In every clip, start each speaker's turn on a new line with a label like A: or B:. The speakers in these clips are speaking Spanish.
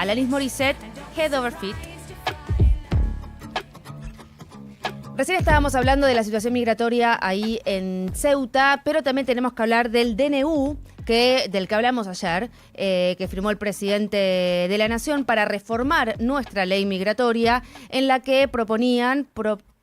A: Alanis Morissette, Head Over Feet. Recién estábamos hablando de la situación migratoria ahí en Ceuta, pero también tenemos que hablar del DNU, del que hablamos ayer, que firmó el presidente de la Nación para reformar nuestra ley migratoria, en la que proponían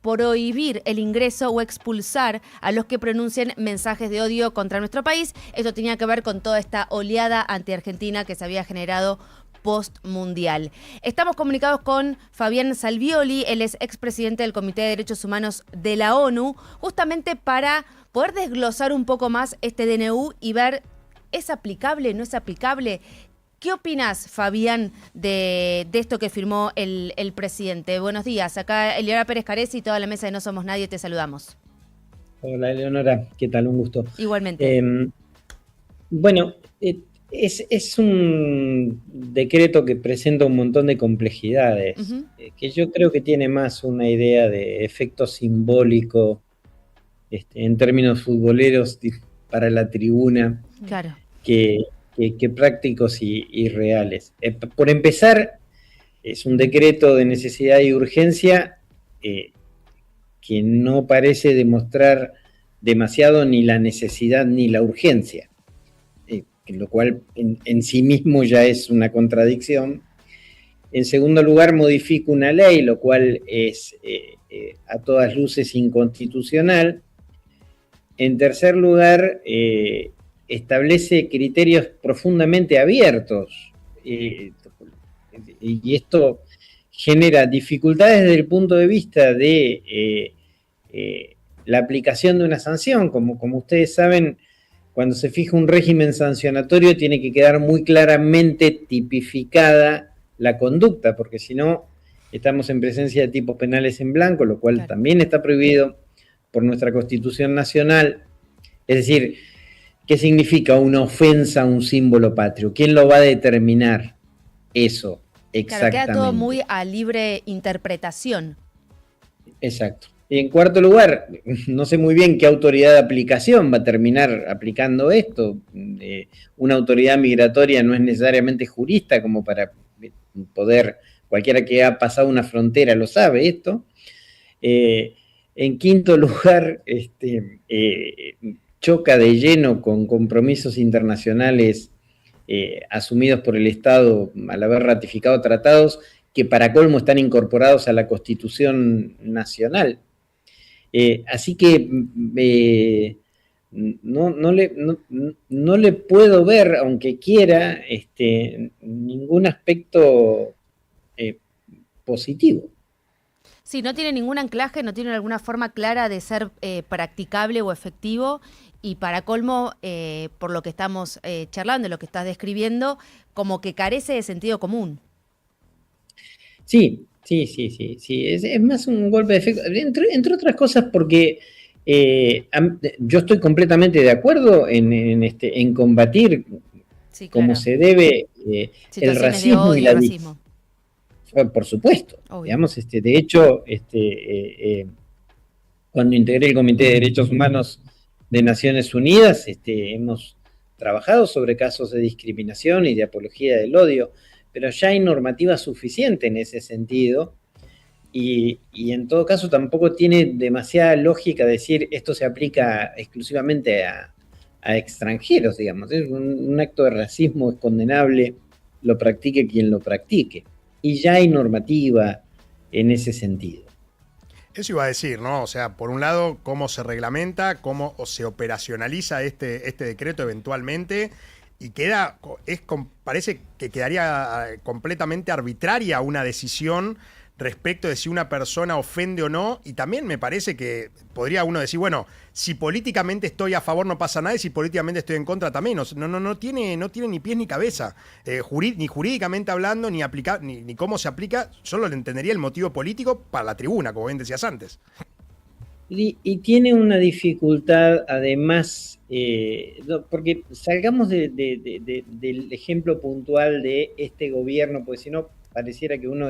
A: prohibir el ingreso o expulsar a los que pronuncien mensajes de odio contra nuestro país. Esto tenía que ver con toda esta oleada anti-argentina que se había generado post-mundial. Estamos comunicados con Fabián Salvioli, él es expresidente del Comité de Derechos Humanos de la ONU, justamente para poder desglosar un poco más este DNU y ver, ¿es aplicable, no es aplicable? ¿Qué opinas, Fabián, de esto que firmó el presidente? Buenos días, acá Eleonora Pérez Caresi y toda la mesa de No Somos Nadie, te saludamos.
B: Hola, Eleonora, ¿qué tal? Un gusto.
A: Igualmente.
B: Es un decreto que presenta un montón de complejidades, que yo creo que tiene más una idea de efecto simbólico en términos futboleros para la tribuna,
A: claro,
B: que prácticos y reales. Por empezar, es un decreto de necesidad y urgencia que no parece demostrar demasiado ni la necesidad ni la urgencia. Lo cual en sí mismo ya es una contradicción. En segundo lugar, modifica una ley, lo cual es a todas luces inconstitucional. En tercer lugar, establece criterios profundamente abiertos, y esto genera dificultades desde el punto de vista de la aplicación de una sanción. Como ustedes saben, cuando se fija un régimen sancionatorio tiene que quedar muy claramente tipificada la conducta, porque si no estamos en presencia de tipos penales en blanco, lo cual también está prohibido por nuestra Constitución Nacional. Es decir, ¿qué significa una ofensa a un símbolo patrio? ¿Quién lo va a determinar eso exactamente?
A: Claro, queda todo muy a libre interpretación.
B: Exacto. Y en cuarto lugar, no sé muy bien qué autoridad de aplicación va a terminar aplicando esto. Una autoridad migratoria no es necesariamente jurista como para poder, cualquiera que ha pasado una frontera lo sabe esto. En quinto lugar, choca de lleno con compromisos internacionales asumidos por el Estado al haber ratificado tratados que para colmo están incorporados a la Constitución Nacional. Así que no le puedo ver, aunque quiera, ningún aspecto positivo.
A: Sí, no tiene ningún anclaje, no tiene alguna forma clara de ser practicable o efectivo, y para colmo, por lo que estamos charlando, lo que estás describiendo, como que carece de sentido común.
B: Sí. Es más un golpe de efecto, entre otras cosas porque yo estoy completamente de acuerdo en combatir como se debe el racismo y la discriminación. Por supuesto, digamos, de hecho, cuando integré el Comité de Derechos Humanos de Naciones Unidas, hemos trabajado sobre casos de discriminación y de apología del odio, pero ya hay normativa suficiente en ese sentido y en todo caso tampoco tiene demasiada lógica decir esto se aplica exclusivamente a extranjeros, digamos. Es un acto de racismo, es condenable, lo practique quien lo practique. Y ya hay normativa en ese sentido.
C: Eso iba a decir, ¿no? O sea, por un lado, cómo se reglamenta, cómo se operacionaliza este decreto eventualmente, y parece que quedaría completamente arbitraria una decisión respecto de si una persona ofende o no, y también me parece que podría uno decir, bueno, si políticamente estoy a favor no pasa nada, y si políticamente estoy en contra también. No tiene ni pies ni cabeza, ni jurídicamente hablando, ni cómo se aplica. Solo le entendería el motivo político para la tribuna, como bien decías antes.
B: Y tiene una dificultad, además, porque salgamos del ejemplo puntual de este gobierno, porque si no, pareciera que uno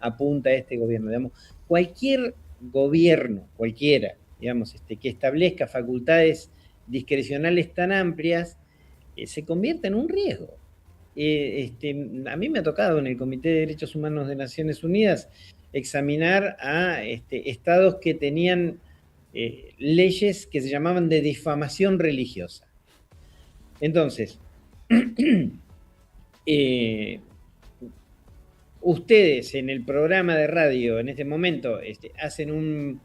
B: apunta a este gobierno. Digamos, cualquier gobierno, cualquiera, digamos, que establezca facultades discrecionales tan amplias, se convierte en un riesgo. a mí me ha tocado en el Comité de Derechos Humanos de Naciones Unidas examinar a estados que tenían leyes que se llamaban de difamación religiosa. Entonces, ustedes en el programa de radio en este momento hacen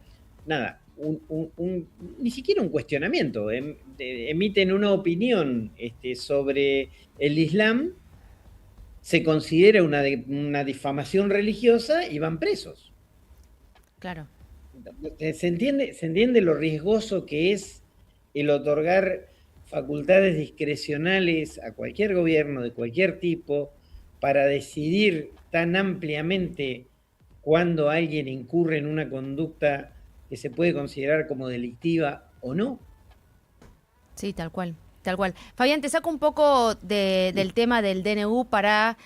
B: ni siquiera un cuestionamiento, emiten una opinión sobre el Islam, se considera una difamación religiosa y van presos.
A: Claro.
B: ¿Se entiende lo riesgoso que es el otorgar facultades discrecionales a cualquier gobierno de cualquier tipo para decidir tan ampliamente cuando alguien incurre en una conducta que se puede considerar como delictiva o no?
A: Sí, tal cual. Tal cual. Fabián, te saco un poco del tema del DNU para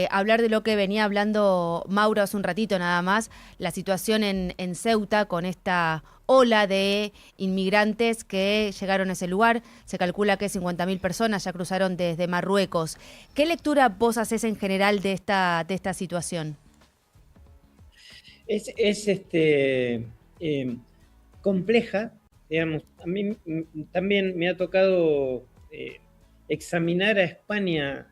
A: hablar de lo que venía hablando Mauro hace un ratito nada más, la situación en Ceuta con esta ola de inmigrantes que llegaron a ese lugar. Se calcula que 50.000 personas ya cruzaron desde Marruecos. ¿Qué lectura vos haces en general de esta situación?
B: Es compleja. Digamos, a mí también me ha tocado examinar a España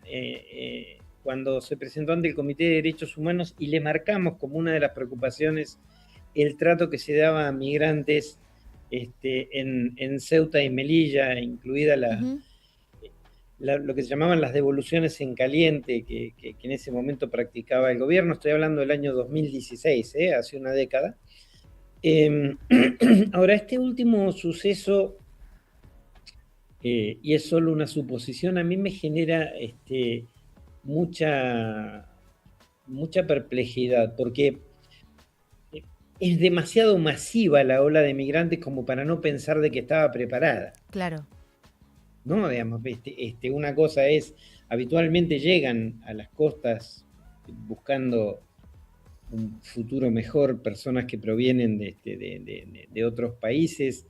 B: cuando se presentó ante el Comité de Derechos Humanos y le marcamos como una de las preocupaciones el trato que se daba a migrantes en Ceuta y Melilla, incluida lo que se llamaban las devoluciones en caliente que en ese momento practicaba el gobierno. Estoy hablando del año 2016, hace una década. Ahora, este último suceso, y es solo una suposición, a mí me genera mucha perplejidad, porque es demasiado masiva la ola de migrantes como para no pensar de que estaba preparada.
A: Claro.
B: ¿No? Digamos, una cosa es, habitualmente llegan a las costas buscando un futuro mejor, personas que provienen de otros países.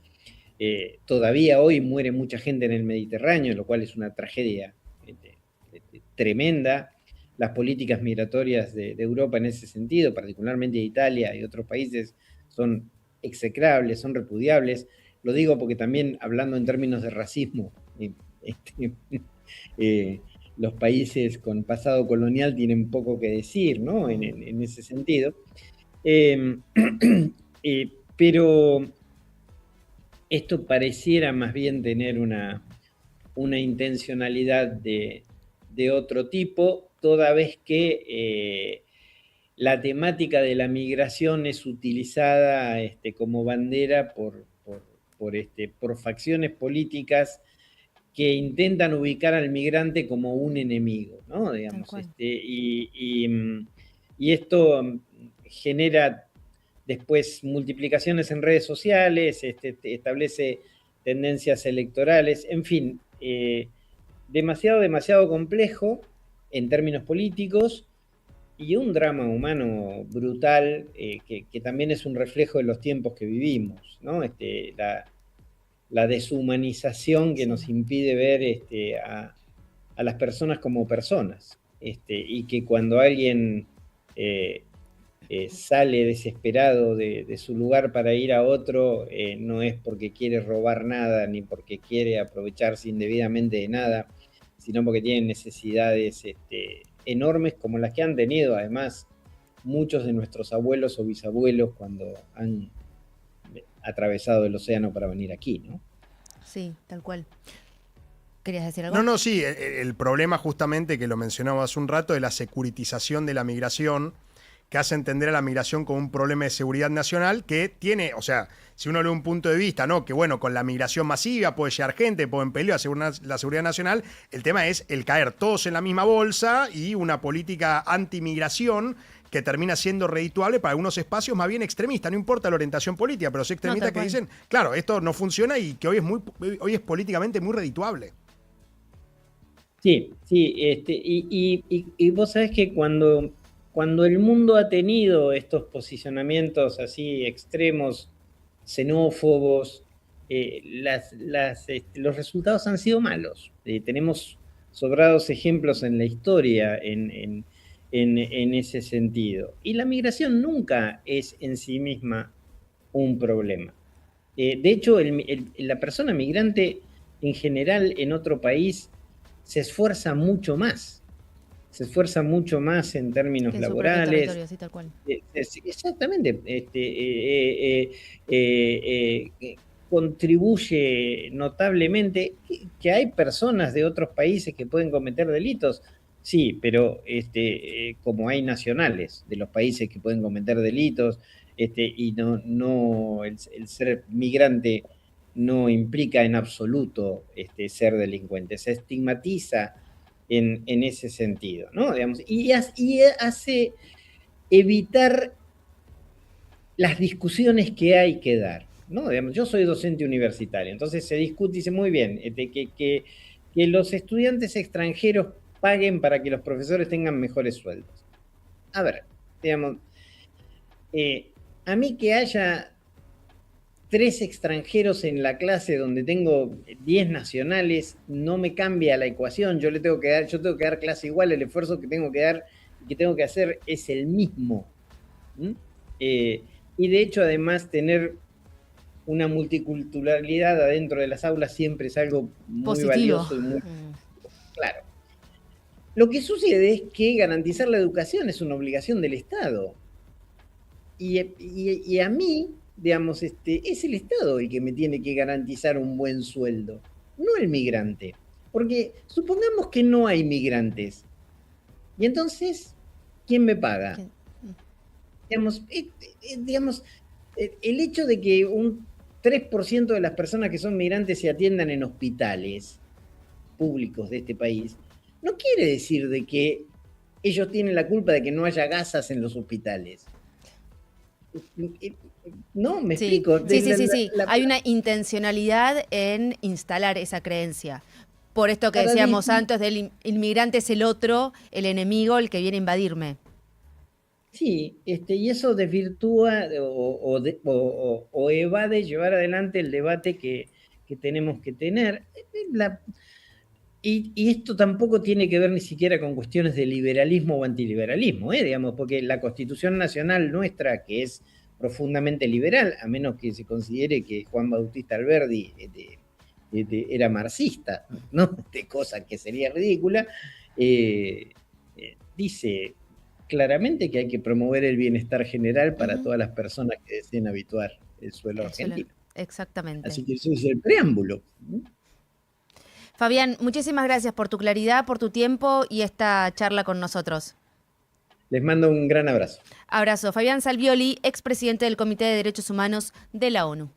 B: Todavía hoy muere mucha gente en el Mediterráneo, lo cual es una tragedia tremenda. Las políticas migratorias de Europa en ese sentido, particularmente de Italia y otros países, son execrables, son repudiables. Lo digo porque también, hablando en términos de racismo, los países con pasado colonial tienen poco que decir, ¿no? En ese sentido. Pero esto pareciera más bien tener una intencionalidad de otro tipo, toda vez que la temática de la migración es utilizada como bandera por facciones políticas que intentan ubicar al migrante como un enemigo, ¿no? Digamos, y esto genera después multiplicaciones en redes sociales, establece tendencias electorales, en fin, demasiado complejo en términos políticos y un drama humano brutal que también es un reflejo de los tiempos que vivimos, ¿no? La deshumanización que nos impide ver a las personas como personas, y que cuando alguien sale desesperado de su lugar para ir a otro, no es porque quiere robar nada ni porque quiere aprovecharse indebidamente de nada, sino porque tiene necesidades enormes como las que han tenido además muchos de nuestros abuelos o bisabuelos cuando han atravesado el océano para venir aquí, ¿no?
A: Sí, tal cual. ¿Querías decir algo?
C: No, sí, el problema justamente que lo mencionaba hace un rato de la securitización de la migración, que hace entender a la migración como un problema de seguridad nacional que tiene, o sea, si uno lee un punto de vista, ¿no? Que bueno, con la migración masiva puede llegar gente, puede en peligro la seguridad nacional, el tema es el caer todos en la misma bolsa y una política anti-migración que termina siendo redituable para algunos espacios más bien extremistas, no importa la orientación política, pero sí extremistas que dicen, claro, esto no funciona y que hoy es políticamente muy redituable.
B: Sí, y vos sabés que cuando el mundo ha tenido estos posicionamientos así extremos, xenófobos, los resultados han sido malos. Tenemos sobrados ejemplos en la historia en ese sentido. Y la migración nunca es en sí misma un problema. De hecho, la persona migrante en general en otro país se esfuerza mucho más. Se esfuerza mucho más en términos
A: en su propio
B: laborales.
A: territorio, sí, tal cual.
B: Exactamente. Contribuye notablemente que hay personas de otros países que pueden cometer delitos. Sí, pero como hay nacionales de los países que pueden cometer delitos, y el ser migrante no implica en absoluto ser delincuente. Se estigmatiza en ese sentido, ¿no? Digamos, y hace evitar las discusiones que hay que dar, ¿no? Digamos, yo soy docente universitario, entonces se discute y dice muy bien que los estudiantes extranjeros paguen para que los profesores tengan mejores sueldos. A ver, digamos, a mí que haya 3 extranjeros en la clase donde tengo 10 nacionales, no me cambia la ecuación. Yo tengo que dar clase igual, el esfuerzo que tengo que dar y que tengo que hacer es el mismo. Y de hecho, además, tener una multiculturalidad adentro de las aulas siempre es algo muy
A: positivo.
B: Valioso y muy claro. Lo que sucede es que garantizar la educación es una obligación del Estado. Y a mí, digamos, es el Estado el que me tiene que garantizar un buen sueldo, no el migrante. Porque supongamos que no hay migrantes. Y entonces, ¿quién me paga?
A: ¿Qué?
B: Digamos, el hecho de que un 3% de las personas que son migrantes se atiendan en hospitales públicos de este país, no quiere decir de que ellos tienen la culpa de que no haya gasas en los hospitales. No, me explico.
A: Sí. Hay una intencionalidad en instalar esa creencia. Por esto que decíamos antes, del inmigrante es el otro, el enemigo, el que viene a invadirme. Sí,
B: y eso desvirtúa o evade llevar adelante el debate que tenemos que tener. Y esto tampoco tiene que ver ni siquiera con cuestiones de liberalismo o antiliberalismo, digamos, porque la Constitución Nacional nuestra, que es profundamente liberal, a menos que se considere que Juan Bautista Alberdi era marxista, ¿no? Cosa que sería ridícula, dice claramente que hay que promover el bienestar general para todas las personas que deseen habituar el suelo argentino.
A: Exactamente.
B: Así que eso es el preámbulo.
A: Fabián, muchísimas gracias por tu claridad, por tu tiempo y esta charla con nosotros.
B: Les mando un gran abrazo.
A: Abrazo. Fabián Salvioli, expresidente del Comité de Derechos Humanos de la ONU.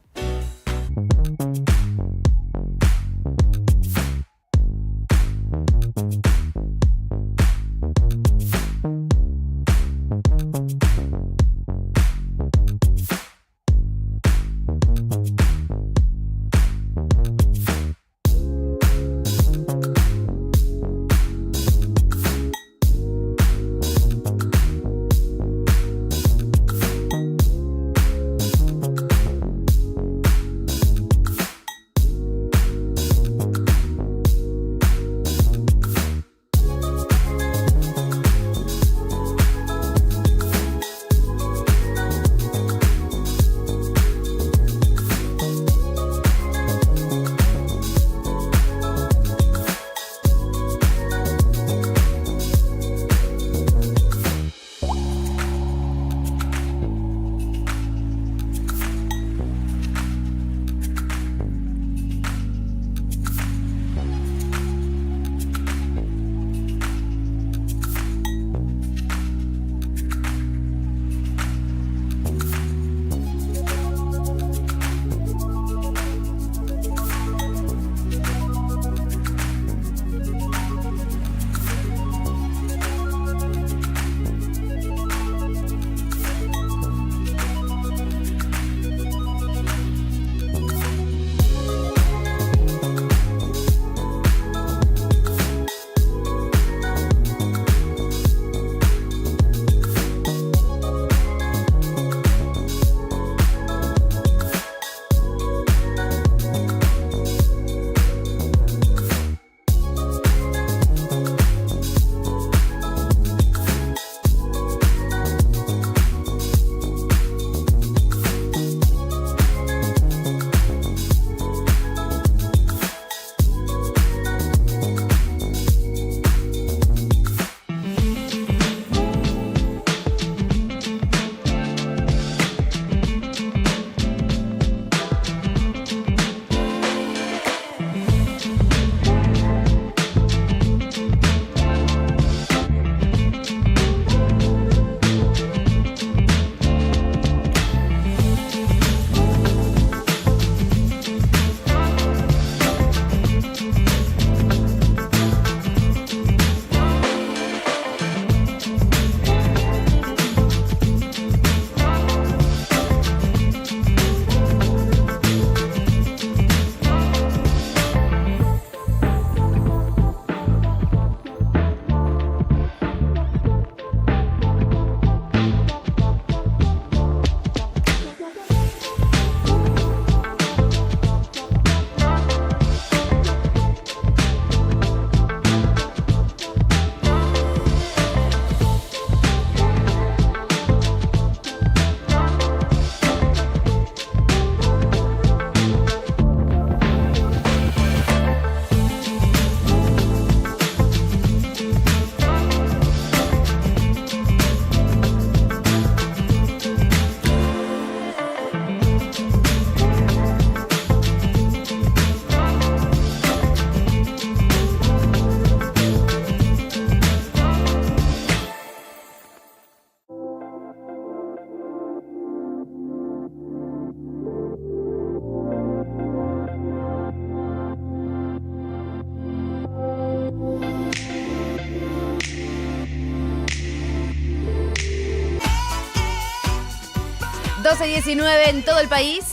A: 12:19 en todo el país.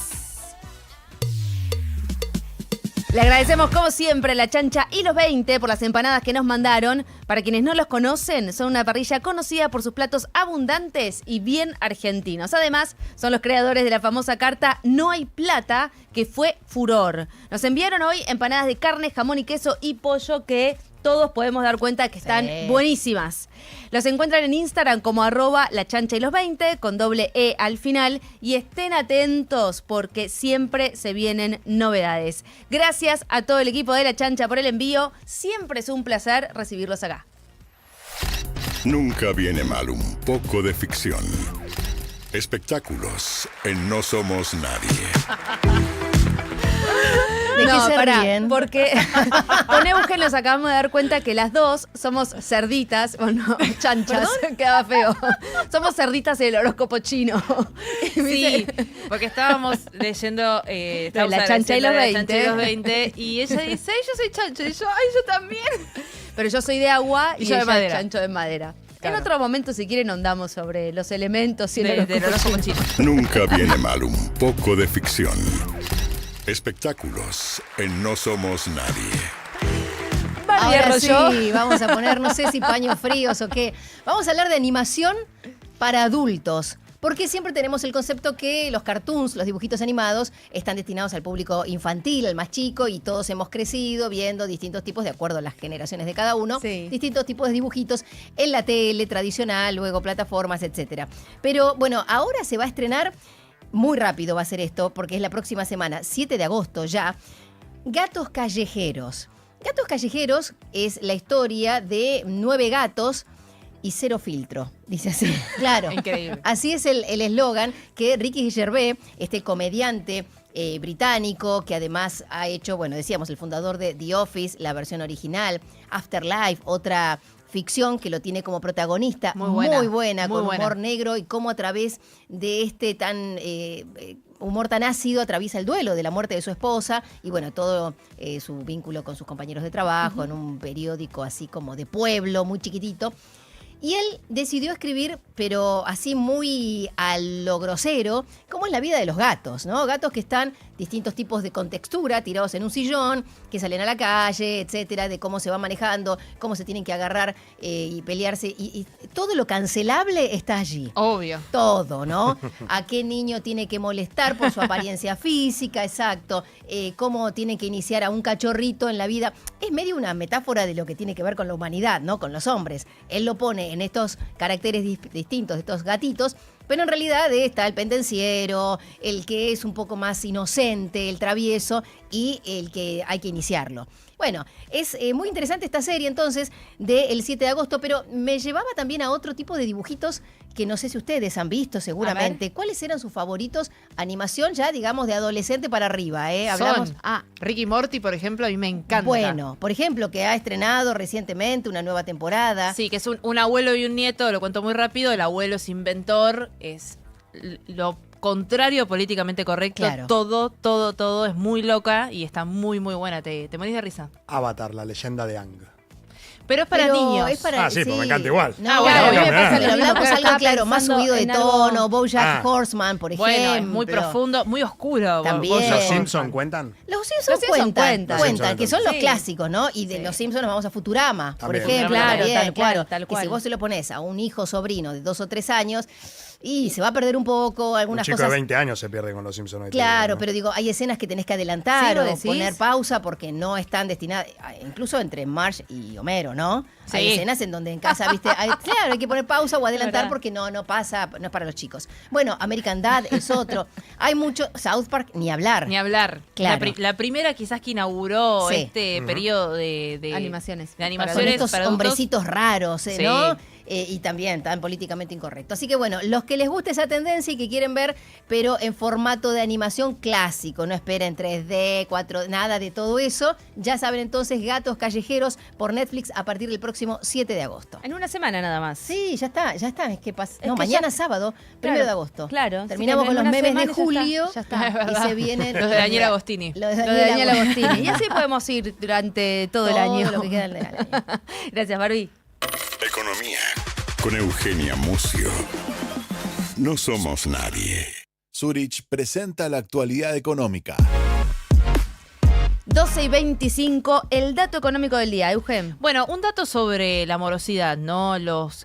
A: Le agradecemos como siempre a La Chancha y los 20 por las empanadas que nos mandaron. Para quienes no los conocen, son una parrilla conocida por sus platos abundantes y bien argentinos. Además, son los creadores de la famosa carta No hay plata, que fue furor. Nos enviaron hoy empanadas de carne, jamón y queso y pollo que todos podemos dar cuenta que están buenísimas. Los encuentran en Instagram como @lachanchaylos20 con doble E al final y estén atentos porque siempre se vienen novedades. Gracias a todo el equipo de La Chancha por el envío. Siempre es un placer recibirlos acá.
D: Nunca viene mal un poco de ficción. Espectáculos en No Somos Nadie.
E: ¿De qué se ríen?
A: Porque con Eugen nos acabamos de dar cuenta que las dos somos cerditas, bueno, chanchas, quedaba feo. Somos cerditas en el horóscopo chino.
F: Sí, porque estábamos leyendo
A: La Chancha y los
F: 20 y ella dice, yo soy chancho, y yo, ay, yo también.
A: Pero yo soy de agua y
F: yo de
A: ella
F: madera.
A: es chancho de madera.
F: Claro.
A: En otro momento, si quieren, ondamos sobre los elementos y el
F: Del horóscopo chino.
D: Nunca viene mal un poco de ficción. Espectáculos en No Somos Nadie.
E: Ahora sí,
A: Arroyo.
E: vamos a poner, no sé si paños fríos o qué. Vamos a hablar de animación para adultos. Porque siempre tenemos el concepto que los cartoons, los dibujitos animados, están destinados al público infantil, al más chico, y todos hemos crecido viendo distintos tipos, de acuerdo a las generaciones de cada uno,
A: Sí.
E: distintos tipos de dibujitos en la tele tradicional, luego plataformas, etcétera. Pero bueno, ahora se va a estrenar, muy rápido va a ser esto, porque es la próxima semana, 7 de agosto ya, Gatos Callejeros. Gatos Callejeros es la historia de 9 gatos y 0 filtro, dice así. Claro.
F: Increíble.
E: Así es el eslogan que Ricky Gervais, este comediante británico, que además ha hecho, bueno, decíamos, el fundador de The Office, la versión original, Afterlife, otra ficción que lo tiene como protagonista,
F: Muy buena, muy
E: con
F: buena.
E: humor negro, y cómo a través de este humor tan ácido atraviesa el duelo de la muerte de su esposa y bueno, todo su vínculo con sus compañeros de trabajo en un periódico así como de pueblo, muy chiquitito. Y él decidió escribir, pero así muy a lo grosero, cómo es la vida de los gatos, ¿no? Gatos que están distintos tipos de contextura, tirados en un sillón, que salen a la calle, etcétera, de cómo se van manejando, cómo se tienen que agarrar y pelearse. Y todo lo cancelable está allí.
F: Obvio.
E: Todo, ¿no? A qué niño tiene que molestar por su apariencia física, exacto. Cómo tiene que iniciar a un cachorrito en la vida. Es medio una metáfora de lo que tiene que ver con la humanidad, ¿no? Con los hombres. Él lo pone en estos caracteres distintos de estos gatitos, pero en realidad está el pendenciero, el que es un poco más inocente, el travieso y el que hay que iniciarlo. Bueno, es muy interesante esta serie entonces del 7 de agosto, pero me llevaba también a otro tipo de dibujitos que no sé si ustedes han visto seguramente. ¿Cuáles eran sus favoritos? Animación ya, digamos, de adolescente para arriba, ¿eh? Hablamos...
F: Ricky Morty, por ejemplo, a mí me encanta.
E: Bueno, por ejemplo, que ha estrenado recientemente una nueva temporada.
F: Sí, que es un abuelo y un nieto, lo cuento muy rápido. El abuelo es inventor, es lo contrario políticamente correcto.
E: Claro.
F: Todo es muy loca y está muy, muy buena. Te morís de risa.
C: Avatar, la leyenda de Aang.
F: Pero es para
E: Pero
F: niños.
E: es para,
C: Sí, pues me encanta igual.
E: No,
F: bueno, a mí me
E: pero
F: pasa lo mismo,
E: hablamos
A: pero
E: algo,
A: estaba
E: claro, más
A: pensando
E: subido de
A: en algo-
E: tono, BoJack Horseman, por ejemplo.
F: Bueno, es muy profundo, muy oscuro.
E: También.
F: Bojack
C: ¿Los
E: Bien.
C: Simpson cuentan?
E: Los Simpsons
A: Los Simpsons
E: cuentan,
A: cuentan.
E: que son los
A: Sí.
E: clásicos, ¿no? Y de los Simpsons nos vamos a Futurama, por
C: También.
E: ejemplo.
A: Claro,
E: también,
A: tal cual,
E: claro.
A: tal
E: Que
A: cual.
E: si vos se lo pones a un hijo sobrino de 2 o 3 años, y se va a perder un poco,
C: Un
E: algunas
C: chico
E: cosas.
C: de 20 años se pierde con los Simpsons. hoy
E: Claro,
C: día, ¿no?
E: pero digo, hay escenas que tenés que adelantar
A: Sí, ¿lo
E: o
A: decís?
E: poner pausa porque no están destinadas, incluso entre Marge y Homero, ¿no?
F: Sí.
E: Hay escenas en donde en casa, viste, claro, hay que poner pausa o adelantar
F: verdad.
E: porque no pasa, no es para los chicos. Bueno, American Dad es otro. Hay mucho, South Park, ni hablar.
F: Ni hablar.
E: Claro.
F: La primera quizás que inauguró
E: Sí.
F: este periodo de
A: Animaciones.
F: De
E: Con
F: animaciones
E: estos
F: para adultos.
E: hombrecitos raros,
F: Sí.
E: ¿no? Y también tan políticamente incorrecto. Así que bueno, los que les gusta esa tendencia y que quieren ver, pero en formato de animación clásico, no esperen 3D, 4D, nada de todo eso, ya saben entonces Gatos Callejeros por Netflix a partir del próximo 7 de agosto.
A: En una semana nada más.
E: Sí, ya está, es que pasa.
A: Es
E: No,
A: que
E: mañana
A: ya-
E: sábado, 1
A: Claro,
E: de agosto.
A: claro.
E: Terminamos
A: Sí,
E: con
A: en
E: los
A: una
E: memes
A: semana
E: de
A: ya está,
E: julio
A: ya está.
F: Es verdad.
E: y se vienen
F: Los de Daniel Agostini.
E: Los de
A: Lo de Daniel
E: Agostini.
A: Agostini. Y así podemos ir durante todo el año.
E: lo que queda del año.
A: Gracias, Barbie.
D: Economía con Eugenia Mucio. No somos nadie.
G: Zurich presenta la actualidad económica.
A: 12:25, el dato económico del día, Eugen.
F: Bueno, un dato sobre la morosidad, ¿no?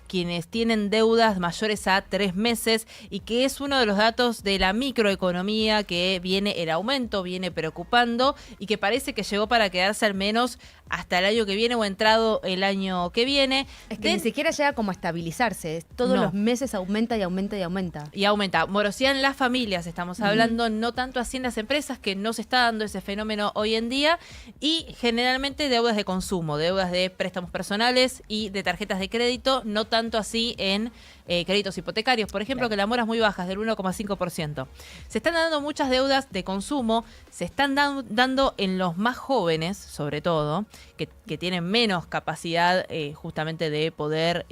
F: Quienes tienen deudas mayores a 3 meses y que es uno de los datos de la microeconomía que viene en aumento, viene preocupando y que parece que llegó para quedarse al menos hasta el año que viene o entrado el año que viene.
A: Es que ni siquiera llega como a estabilizarse, todos
F: No.
A: los meses aumenta y aumenta y aumenta.
F: Y aumenta. Morosidad en las familias, estamos hablando, no tanto así en las empresas, que no se está dando ese fenómeno hoy en día, y generalmente deudas de consumo, deudas de préstamos personales y de tarjetas de crédito, no tanto así en créditos hipotecarios, por ejemplo, que la mora es muy baja, es del 1,5%. Se están dando muchas deudas de consumo, se están dando en los más jóvenes, sobre todo, que tienen menos capacidad justamente de poder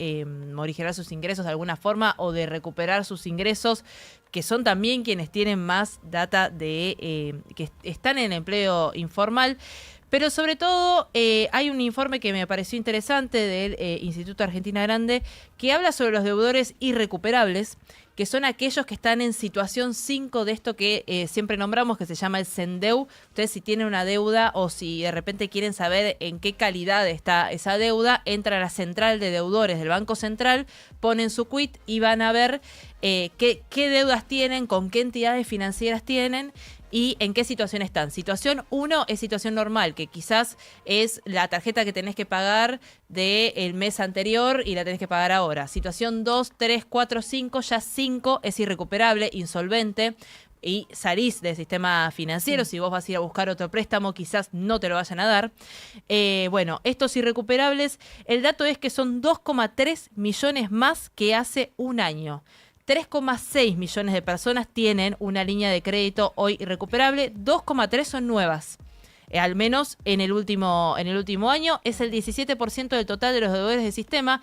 F: morigerar sus ingresos de alguna forma o de recuperar sus ingresos, que son también quienes tienen más data de que están en empleo informal. Pero sobre todo hay un informe que me pareció interesante del Instituto Argentina Grande que habla sobre los deudores irrecuperables, que son aquellos que están en situación 5 de esto que siempre nombramos, que se llama el SENDEU. Ustedes si tienen una deuda o si de repente quieren saber en qué calidad está esa deuda, entran a la central de deudores del Banco Central, ponen su quit y van a ver qué deudas tienen, con qué entidades financieras tienen y en qué situación están. Situación 1 es situación normal, que quizás es la tarjeta que tenés que pagar del mes anterior y la tenés que pagar ahora. Situación 2, 3, 4, 5, ya 5 es irrecuperable, insolvente, y salís del sistema financiero. Si vos vas a ir a buscar otro préstamo, quizás no te lo vayan a dar. Bueno, estos irrecuperables, el dato es que son 2,3 millones más que hace un año. 3,6 millones de personas tienen una línea de crédito hoy irrecuperable, 2,3 son nuevas. Al menos en el último año, es el 17% del total de los deudores del sistema.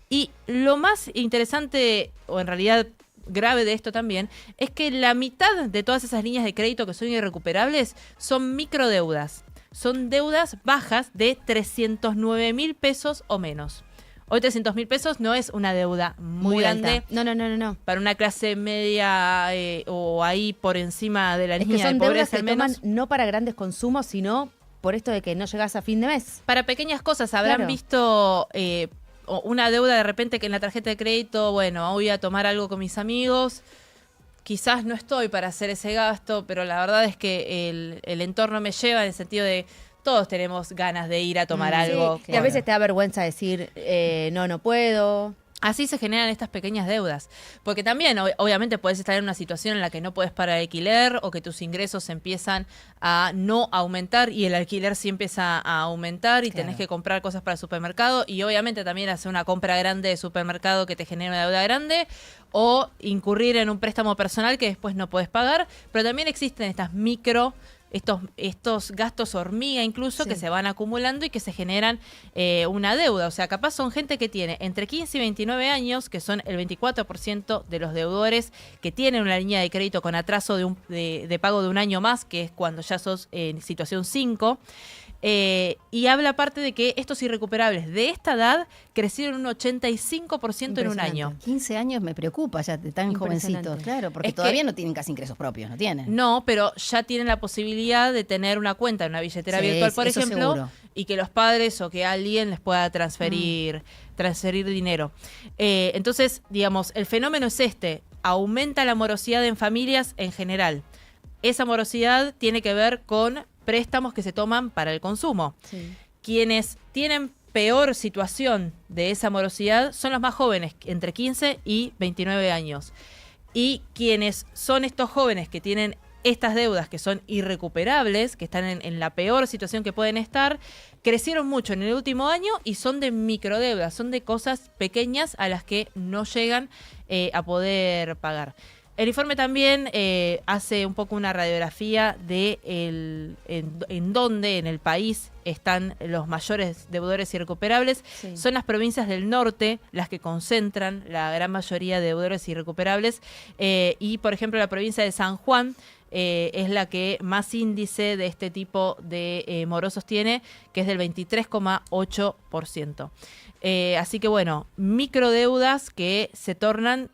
F: Y lo más interesante, o en realidad grave de esto también, es que la mitad de todas esas líneas de crédito que son irrecuperables son microdeudas. Son deudas bajas de 309.000 pesos o menos. Hoy 300.000 pesos no es una deuda muy grande.
A: Alta. No.
F: Para una clase media o ahí por encima de la
A: Es que
F: línea de
A: son deudas
F: pobreza
A: que
F: al menos.
A: toman no para grandes consumos, sino por esto de que no llegás a fin de mes.
F: Para pequeñas cosas, habrán
A: Claro.
F: visto una deuda de repente que en la tarjeta de crédito, bueno, voy a tomar algo con mis amigos, quizás no estoy para hacer ese gasto, pero la verdad es que el entorno me lleva en el sentido de todos tenemos ganas de ir a tomar algo.
A: Sí, y a veces te da vergüenza decir, no puedo.
F: Así se generan estas pequeñas deudas. Porque también, obviamente, puedes estar en una situación en la que no puedes pagar alquiler o que tus ingresos empiezan a no aumentar y el alquiler sí empieza a aumentar y tenés que comprar cosas para el supermercado y obviamente también hacer una compra grande de supermercado que te genera una deuda grande o incurrir en un préstamo personal que después no puedes pagar. Pero también existen estas estos gastos hormiga incluso que se van acumulando y que se generan una deuda. O sea, capaz son gente que tiene entre 15 y 29 años, que son el 24% de los deudores que tienen una línea de crédito con atraso de pago de un año más, que es cuando ya sos en situación 5. Y habla aparte de que estos irrecuperables de esta edad crecieron un 85% en un año.
E: 15 años me preocupa ya de tan
A: Impresionante.
E: jovencitos, claro, porque
F: Es que-
E: todavía no tienen casi ingresos propios, ¿no tienen?
F: No, pero ya tienen la posibilidad de tener una cuenta en una billetera
E: Sí,
F: virtual, por
E: eso
F: ejemplo,
E: seguro.
F: y que los padres o que alguien les pueda transferir dinero. Entonces, digamos, el fenómeno es aumenta la morosidad en familias en general. Esa morosidad tiene que ver con préstamos que se toman para el consumo.
A: Sí.
F: Quienes tienen peor situación de esa morosidad son los más jóvenes, entre 15 y 29 años. Y quienes son estos jóvenes que tienen estas deudas que son irrecuperables, que están en la peor situación que pueden estar, crecieron mucho en el último año y son de microdeudas, son de cosas pequeñas a las que no llegan a poder pagar. El informe también hace un poco una radiografía de en dónde en el país están los mayores deudores irrecuperables.
A: Sí.
F: Son las provincias del norte las que concentran la gran mayoría de deudores irrecuperables. Y, por ejemplo, la provincia de San Juan es la que más índice de este tipo de morosos tiene, que es del 23,8%. Así que, bueno, microdeudas que se tornan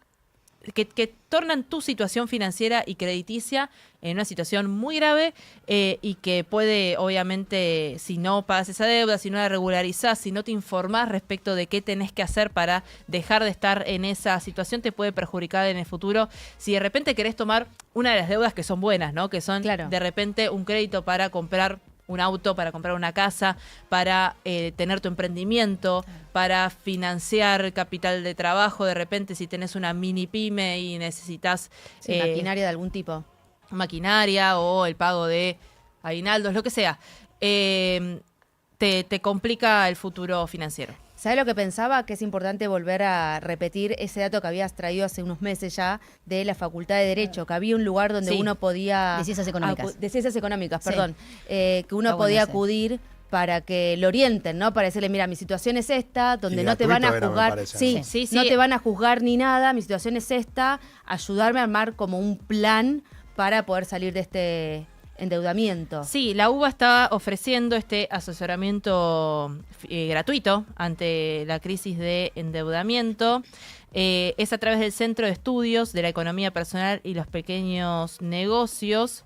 F: que tornan tu situación financiera y crediticia en una situación muy grave y que puede, obviamente, si no pagas esa deuda, si no la regularizás, si no te informás respecto de qué tenés que hacer para dejar de estar en esa situación, te puede perjudicar en el futuro. Si de repente querés tomar una de las deudas que son buenas, ¿no? Que son de repente un crédito para comprar un auto, para comprar una casa, para tener tu emprendimiento, para financiar capital de trabajo, de repente si tenés una mini pyme y necesitas
A: maquinaria de algún tipo.
F: Maquinaria o el pago de aguinaldos, lo que sea, te complica el futuro financiero.
A: ¿Sabes lo que pensaba? Que es importante volver a repetir ese dato que habías traído hace unos meses ya de la Facultad de Derecho, que había un lugar donde uno podía...
E: De Ciencias Económicas.
A: De Ciencias Económicas,
E: Sí.
A: perdón. Que uno podía acudir para que lo orienten, ¿no? Para decirle, mira, mi situación es esta, donde
C: Y
A: no te van a
C: gratuito era, me
A: juzgar.
C: parece,
A: Sí,
C: ¿no?
F: Sí,
A: no
F: sí.
A: te van a juzgar ni nada, mi situación es esta, ayudarme a armar como un plan para poder salir de este endeudamiento.
F: Sí, la UBA está ofreciendo este asesoramiento gratuito ante la crisis de endeudamiento. Es a través del Centro de Estudios de la Economía Personal y los Pequeños Negocios.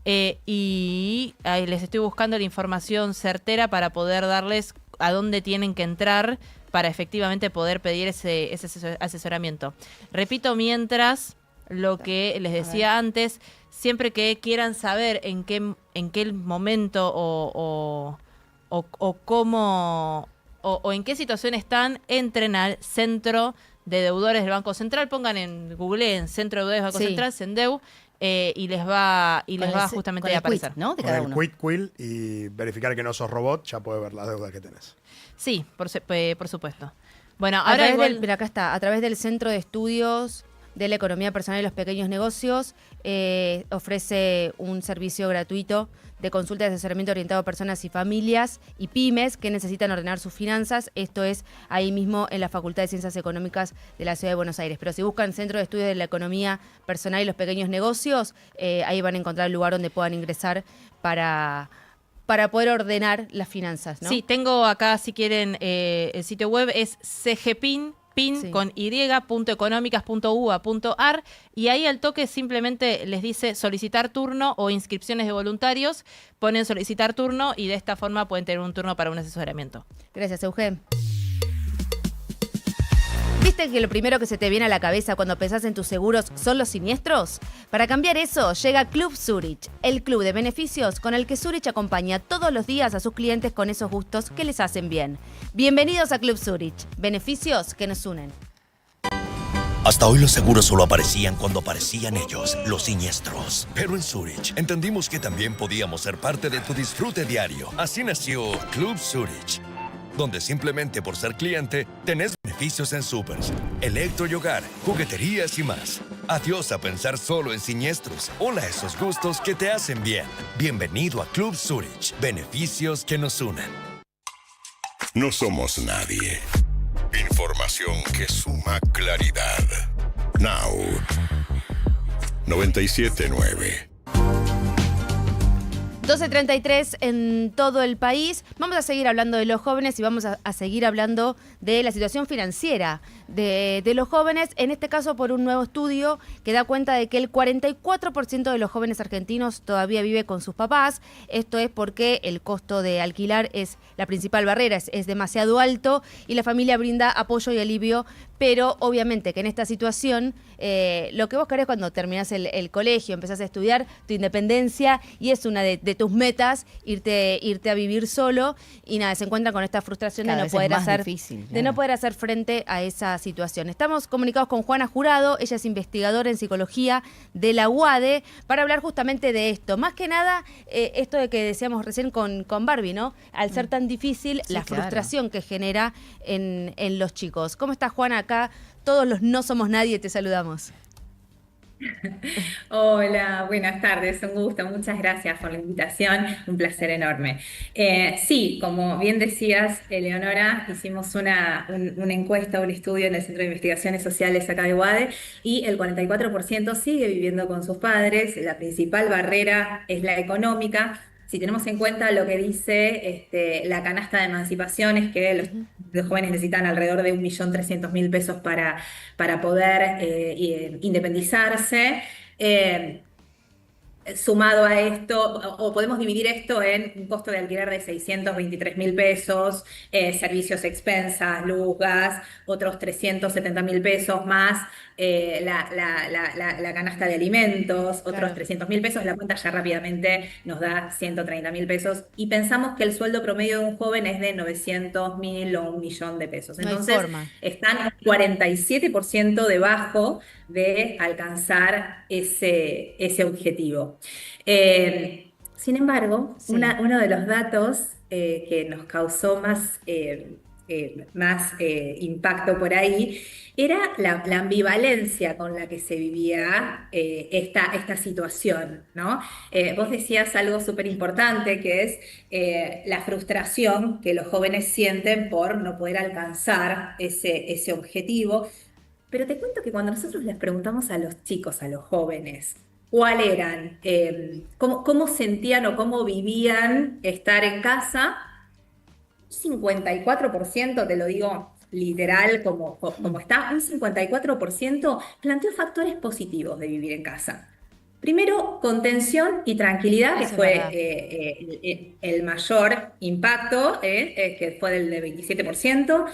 F: Y ahí les estoy buscando la información certera para poder darles a dónde tienen que entrar para efectivamente poder pedir ese asesoramiento. Repito, mientras lo que les decía antes, siempre que quieran saber en qué momento o cómo o en qué situación están, entren al Centro de Deudores del Banco Central, pongan en Google en Centro de Deudores del Banco Central, CENDEU, y les va justamente a aparecer.
E: ¿No? De
C: Con
E: cada
C: el
E: uno.
C: Quick Quill y verificar que no sos robot, ya puedes ver las deudas que tenés.
F: Sí, por supuesto. Bueno,
A: A
F: ahora
A: través
F: igual...
A: mira, acá está, a través del Centro de Estudios de la Economía Personal y los Pequeños Negocios, ofrece un servicio gratuito de consulta y asesoramiento orientado a personas y familias y pymes que necesitan ordenar sus finanzas. Esto es ahí mismo en la Facultad de Ciencias Económicas de la Ciudad de Buenos Aires. Pero si buscan Centro de Estudios de la Economía Personal y los Pequeños Negocios, ahí van a encontrar el lugar donde puedan ingresar para poder ordenar las finanzas, ¿no?
F: Sí, tengo acá, si quieren, el sitio web es cgpin, con y.económicas.ua.ar, y ahí al toque simplemente les dice solicitar turno o inscripciones de voluntarios, ponen solicitar turno y de esta forma pueden tener un turno para un asesoramiento.
A: Gracias, Eugen. ¿Viste que lo primero que se te viene a la cabeza cuando pensás en tus seguros son los siniestros? Para cambiar eso, llega Club Zurich, el club de beneficios con el que Zurich acompaña todos los días a sus clientes con esos gustos que les hacen bien. Bienvenidos a Club Zurich, beneficios que nos unen.
H: Hasta hoy los seguros solo aparecían cuando aparecían ellos, los siniestros. Pero en Zurich entendimos que también podíamos ser parte de tu disfrute diario. Así nació Club Zurich, donde simplemente por ser cliente tenés beneficios en supers, electro y hogar, jugueterías y más. Adiós a pensar solo en siniestros. Hola a esos gustos que te hacen bien. Bienvenido a Club Zurich. Beneficios que nos unen.
D: No somos nadie. Información que suma claridad. Now. 97.9.
A: 12:33 en todo el país. Vamos a seguir hablando de los jóvenes y vamos a seguir hablando de la situación financiera de los jóvenes, en este caso por un nuevo estudio que da cuenta de que el 44% de los jóvenes argentinos todavía vive con sus papás. Esto es porque el costo de alquilar es la principal barrera, es demasiado alto y la familia brinda apoyo y alivio, pero obviamente que en esta situación lo que vos querés cuando terminás el colegio, empezás a estudiar, tu independencia, y es una de tus metas irte a vivir solo, y nada, se encuentran con esta frustración
E: Cada
A: de no
E: vez
A: poder
E: es más
A: hacer
E: difícil,
A: de
E: claro.
A: no poder hacer frente a esa situación. Estamos comunicados con Juana Jurado, ella es investigadora en psicología de la UADE, para hablar justamente de esto. Más que nada, esto de que decíamos recién con Barbie, ¿no? Al ser tan difícil,
E: Sí,
A: la
E: claro.
A: frustración que genera en los chicos. ¿Cómo estás, Juana? Acá todos los No Somos Nadie te saludamos.
I: Hola, buenas tardes, un gusto, muchas gracias por la invitación, un placer enorme. Sí, como bien decías, Eleonora, hicimos una encuesta, un estudio en el Centro de Investigaciones Sociales acá de UADE y el 44% sigue viviendo con sus padres. La principal barrera es la económica. si tenemos en cuenta lo que dice la canasta de emancipación, es que los jóvenes necesitan alrededor de 1.300.000 pesos para poder independizarse. Sumado a esto, o podemos dividir esto en un costo de alquiler de 623.000 pesos, servicios expensas, luz, gas, otros 370.000 pesos más, la canasta de alimentos, otros
A: Claro.
I: 300.000 pesos, la cuenta ya rápidamente nos da 130.000 pesos, y pensamos que el sueldo promedio de un joven es de 900.000 o 1.000.000 de pesos.
A: No hay
I: Entonces,
A: forma.
I: están 47% debajo de alcanzar ese objetivo. Sin embargo,
A: Sí.
I: uno de los datos que nos causó más impacto por ahí era la ambivalencia con la que se vivía esta situación, ¿no? Vos decías algo súper importante, que es la frustración que los jóvenes sienten por no poder alcanzar ese objetivo. Pero te cuento que cuando nosotros les preguntamos a los chicos, a los jóvenes, cuál eran, cómo sentían o cómo vivían estar en casa, 54%, te lo digo literal como está, un 54% planteó factores positivos de vivir en casa. Primero, contención y tranquilidad, que
A: Eso es
I: fue
A: verdad.
I: el mayor impacto, que fue del de 27%.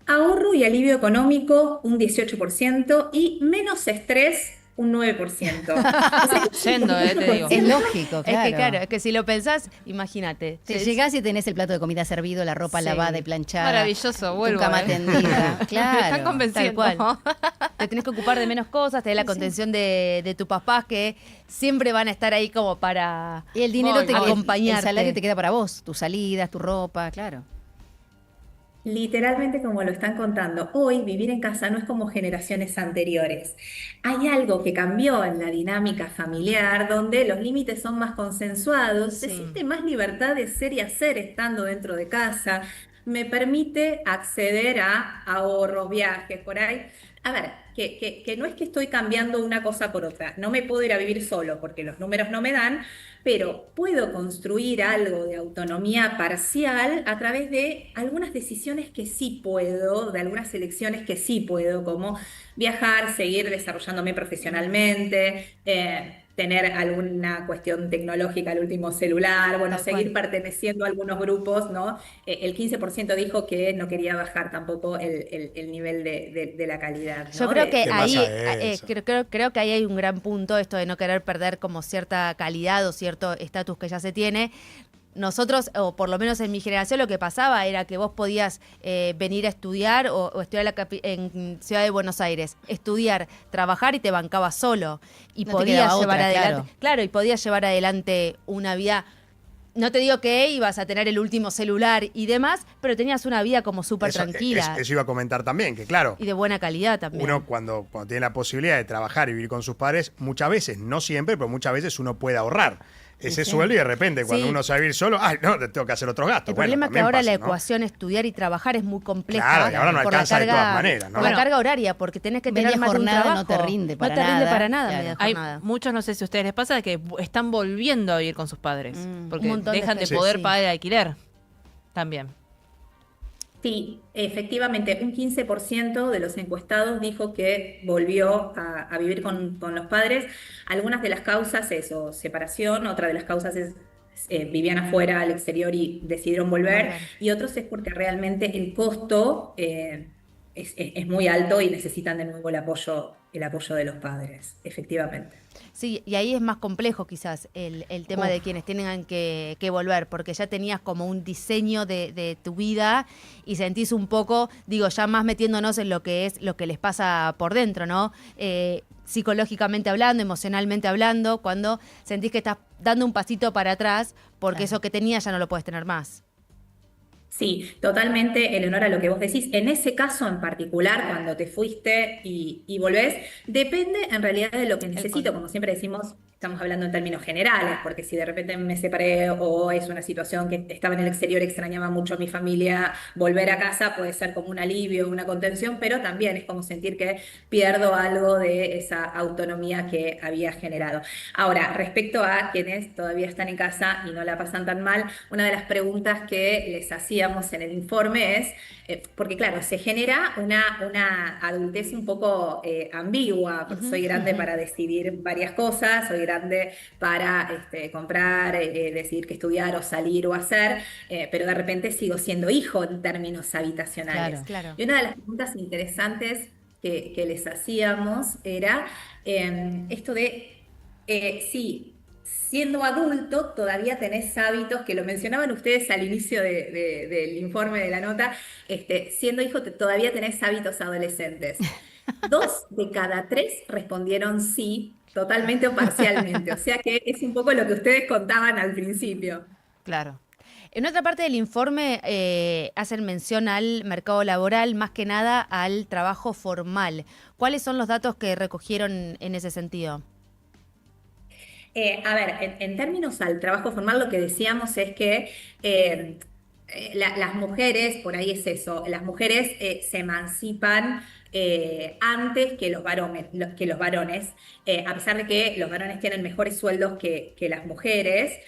I: Ahorro y alivio económico, un 18%, y menos estrés, un 9%. O sea,
F: Yendo, te digo.
E: Es lógico, claro.
A: Es que claro, es que si lo pensás, imagínate.
E: Si llegás y tenés el plato de comida servido, la ropa
A: Sí.
E: lavada y planchada.
F: Maravilloso,
E: tu
F: vuelvo.
E: cama tendida. Claro.
F: Me están convenciendo.
A: Tal cual. Te tenés que ocupar de menos cosas, tenés la contención de tus papás que siempre van a estar ahí como para
E: Y el dinero te
A: acompañarte.
E: el salario te queda para vos, tus salidas, tu ropa, claro.
I: literalmente como lo están contando, hoy vivir en casa no es como generaciones anteriores. Hay algo que cambió en la dinámica familiar, donde los límites son más consensuados, se
A: Sí.
I: siente más libertad de ser y hacer estando dentro de casa, me permite acceder a ahorros, viajes, por ahí. A ver, que no es que estoy cambiando una cosa por otra, no me puedo ir a vivir solo porque los números no me dan, pero puedo construir algo de autonomía parcial a través de algunas decisiones que sí puedo, de algunas elecciones que sí puedo, como viajar, seguir desarrollándome profesionalmente, tener alguna cuestión tecnológica, el último celular, bueno,
A: Tal
I: seguir
A: cual.
I: perteneciendo a algunos grupos, ¿no? El 15% dijo que no quería bajar tampoco el nivel de la calidad, ¿no?
A: Yo creo que
C: ¿Qué
A: ahí,
C: pasa eso?
A: creo que ahí hay un gran punto, esto de no querer perder como cierta calidad o cierto estatus que ya se tiene. Nosotros, o por lo menos en mi generación, lo que pasaba era que vos podías venir a estudiar o estudiar en Ciudad de Buenos Aires, estudiar, trabajar y te bancabas solo. Y
E: No te
A: podías
E: quedaba
A: llevar
E: otra,
A: adelante,
E: claro.
A: y podías llevar adelante una vida. No te digo que ibas a tener el último celular y demás, pero tenías una vida como súper tranquila
C: Eso iba a comentar también, que claro,
A: y de buena calidad también.
C: uno cuando tiene la posibilidad de trabajar y vivir con sus padres, muchas veces, no siempre, pero muchas veces uno puede ahorrar ese
A: Sí.
C: sueldo y de repente cuando
A: Sí.
C: uno se va a vivir solo, ay, no, tengo que hacer otros gastos.
A: El
C: Bueno,
A: problema es que
C: también
A: ahora
C: pasa,
A: la
C: ¿no?
A: ecuación estudiar y trabajar es muy compleja.
C: Claro, y ahora no
A: por la
C: alcanza de
A: carga,
C: todas maneras, ¿no?
A: por la
F: Bueno,
A: carga horaria, porque tenés que tener
E: media
A: más de un
E: jornada no
A: trabajo.
E: te rinde para
A: No te rinde
E: nada,
A: para nada
E: claro.
A: media
F: Hay
A: jornada.
F: muchos, no sé si a ustedes les pasa, que están volviendo a vivir con sus padres.
A: Un
F: Porque
A: montón de
F: dejan de
A: gente,
F: poder
A: sí.
F: pagar el alquiler. También.
I: Sí, efectivamente, un 15% de los encuestados dijo que volvió a vivir con los padres. Algunas de las causas es o separación, otra de las causas es vivían afuera, al exterior y decidieron volver,
A: Volver.
I: y otros es porque realmente el costo es muy alto y necesitan de nuevo el apoyo de los padres, efectivamente.
A: Sí, y ahí es más complejo quizás el tema de quienes tengan que volver, porque ya tenías como un diseño de tu vida y sentís un poco, digo, ya más metiéndonos en lo que es lo que les pasa por dentro, ¿no? Psicológicamente hablando, emocionalmente hablando, cuando sentís que estás dando un pasito para atrás porque
E: Claro.
A: eso que tenías ya no lo puedes tener más.
I: Sí, totalmente, Eleonora, lo que vos decís. En ese caso en particular, cuando te fuiste y volvés, depende en realidad de lo que necesito. Como siempre decimos, estamos hablando en términos generales, porque si de repente me separé o es una situación que estaba en el exterior, extrañaba mucho a mi familia, volver a casa puede ser como un alivio, una contención, pero también es como sentir que pierdo algo de esa autonomía que había generado. Ahora, respecto a quienes todavía están en casa y no la pasan tan mal, una de las preguntas que les hacíamos en el informe es, porque claro, se genera una adultez un poco ambigua, porque soy grande para decidir varias cosas, soy grande para comprar, decidir qué estudiar o salir o hacer, pero de repente sigo siendo hijo en términos habitacionales.
A: Claro.
I: Y una de las preguntas interesantes que les hacíamos era esto de, sí, siendo adulto todavía tenés hábitos, que lo mencionaban ustedes al inicio del informe de la nota, siendo hijo todavía tenés hábitos adolescentes. 2 de cada 3 respondieron sí, totalmente o parcialmente. O sea que es un poco lo que ustedes contaban al principio.
A: Claro. En otra parte del informe hacen mención al mercado laboral, más que nada al trabajo formal. ¿Cuáles son los datos que recogieron en ese sentido?
I: A ver, en términos al trabajo formal, lo que decíamos es que las mujeres, por ahí es eso, las mujeres se emancipan antes que los varones, a pesar de que los varones tienen mejores sueldos que las mujeres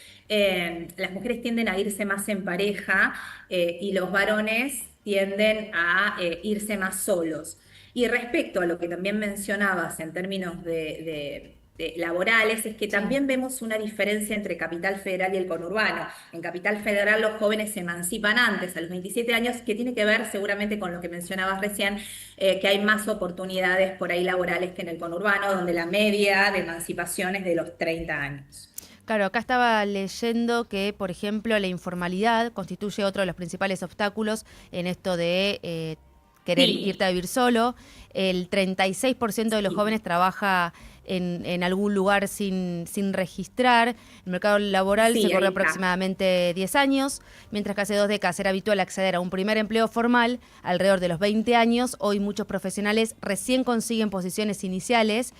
I: tienden a irse más en pareja y los varones tienden a irse más solos. Y respecto a lo que también mencionabas en términos de laborales, es que también vemos una diferencia entre Capital Federal y el conurbano. En Capital Federal los jóvenes se emancipan antes, a los 27 años, que tiene que ver seguramente con lo que mencionabas recién, que hay más oportunidades por ahí laborales que en el conurbano, donde la media de emancipación es de los 30 años.
A: Claro, acá estaba leyendo que, por ejemplo, la informalidad constituye otro de los principales obstáculos en esto de querer irte a vivir solo. El 36% de los jóvenes trabaja en algún lugar sin registrar. El mercado laboral se corre aproximadamente 10 años, mientras que hace 2 décadas era habitual acceder a un primer empleo formal alrededor de los 20 años. Hoy muchos profesionales recién consiguen posiciones iniciales,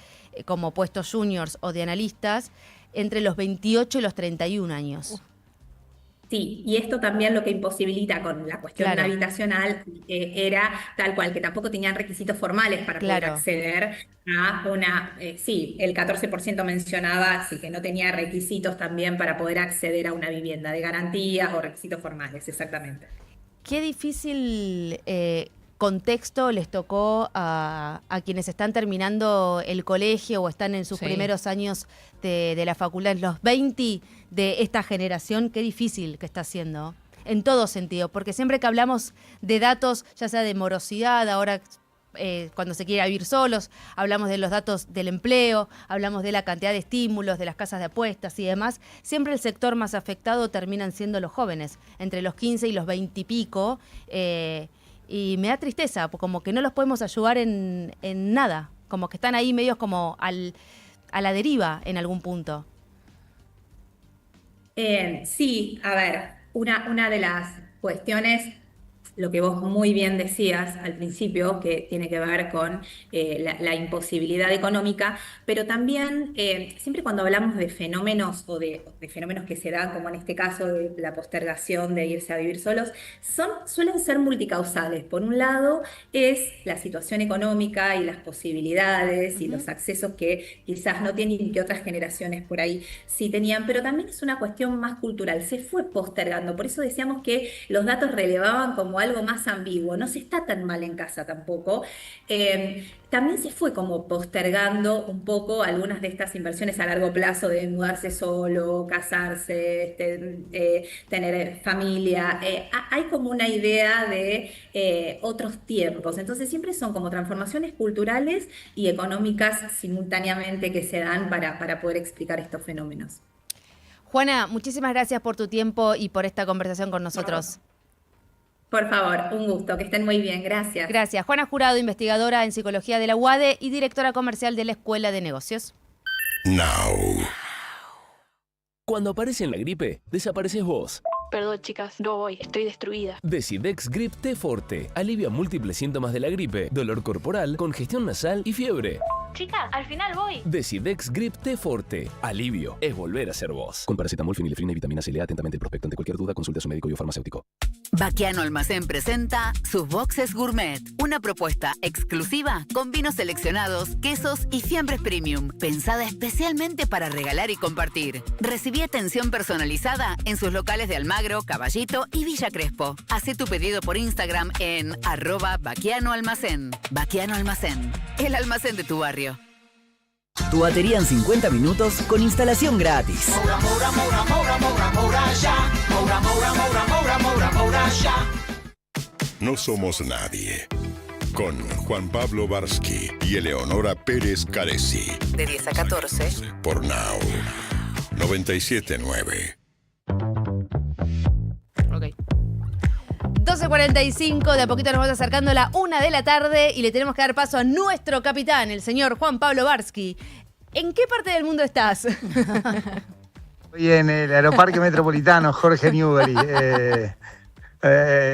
A: como puestos juniors o de analistas, entre los 28 y los 31 años.
I: Sí, y esto también lo que imposibilita con la cuestión habitacional era tal cual, que tampoco tenían requisitos formales para poder acceder a una... sí, el 14% mencionaba que no tenía requisitos también para poder acceder a una vivienda de garantía o requisitos formales, exactamente.
A: Qué difícil contexto les tocó a quienes están terminando el colegio o están en sus primeros años de la facultad, los 20 de esta generación. Qué difícil que está siendo, en todo sentido, porque siempre que hablamos de datos, ya sea de morosidad, ahora cuando se quiere vivir solos, hablamos de los datos del empleo, hablamos de la cantidad de estímulos, de las casas de apuestas y demás, siempre el sector más afectado terminan siendo los jóvenes, entre los 15 y los 20 y pico, y me da tristeza, como que no los podemos ayudar en nada, como que están ahí medios como a la deriva en algún punto.
I: Sí, a ver, una de las cuestiones, lo que vos muy bien decías al principio, que tiene que ver con la imposibilidad económica, pero también siempre cuando hablamos de fenómenos o de fenómenos que se dan, como en este caso de la postergación de irse a vivir solos, suelen ser multicausales. Por un lado es la situación económica y las posibilidades y los accesos que quizás no tienen y que otras generaciones por ahí sí tenían, pero también es una cuestión más cultural, se fue postergando. Por eso decíamos que los datos relevaban como algo más ambiguo, no se está tan mal en casa tampoco. También se fue como postergando un poco algunas de estas inversiones a largo plazo de mudarse solo, casarse, tener familia. Hay como una idea de otros tiempos, entonces siempre son como transformaciones culturales y económicas simultáneamente que se dan para poder explicar estos fenómenos.
A: Juana, muchísimas gracias por tu tiempo y por esta conversación con nosotros.
I: Por favor, un gusto, que estén muy bien, gracias.
A: Gracias. Juana Jurado, investigadora en psicología de la UADE y directora comercial de la Escuela de Negocios.
D: Now.
J: Cuando aparece en la gripe, desapareces vos.
K: Perdón, chicas, no voy, estoy destruida.
J: Decidex Grip T Forte alivia múltiples síntomas de la gripe, dolor corporal, congestión nasal y fiebre.
K: Chicas, al final voy.
J: Decidex Grip T Forte. Alivio es volver a ser vos. Con paracetamol, fenilefrina y vitamina C. Lea atentamente el prospecto. Ante cualquier duda, consulte a su médico y o farmacéutico.
L: Baquiano Almacén presenta sus boxes gourmet. Una propuesta exclusiva con vinos seleccionados, quesos y fiambres premium. Pensada especialmente para regalar y compartir. Recibí atención personalizada en sus locales de Almagro, Caballito y Villa Crespo. Hacé tu pedido por Instagram en @baquianoalmacén. Baquiano Almacén, el almacén de tu barrio.
M: Tu batería en 50 minutos con instalación gratis.
D: No somos nadie. Con Juan Pablo Barsky y Eleonora Pérez Caresi.
L: De 10 a 14.
D: Por Now. 97.9.
A: Ok. 12:45, de a poquito nos vamos acercando a la 1 de la tarde y le tenemos que dar paso a nuestro capitán, el señor Juan Pablo Barsky. ¿En qué parte del mundo estás?
N: Estoy en el Aeroparque Metropolitano Jorge Newbery.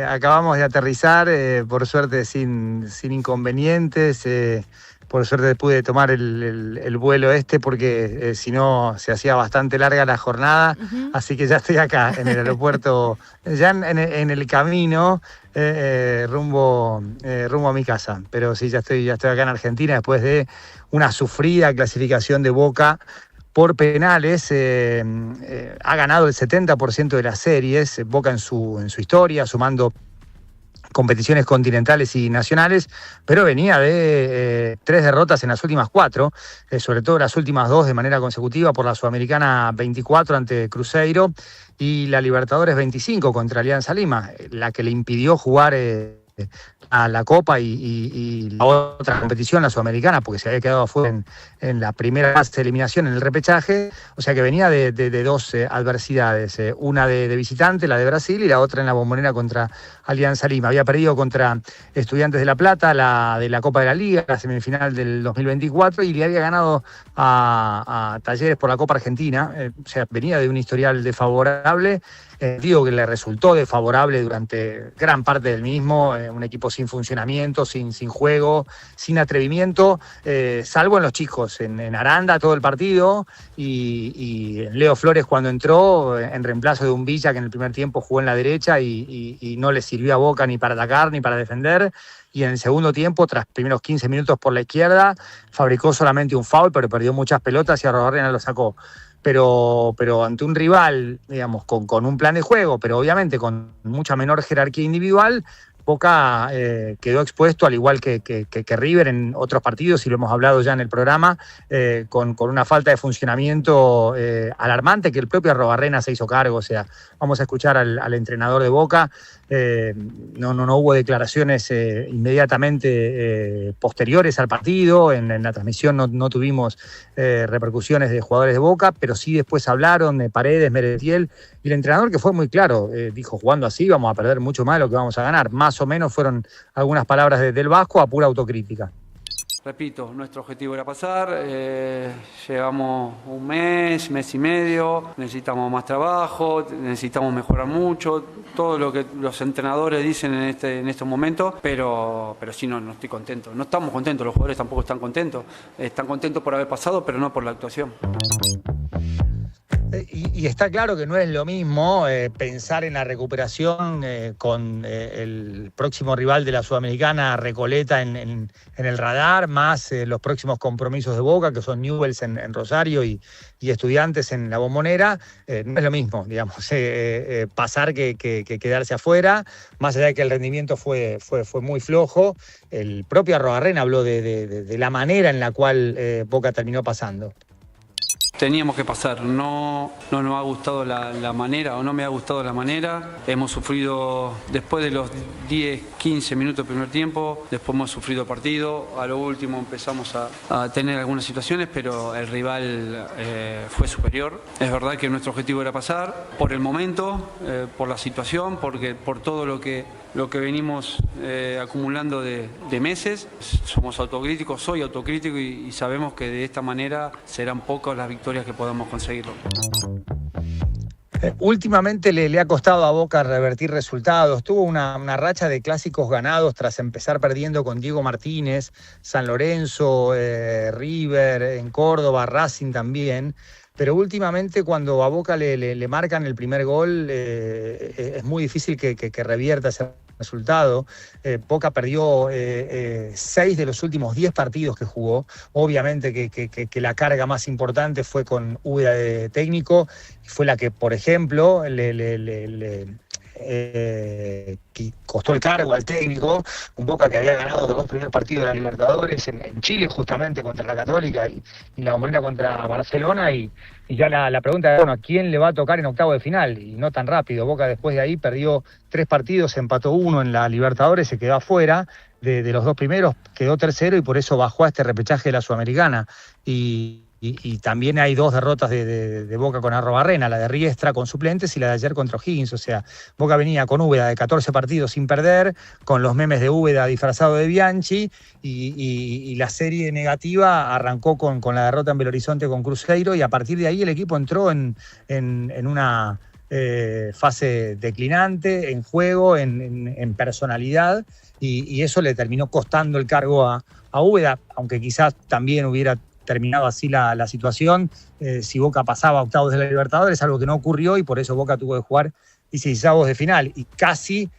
N: Acabamos de aterrizar, por suerte sin inconvenientes. Por suerte pude tomar el vuelo porque si no se hacía bastante larga la jornada. Así que ya estoy acá en el aeropuerto, ya en el camino rumbo a mi casa. Pero sí, ya estoy acá en Argentina después de una sufrida clasificación de Boca por penales. Ha ganado el 70% de las series, Boca en su historia, sumando competiciones continentales y nacionales, pero venía de 3 derrotas en las últimas 4, sobre todo las últimas 2 de manera consecutiva, por la Sudamericana 24 ante Cruzeiro y la Libertadores 25 contra Alianza Lima, la que le impidió jugar a la Copa y la otra competición, la Sudamericana, porque se había quedado afuera en la primera fase de eliminación, en el repechaje. O sea que venía de 2 adversidades, una de visitante, la de Brasil, y la otra en la Bombonera contra Alianza Lima. Había perdido contra Estudiantes de La Plata, la de la Copa de la Liga, la semifinal del 2024, y le había ganado a Talleres por la Copa Argentina. O sea, venía de un historial desfavorable. Digo que le resultó desfavorable durante gran parte del mismo, un equipo sin funcionamiento, sin juego, sin atrevimiento, salvo en los chicos, en Aranda todo el partido, y en Leo Flores cuando entró, en reemplazo de un Villa que en el primer tiempo jugó en la derecha y no le sirvió a Boca ni para atacar ni para defender. Y en el segundo tiempo, tras primeros 15 minutos por la izquierda, fabricó solamente un foul, pero perdió muchas pelotas y Arrobarrena lo sacó. Pero ante un rival, digamos, con un plan de juego, pero obviamente con mucha menor jerarquía individual, Boca quedó expuesto, al igual que River en otros partidos, y lo hemos hablado ya en el programa, con una falta de funcionamiento alarmante, que el propio Arrobarrena se hizo cargo. O sea, vamos a escuchar al entrenador de Boca. No hubo declaraciones inmediatamente posteriores al partido. En la transmisión no tuvimos repercusiones de jugadores de Boca, pero sí después hablaron de Paredes, Merentiel, y el entrenador, que fue muy claro, dijo: jugando así vamos a perder mucho más de lo que vamos a ganar. Más o menos fueron algunas palabras del Vasco a pura autocrítica.
O: Repito, nuestro objetivo era pasar, llevamos un mes y medio, necesitamos más trabajo, necesitamos mejorar mucho, todo lo que los entrenadores dicen en estos momentos, pero sí, no estoy contento. No estamos contentos, los jugadores tampoco están contentos por haber pasado, pero no por la actuación.
N: Y está claro que no es lo mismo pensar en la recuperación con el próximo rival de la Sudamericana, Recoleta, en el radar, más los próximos compromisos de Boca, que son Newell's en Rosario y Estudiantes en la Bombonera. No es lo mismo, digamos, pasar que quedarse afuera, más allá de que el rendimiento fue muy flojo. El propio Arrobarrena habló de la manera en la cual Boca terminó pasando.
O: Teníamos que pasar, no nos ha gustado la manera, o no me ha gustado la manera. Hemos sufrido, después de los 10, 15 minutos del primer tiempo, después hemos sufrido partido. A lo último empezamos a tener algunas situaciones, pero el rival fue superior. Es verdad que nuestro objetivo era pasar, por el momento, por la situación, por todo lo que venimos acumulando de meses. Somos autocríticos, soy autocrítico, y sabemos que de esta manera serán pocas las victorias que podamos conseguirlo.
N: Últimamente le ha costado a Boca revertir resultados. Tuvo una racha de clásicos ganados tras empezar perdiendo con Diego Martínez, San Lorenzo, River, en Córdoba, Racing también. Pero últimamente cuando a Boca le marcan el primer gol, es muy difícil que revierta ese resultado. Boca perdió 6 de los últimos 10 partidos que jugó. Obviamente que la carga más importante fue con Úbeda de técnico, fue la que, por ejemplo, que costó el cargo al técnico. Un Boca que había ganado los 2 primeros partidos de la Libertadores en Chile, justamente contra la Católica, y la Bombonera contra Barcelona, y ya la pregunta es, bueno, ¿a quién le va a tocar en octavo de final? Y no tan rápido. Boca después de ahí perdió 3 partidos, empató 1 en la Libertadores, se quedó afuera de los 2 primeros, quedó tercero y por eso bajó a este repechaje de la Sudamericana. Y también hay 2 derrotas de Boca con Arrobarrena, la de Riestra con suplentes y la de ayer contra O'Higgins. O sea, Boca venía con Úbeda de 14 partidos sin perder, con los memes de Úbeda disfrazado de Bianchi, y la serie negativa arrancó con la derrota en Belo Horizonte con Cruzeiro, y a partir de ahí el equipo entró en una fase declinante, en juego, en personalidad, y eso le terminó costando el cargo a Úbeda, aunque quizás también hubiera terminado así la situación si Boca pasaba a octavos de la Libertadores, algo que no ocurrió, y por eso Boca tuvo que jugar 16avos de final, y casi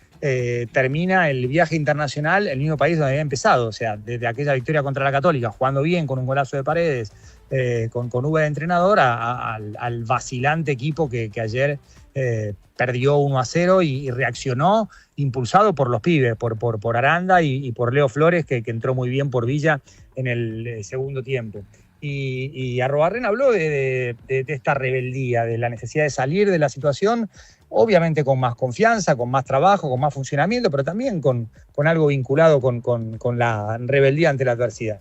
N: termina el viaje internacional en el mismo país donde había empezado. O sea, desde aquella victoria contra la Católica, jugando bien, con un golazo de Paredes, con Úbeda de entrenador, al vacilante equipo que ayer perdió 1-0 y reaccionó, impulsado por los pibes, por Aranda y por Leo Flores, que entró muy bien por Villa en el segundo tiempo. Y Arrobarrena habló de esta rebeldía, de la necesidad de salir de la situación, obviamente con más confianza, con más trabajo, con más funcionamiento, pero también con algo vinculado con la rebeldía ante la adversidad.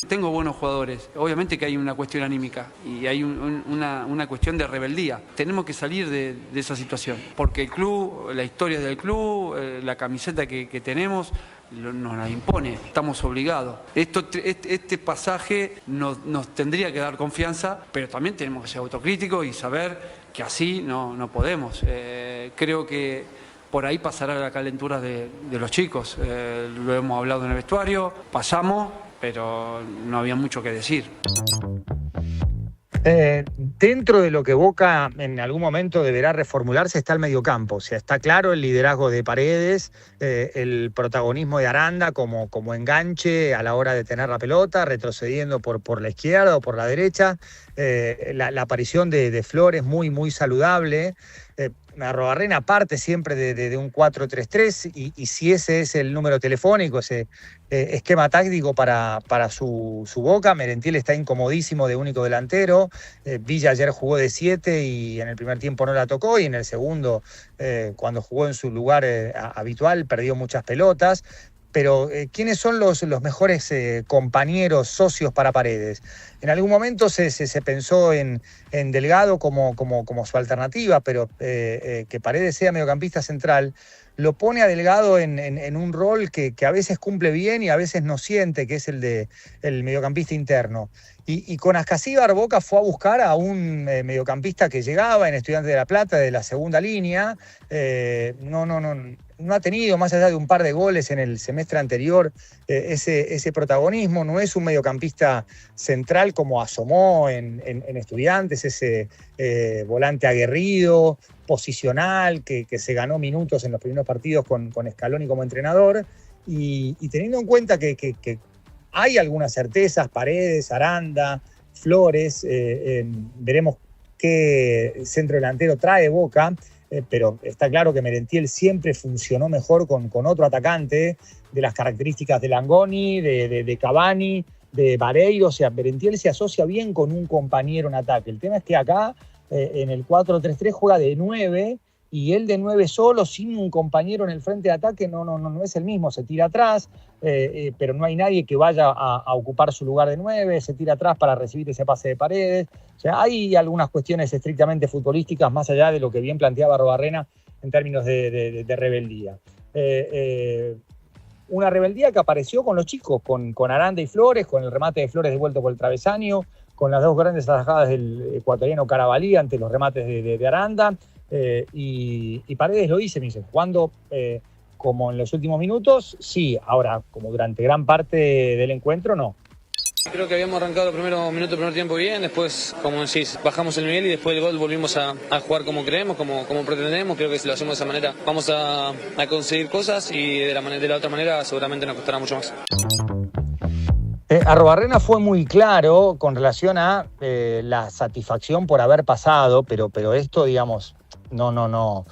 O: Tengo buenos jugadores, obviamente que hay una cuestión anímica y hay una cuestión de rebeldía. Tenemos que salir de esa situación, porque el club, la historia del club, la camiseta que tenemos nos la impone, estamos obligados. Este pasaje nos tendría que dar confianza, pero también tenemos que ser autocríticos y saber que así no podemos. Creo que por ahí pasará la calentura de los chicos, lo hemos hablado en el vestuario, pasamos, pero no había mucho que decir.
N: Dentro de lo que Boca en algún momento deberá reformularse está el mediocampo. O sea, está claro el liderazgo de Paredes, el protagonismo de Aranda como enganche a la hora de tener la pelota, retrocediendo por la izquierda o por la derecha. La aparición de Flores muy, muy saludable. Arrobarrena parte siempre de un 4-3-3 y si ese es el número telefónico, ese esquema táctico para su Boca, Merentiel está incomodísimo de único delantero. Villa ayer jugó de 7 y en el primer tiempo no la tocó, y en el segundo, cuando jugó en su lugar habitual, perdió muchas pelotas. Pero ¿quiénes son los mejores compañeros, socios para Paredes? En algún momento se pensó en Delgado como su alternativa, pero que Paredes sea mediocampista central lo pone a Delgado en un rol que a veces cumple bien y a veces no siente, que es el de el mediocampista interno. Y con Ascasíbar, Boca fue a buscar a un mediocampista que llegaba en Estudiantes de La Plata de la segunda línea. No ha tenido, más allá de un par de goles en el semestre anterior, ese protagonismo. No es un mediocampista central como asomó en Estudiantes, ese volante aguerrido, posicional, que se ganó minutos en los primeros partidos con Scaloni como entrenador. Y teniendo en cuenta que hay algunas certezas, Paredes, Aranda, Flores, veremos qué centro delantero trae Boca. Pero está claro que Merentiel siempre funcionó mejor con otro atacante de las características de Langoni, de Cavani, de Vareiro. O sea, Merentiel se asocia bien con un compañero en ataque. El tema es que acá en el 4-3-3 juega de 9, y él de 9 solo, sin un compañero en el frente de ataque, no es el mismo. Se tira atrás, pero no hay nadie que vaya a ocupar su lugar de 9, se tira atrás para recibir ese pase de Paredes. O sea, hay algunas cuestiones estrictamente futbolísticas, más allá de lo que bien planteaba Arrobarrena en términos de rebeldía. Una rebeldía que apareció con los chicos, con Aranda y Flores, con el remate de Flores devuelto por el travesaño, con las dos grandes atajadas del ecuatoriano Carabalí ante los remates de Aranda. Y Paredes lo dice, me dice, jugando como en los últimos minutos, sí, ahora como durante gran parte del encuentro, no.
P: Creo que habíamos arrancado el primer tiempo bien, después, como decís, bajamos el nivel y después del gol volvimos a jugar como creemos, como pretendemos. Creo que si lo hacemos de esa manera vamos a conseguir cosas y de la otra manera seguramente nos costará mucho más.
N: Arruabarrena fue muy claro con relación a la satisfacción por haber pasado, pero esto, digamos, no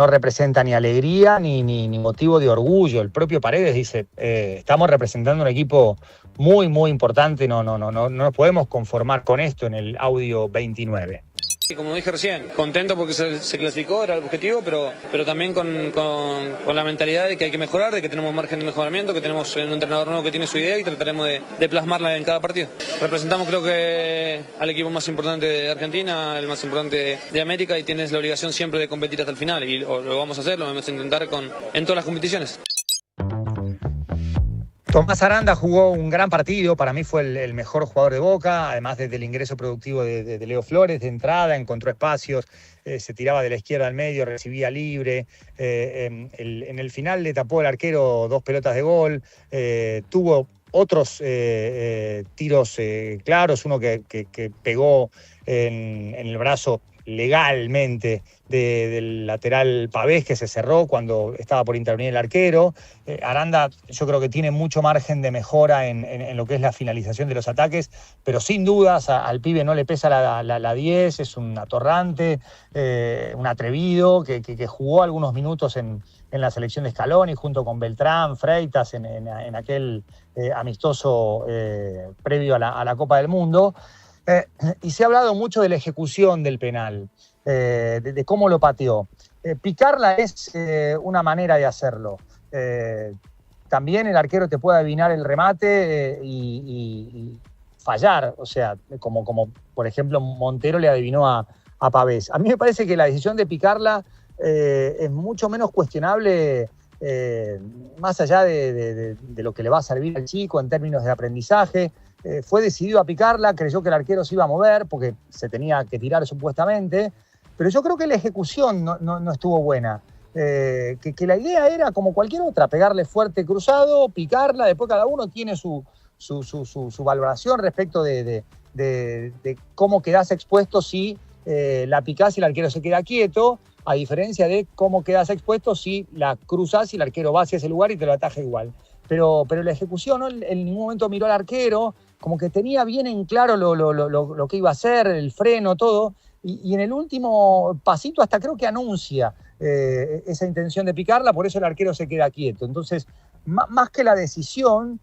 N: representa ni alegría ni motivo de orgullo. El propio Paredes dice, estamos representando un equipo muy, muy importante, no nos podemos conformar con esto en el audio 29.
P: Y como dije recién, contento porque se clasificó, era el objetivo, pero también con la mentalidad de que hay que mejorar, de que tenemos margen de mejoramiento, que tenemos un entrenador nuevo que tiene su idea y trataremos de plasmarla en cada partido. Representamos creo que al equipo más importante de Argentina, el más importante de América, y tienes la obligación siempre de competir hasta el final y lo vamos a hacer, lo vamos a intentar en todas las competiciones.
N: Tomás Aranda jugó un gran partido, para mí fue el mejor jugador de Boca, además del ingreso productivo de Leo Flores, de entrada, encontró espacios, se tiraba de la izquierda al medio, recibía libre, en el final le tapó el arquero 2 pelotas de gol, tuvo otros tiros claros, uno que pegó en el brazo legalmente del lateral Pavés, que se cerró cuando estaba por intervenir el arquero. Aranda yo creo que tiene mucho margen de mejora en lo que es la finalización de los ataques, pero sin dudas al pibe no le pesa la 10, es un atorrante, un atrevido, que jugó algunos minutos en la selección de Scaloni junto con Beltrán, Freitas en aquel amistoso previo a la Copa del Mundo. Y se ha hablado mucho de la ejecución del penal, de cómo lo pateó. Picarla es una manera de hacerlo. También el arquero te puede adivinar el remate y fallar, o sea, como por ejemplo Montero le adivinó a Pavés. A mí me parece que la decisión de picarla es mucho menos cuestionable, más allá de lo que le va a servir al chico en términos de aprendizaje. Fue decidido a picarla, creyó que el arquero se iba a mover porque se tenía que tirar supuestamente, pero yo creo que la ejecución no estuvo buena. Que la idea era, como cualquier otra, pegarle fuerte cruzado, picarla, después cada uno tiene su valoración respecto de cómo quedás expuesto si la picás y el arquero se queda quieto, a diferencia de cómo quedás expuesto si la cruzás y el arquero va hacia ese lugar y te lo ataja igual. Pero la ejecución, ¿no? En ningún momento miró al arquero, como que tenía bien en claro lo que iba a hacer, el freno, todo, y en el último pasito hasta creo que anuncia esa intención de picarla, por eso el arquero se queda quieto. Entonces, más que la decisión,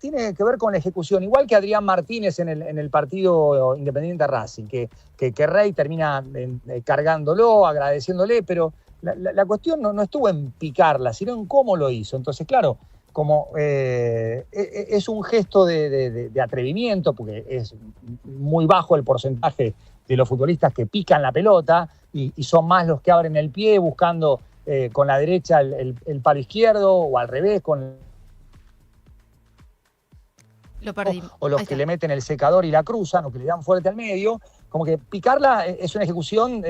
N: tiene que ver con la ejecución, igual que Adrián Martínez en el partido Independiente Racing, que Rey termina cargándolo, agradeciéndole, pero la cuestión no estuvo en picarla, sino en cómo lo hizo. Entonces, claro, como es un gesto de atrevimiento, porque es muy bajo el porcentaje de los futbolistas que pican la pelota y son más los que abren el pie buscando con la derecha el palo izquierdo o al revés con
A: Lo perdí.
N: O los que le meten el secador y la cruzan o que le dan fuerte al medio. Como que picarla es una ejecución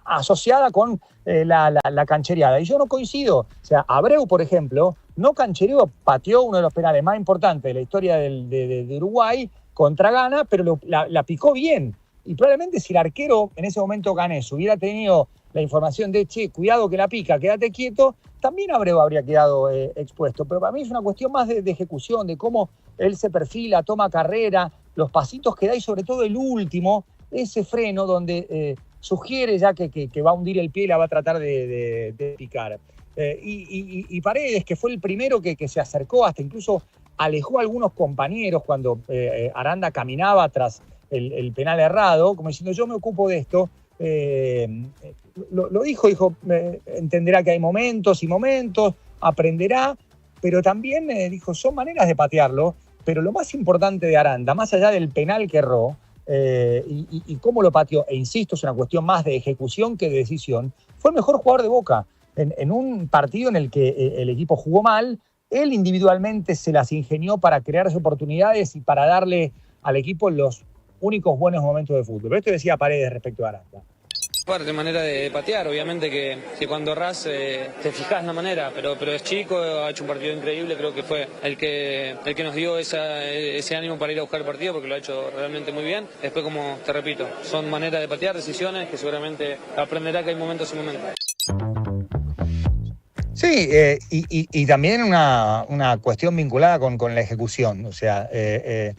N: asociada con la canchereada. Y yo no coincido. O sea, Abreu, por ejemplo, no canchereó, pateó uno de los penales más importantes de la historia de Uruguay contra Ghana, pero la picó bien. Y probablemente si el arquero en ese momento Ganés hubiera tenido la información de, che, cuidado que la pica, quédate quieto, también Abreu habría quedado expuesto. Pero para mí es una cuestión más de ejecución, de cómo él se perfila, toma carrera, los pasitos que da y sobre todo el último, ese freno donde sugiere ya que va a hundir el pie y la va a tratar de picar. Y Paredes, que fue el primero que se acercó, hasta incluso alejó a algunos compañeros cuando Aranda caminaba tras el penal errado, como diciendo yo me ocupo de esto. Lo dijo, entenderá que hay momentos y momentos, aprenderá, pero también dijo, son maneras de patearlo, pero lo más importante de Aranda, más allá del penal que erró, y cómo lo pateó, e insisto, es una cuestión más de ejecución que de decisión, fue el mejor jugador de Boca. En un partido en el que el equipo jugó mal, él individualmente se las ingenió para crearse oportunidades y para darle al equipo en los únicos buenos momentos de fútbol. Pero esto decía Paredes respecto a Aranda.
P: Parte manera de patear, obviamente que cuando errás te fijas en la manera, pero es chico, ha hecho un partido increíble, creo que fue el que nos dio ese ánimo para ir a buscar el partido, porque lo ha hecho realmente muy bien. Después, como te repito, son maneras de patear, decisiones que seguramente aprenderá que hay momentos y momentos.
N: Sí, y también una cuestión vinculada con la ejecución, o sea, de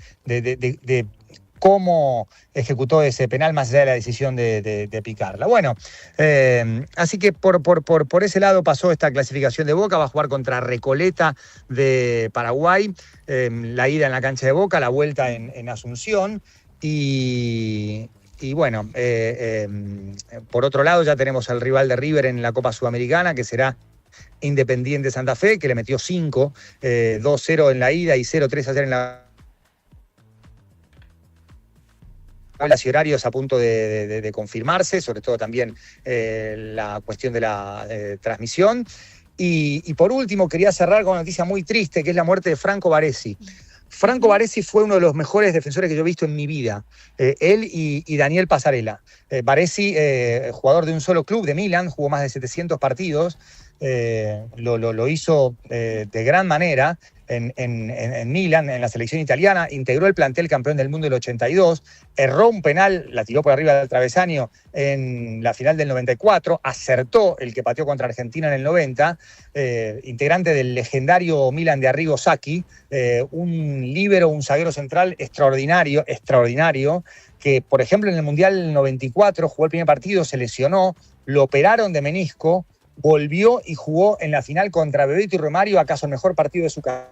N: cómo ejecutó ese penal más allá de la decisión de picarla. Bueno, así que por ese lado pasó esta clasificación de Boca, va a jugar contra Recoleta de Paraguay, la ida en la cancha de Boca, la vuelta en Asunción, y bueno, por otro lado ya tenemos al rival de River en la Copa Sudamericana, que será Independiente Santa Fe, que le metió 5, 2-0 en la ida y 0-3 ayer en la... y horarios a punto de confirmarse, sobre todo también la cuestión de la transmisión. Y por último, quería cerrar con una noticia muy triste, que es la muerte de Franco Baresi. Franco Baresi fue uno de los mejores defensores que yo he visto en mi vida. Él y Daniel Passarella. Baresi, jugador de un solo club, de Milan, jugó más de 700 partidos. Lo hizo de gran manera en Milan, en la selección italiana, integró el plantel campeón del mundo del 82, erró un penal, la tiró por arriba del travesaño en la final del 94, acertó el que pateó contra Argentina en el 90, integrante del legendario Milan de Arrigo Sacchi, un líbero, un zaguero central extraordinario, que por ejemplo en el Mundial 94 jugó el primer partido, se lesionó, lo operaron de menisco, volvió y jugó en la final contra Bebeto y Romario, acaso el mejor partido de su carrera.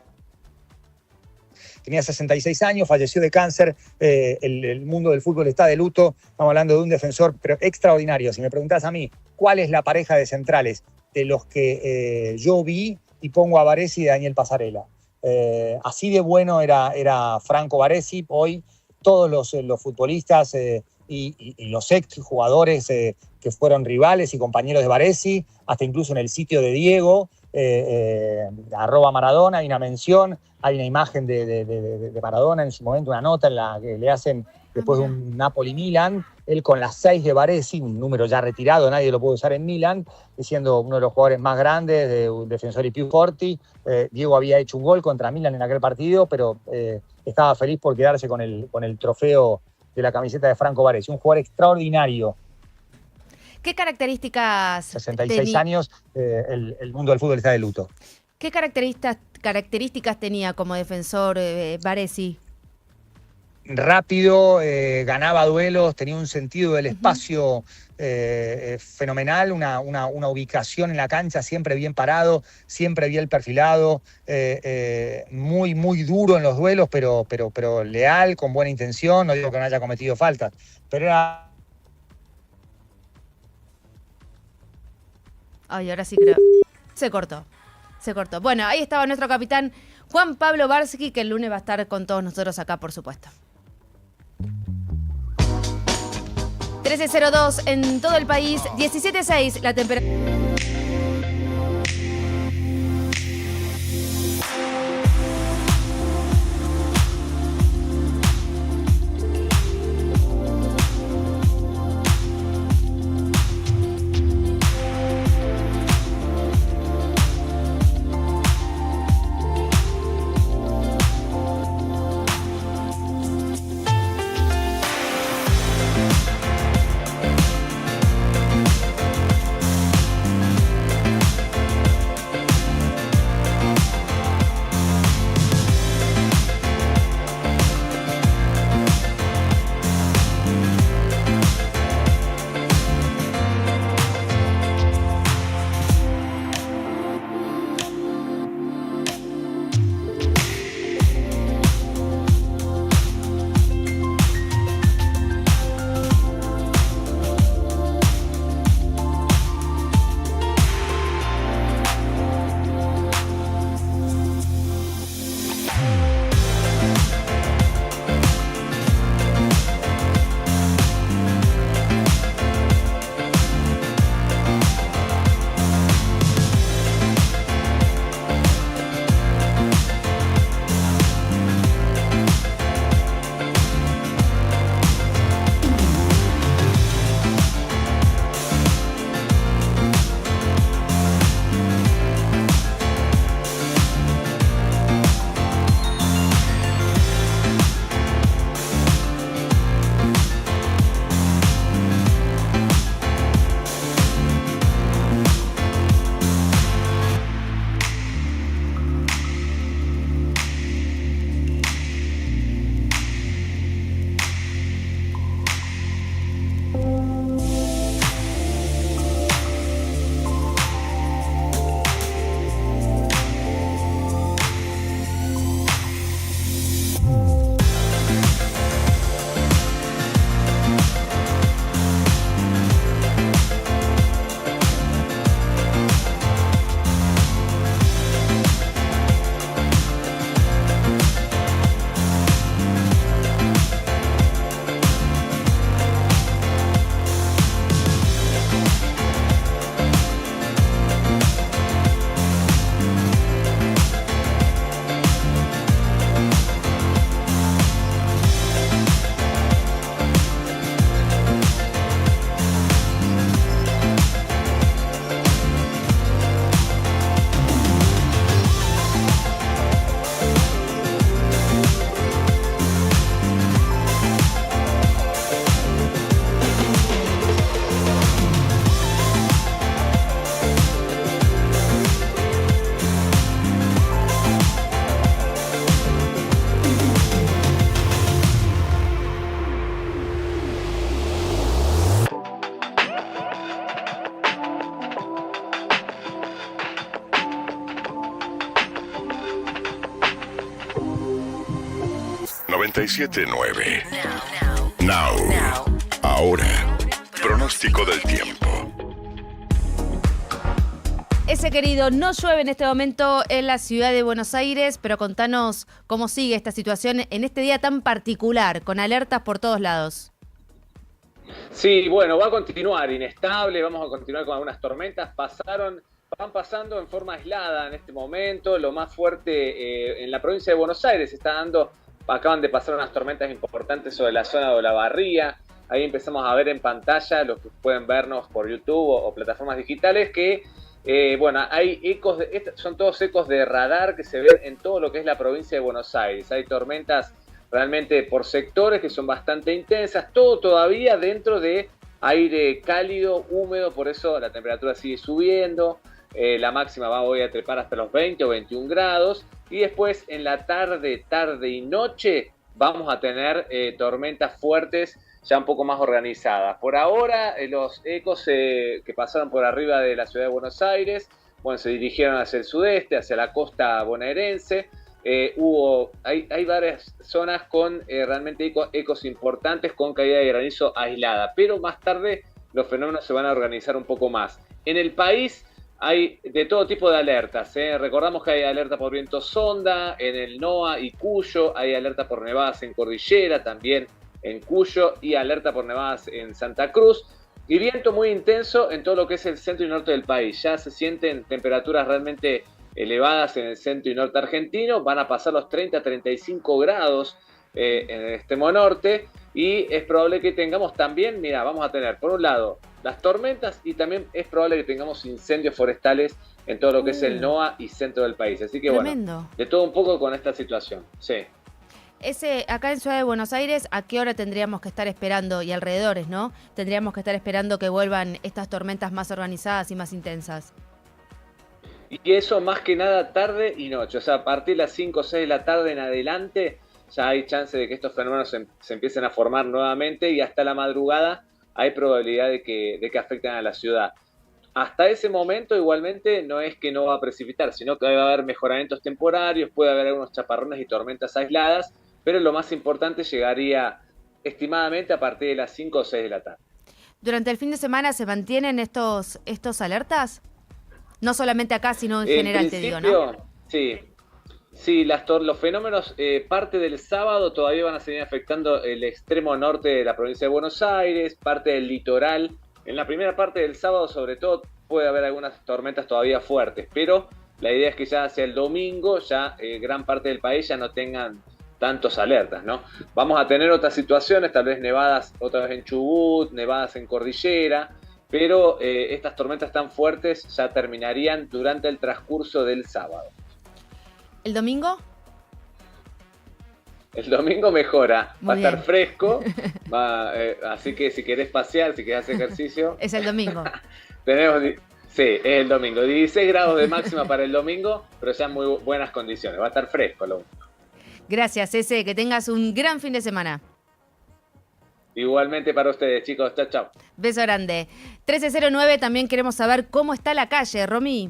N: Tenía 66 años, falleció de cáncer, el mundo del fútbol está de luto, estamos hablando de un defensor pero extraordinario. Si me preguntás a mí, ¿cuál es la pareja de centrales de los que yo vi? Y pongo a Baresi y a Daniel Passarella. Así de bueno era Franco Baresi. Hoy todos los futbolistas y los ex jugadores que fueron rivales y compañeros de Baresi, hasta incluso en el sitio de Diego, @Maradona, hay una mención, hay una imagen de Maradona en su momento, una nota en la que le hacen después de un Napoli-Milan, él con las 6 de Baresi, un número ya retirado, nadie lo puede usar en Milan, siendo uno de los jugadores más grandes, de un defensor y più forti. Diego había hecho un gol contra Milan en aquel partido, pero estaba feliz por quedarse con el trofeo de la camiseta de Franco Baresi, un jugador extraordinario.
A: ¿Qué características?
N: 66 años, el mundo del fútbol está de luto.
A: ¿Qué características tenía como defensor Baresi?
N: Rápido, ganaba duelos, tenía un sentido del espacio fenomenal, una ubicación en la cancha, siempre bien parado, siempre bien perfilado, muy, muy duro en los duelos, pero leal, con buena intención. No digo que no haya cometido faltas, pero era...
A: Ay, ahora sí creo. Se cortó. Bueno, ahí estaba nuestro capitán Juan Pablo Barsky, que el lunes va a estar con todos nosotros acá, por supuesto. 13:02 en todo el país, 17:06 la temperatura.
D: 97.9. Now. Ahora. Pronóstico del tiempo.
A: Ese querido, no llueve en este momento en la ciudad de Buenos Aires, pero contanos cómo sigue esta situación en este día tan particular, con alertas por todos lados.
Q: Sí, bueno, va a continuar inestable, vamos a continuar con algunas tormentas. Van pasando en forma aislada en este momento. Lo más fuerte en la provincia de Buenos Aires acaban de pasar unas tormentas importantes sobre la zona de Olavarría. Ahí empezamos a ver en pantalla, los que pueden vernos por YouTube o plataformas digitales, que hay ecos, son todos ecos de radar que se ven en todo lo que es la provincia de Buenos Aires. Hay tormentas realmente por sectores que son bastante intensas, todo todavía dentro de aire cálido, húmedo, por eso la temperatura sigue subiendo. La máxima va hoy a trepar hasta los 20 o 21 grados. Y después en la tarde y noche vamos a tener tormentas fuertes, ya un poco más organizadas. Por ahora, los ecos que pasaron por arriba de la ciudad de Buenos Aires, se dirigieron hacia el sudeste, hacia la costa bonaerense. Hay varias zonas con realmente ecos importantes con caída de granizo aislada, pero más tarde los fenómenos se van a organizar un poco más. En el país hay de todo tipo de alertas. Recordamos que hay alerta por viento sonda en el NOA y Cuyo, hay alerta por nevadas en Cordillera, también en Cuyo, y alerta por nevadas en Santa Cruz, y viento muy intenso en todo lo que es el centro y norte del país. Ya se sienten temperaturas realmente elevadas en el centro y norte argentino, van a pasar los 30-35 grados en el extremo norte, y es probable que tengamos también, vamos a tener por un lado las tormentas, y también es probable que tengamos incendios forestales en todo lo que es el NOA y centro del país. Así que
A: tremendo.
Q: De todo un poco con esta situación. Sí.
A: Acá en Ciudad de Buenos Aires, ¿a qué hora tendríamos que estar esperando, y alrededores, ¿no? Tendríamos que estar esperando que vuelvan estas tormentas más organizadas y más intensas.
Q: Y eso más que nada tarde y noche, o sea, a partir de las 5 o 6 de la tarde en adelante ya hay chance de que estos fenómenos se empiecen a formar nuevamente, y hasta la madrugada hay probabilidad de que afecten a la ciudad. Hasta ese momento igualmente no es que no va a precipitar, sino que va a haber mejoramientos temporarios, puede haber algunos chaparrones y tormentas aisladas, pero lo más importante llegaría estimadamente a partir de las 5 o 6 de la tarde.
A: ¿Durante el fin de semana se mantienen estos alertas? No solamente acá, sino en general, te digo, ¿no?
Q: Sí, los fenómenos parte del sábado todavía van a seguir afectando el extremo norte de la provincia de Buenos Aires, parte del litoral. En la primera parte del sábado, sobre todo, puede haber algunas tormentas todavía fuertes, pero la idea es que ya hacia el domingo, ya gran parte del país ya no tengan tantos alertas, ¿no? Vamos a tener otras situaciones, tal vez nevadas otra vez en Chubut, nevadas en Cordillera, pero estas tormentas tan fuertes ya terminarían durante el transcurso del sábado.
A: ¿El domingo?
Q: El domingo mejora,
A: Muy
Q: va a
A: bien.
Q: estar fresco, así que si querés pasear, si querés hacer ejercicio...
A: Es el domingo.
Q: Sí, es el domingo. 16 grados de máxima para el domingo, pero ya en muy buenas condiciones. Va a estar fresco lo único.
A: Gracias, Ese. Que tengas un gran fin de semana.
Q: Igualmente para ustedes, chicos. Chao, chao.
A: Beso grande. 1309, también queremos saber cómo está la calle, Romy.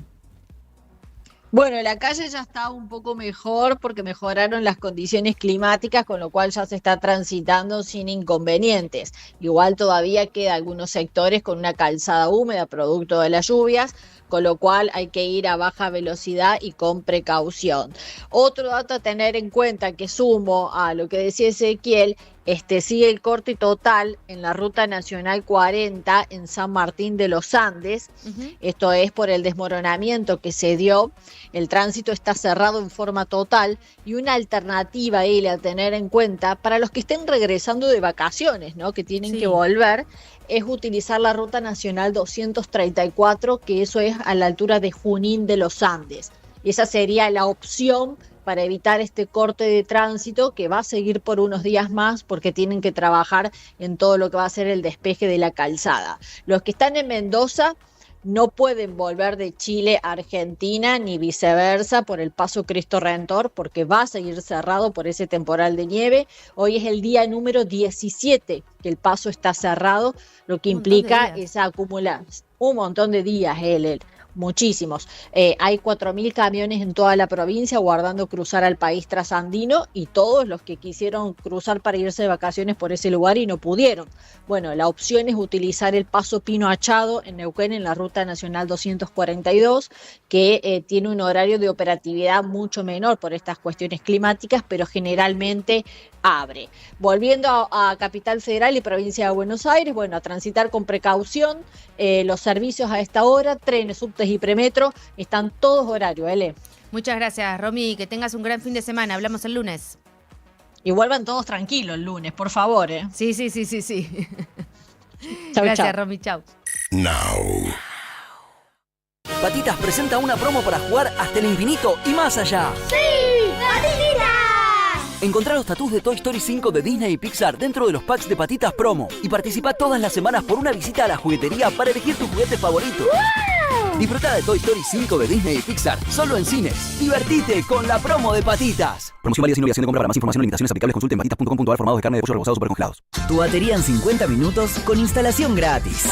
R: Bueno, la calle ya está un poco mejor porque mejoraron las condiciones climáticas, con lo cual ya se está transitando sin inconvenientes. Igual todavía queda algunos sectores con una calzada húmeda producto de las lluvias, con lo cual hay que ir a baja velocidad y con precaución. Otro dato a tener en cuenta, que sumo a lo que decía Ezequiel, sigue el corte total en la Ruta Nacional 40 en San Martín de los Andes. Esto es por el desmoronamiento que se dio. El tránsito está cerrado en forma total, y una alternativa ahí a tener en cuenta para los que estén regresando de vacaciones, ¿no? Que tienen que volver, es utilizar la Ruta Nacional 234, que eso es a la altura de Junín de los Andes. Esa sería la opción para evitar este corte de tránsito, que va a seguir por unos días más porque tienen que trabajar en todo lo que va a ser el despeje de la calzada. Los que están en Mendoza no pueden volver de Chile a Argentina ni viceversa por el Paso Cristo Redentor, porque va a seguir cerrado por ese temporal de nieve. Hoy es el día número 17 que el paso está cerrado, lo que implica esa acumulación, un montón de días, muchísimos. Hay 4.000 camiones en toda la provincia guardando cruzar al país trasandino y todos los que quisieron cruzar para irse de vacaciones por ese lugar y no pudieron. Bueno, la opción es utilizar el paso Pino Achado en Neuquén en la Ruta Nacional 242, que tiene un horario de operatividad mucho menor por estas cuestiones climáticas, pero generalmente abre. Volviendo a Capital Federal y Provincia de Buenos Aires, bueno, a transitar con precaución, los servicios a esta hora, trenes, subtes y premetro, están todos horarios, Ele.
A: Muchas gracias, Romy, que tengas un gran fin de semana, hablamos el lunes.
R: Y vuelvan todos tranquilos el lunes, por favor,
A: Sí.
R: Chau,
A: Gracias,
R: chau.
A: Romy, chau.
D: Now.
M: Patitas presenta una promo para jugar hasta el infinito y más allá.
S: ¡Sí! ¡Patitas!
M: Encontrá los tatús de Toy Story 5 de Disney y Pixar dentro de los packs de Patitas Promo y participa todas las semanas por una visita a la juguetería para elegir tu juguete favorito.
S: ¡Wow!
M: Disfruta de Toy Story 5 de Disney y Pixar solo en cines. Divertite con la promo de Patitas. Promoción válida sin obligación de compra. Para más información y limitaciones aplicables consulte en patitas.com.ar. Formados de carne de pollo rebozados supercongelados. Tu batería en 50 minutos con instalación gratis.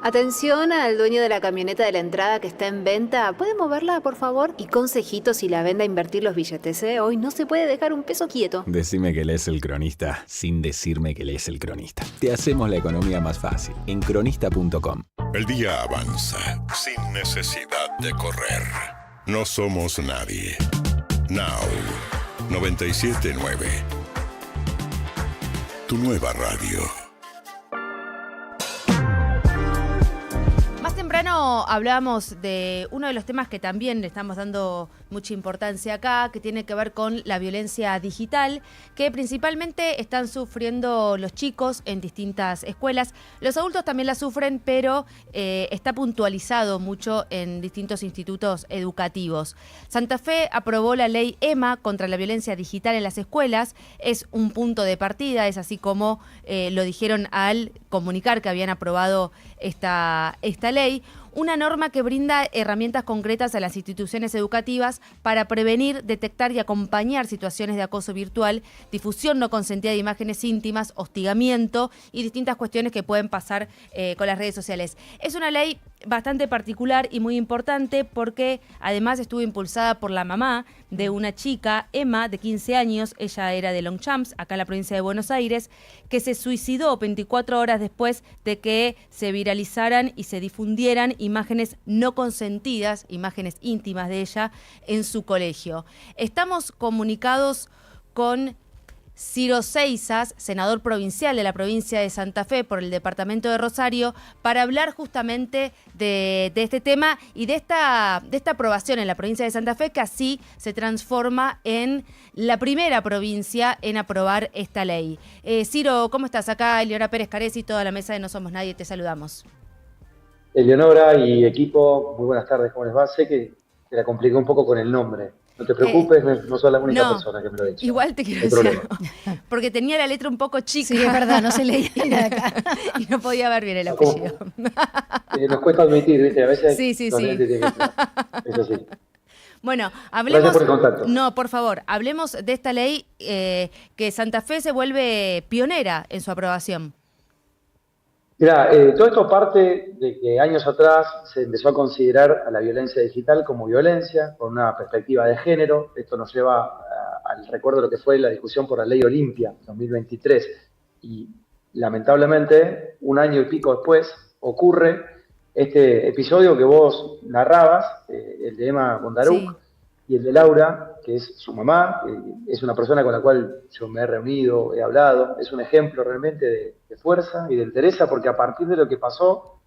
T: Atención al dueño de la camioneta de la entrada que está en venta. ¿Puede moverla, por favor? Y consejito si la vende a invertir los billetes, ¿eh? Hoy no se puede dejar un peso quieto.
U: Decime que lees El Cronista sin decirme que lees El Cronista. Te hacemos la economía más fácil en cronista.com.
D: El día avanza sin necesidad de correr. No somos nadie. Now 97.9. Tu nueva radio.
A: Más temprano hablábamos de uno de los temas que también le estamos dando mucha importancia acá, que tiene que ver con la violencia digital, que principalmente están sufriendo los chicos en distintas escuelas. Los adultos también la sufren, pero está puntualizado mucho en distintos institutos educativos. Santa Fe aprobó la ley EMA contra la violencia digital en las escuelas. Es un punto de partida, es así como lo dijeron al comunicar que habían aprobado esta ley. Una norma que brinda herramientas concretas a las instituciones educativas para prevenir, detectar y acompañar situaciones de acoso virtual, difusión no consentida de imágenes íntimas, hostigamiento y distintas cuestiones que pueden pasar con las redes sociales. Es una ley bastante particular y muy importante porque además estuvo impulsada por la mamá de una chica, Emma, de 15 años, ella era de Longchamps, acá en la provincia de Buenos Aires, que se suicidó 24 horas después de que se viralizaran y se difundieran imágenes no consentidas, imágenes íntimas de ella, en su colegio. Estamos comunicados con Ciro Seizas, senador provincial de la provincia de Santa Fe por el departamento de Rosario, para hablar justamente de este tema y de esta aprobación en la provincia de Santa Fe, que así se transforma en la primera provincia en aprobar esta ley. Ciro, ¿cómo estás? Acá Eleonora Pérez Caresi y toda la mesa de No Somos Nadie, te saludamos.
V: Eleonora y equipo, muy buenas tardes, ¿cómo les va? Sé que te la compliqué un poco con el nombre. No te preocupes, no soy la única persona que me lo ha dicho.
A: Igual te quiero decir algo, porque tenía la letra un poco chica.
E: Sí, es verdad, no se leía de acá.
A: Y no podía ver bien el apellido.
V: Nos cuesta admitir, ¿viste? A veces.
A: Sí.
V: Eso sí.
A: Bueno, hablemos.
V: Gracias por el contacto.
A: No, por favor, hablemos de esta ley que Santa Fe se vuelve pionera en su aprobación.
V: Mirá, todo esto parte de que años atrás se empezó a considerar a la violencia digital como violencia, con una perspectiva de género. Esto nos lleva al recuerdo de lo que fue la discusión por la Ley Olimpia 2023. Y lamentablemente, un año y pico después, ocurre este episodio que vos narrabas, el de Emma Bondaruc, sí, y el de Laura, que es su mamá, es una persona con la cual yo me he reunido, he hablado, es un ejemplo realmente de fuerza y de entereza, porque a partir de lo que pasó,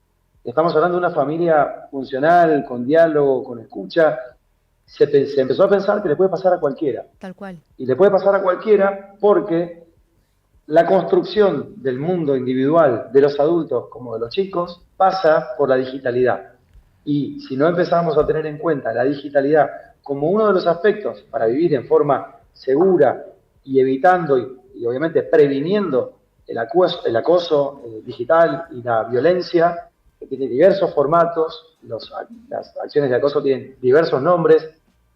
V: estamos hablando de una familia funcional, con diálogo, con escucha, se empezó a pensar que le puede pasar a cualquiera.
A: Tal cual.
V: Y le puede pasar a cualquiera porque la construcción del mundo individual de los adultos como de los chicos pasa por la digitalidad. Y si no empezamos a tener en cuenta la digitalidad como uno de los aspectos para vivir en forma segura y evitando y obviamente previniendo el acoso digital y la violencia, que tiene diversos formatos, las acciones de acoso tienen diversos nombres,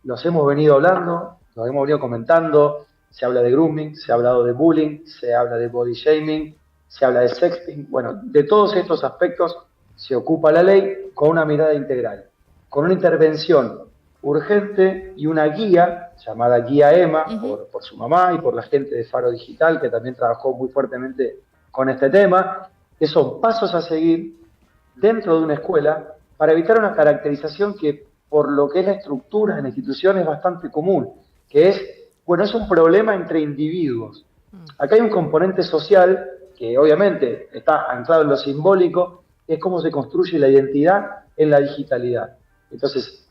V: los hemos venido hablando, los hemos venido comentando, se habla de grooming, se ha hablado de bullying, se habla de body shaming, se habla de sexting, bueno, de todos estos aspectos se ocupa la ley con una mirada integral, con una intervención urgente y una guía, llamada Guía EMA, por su mamá y por la gente de Faro Digital, que también trabajó muy fuertemente con este tema, que son pasos a seguir dentro de una escuela para evitar una caracterización que, por lo que es la estructura en la institución, es bastante común, que es, bueno, es un problema entre individuos. Acá hay un componente social que obviamente está anclado en lo simbólico, que es cómo se construye la identidad en la digitalidad. Entonces,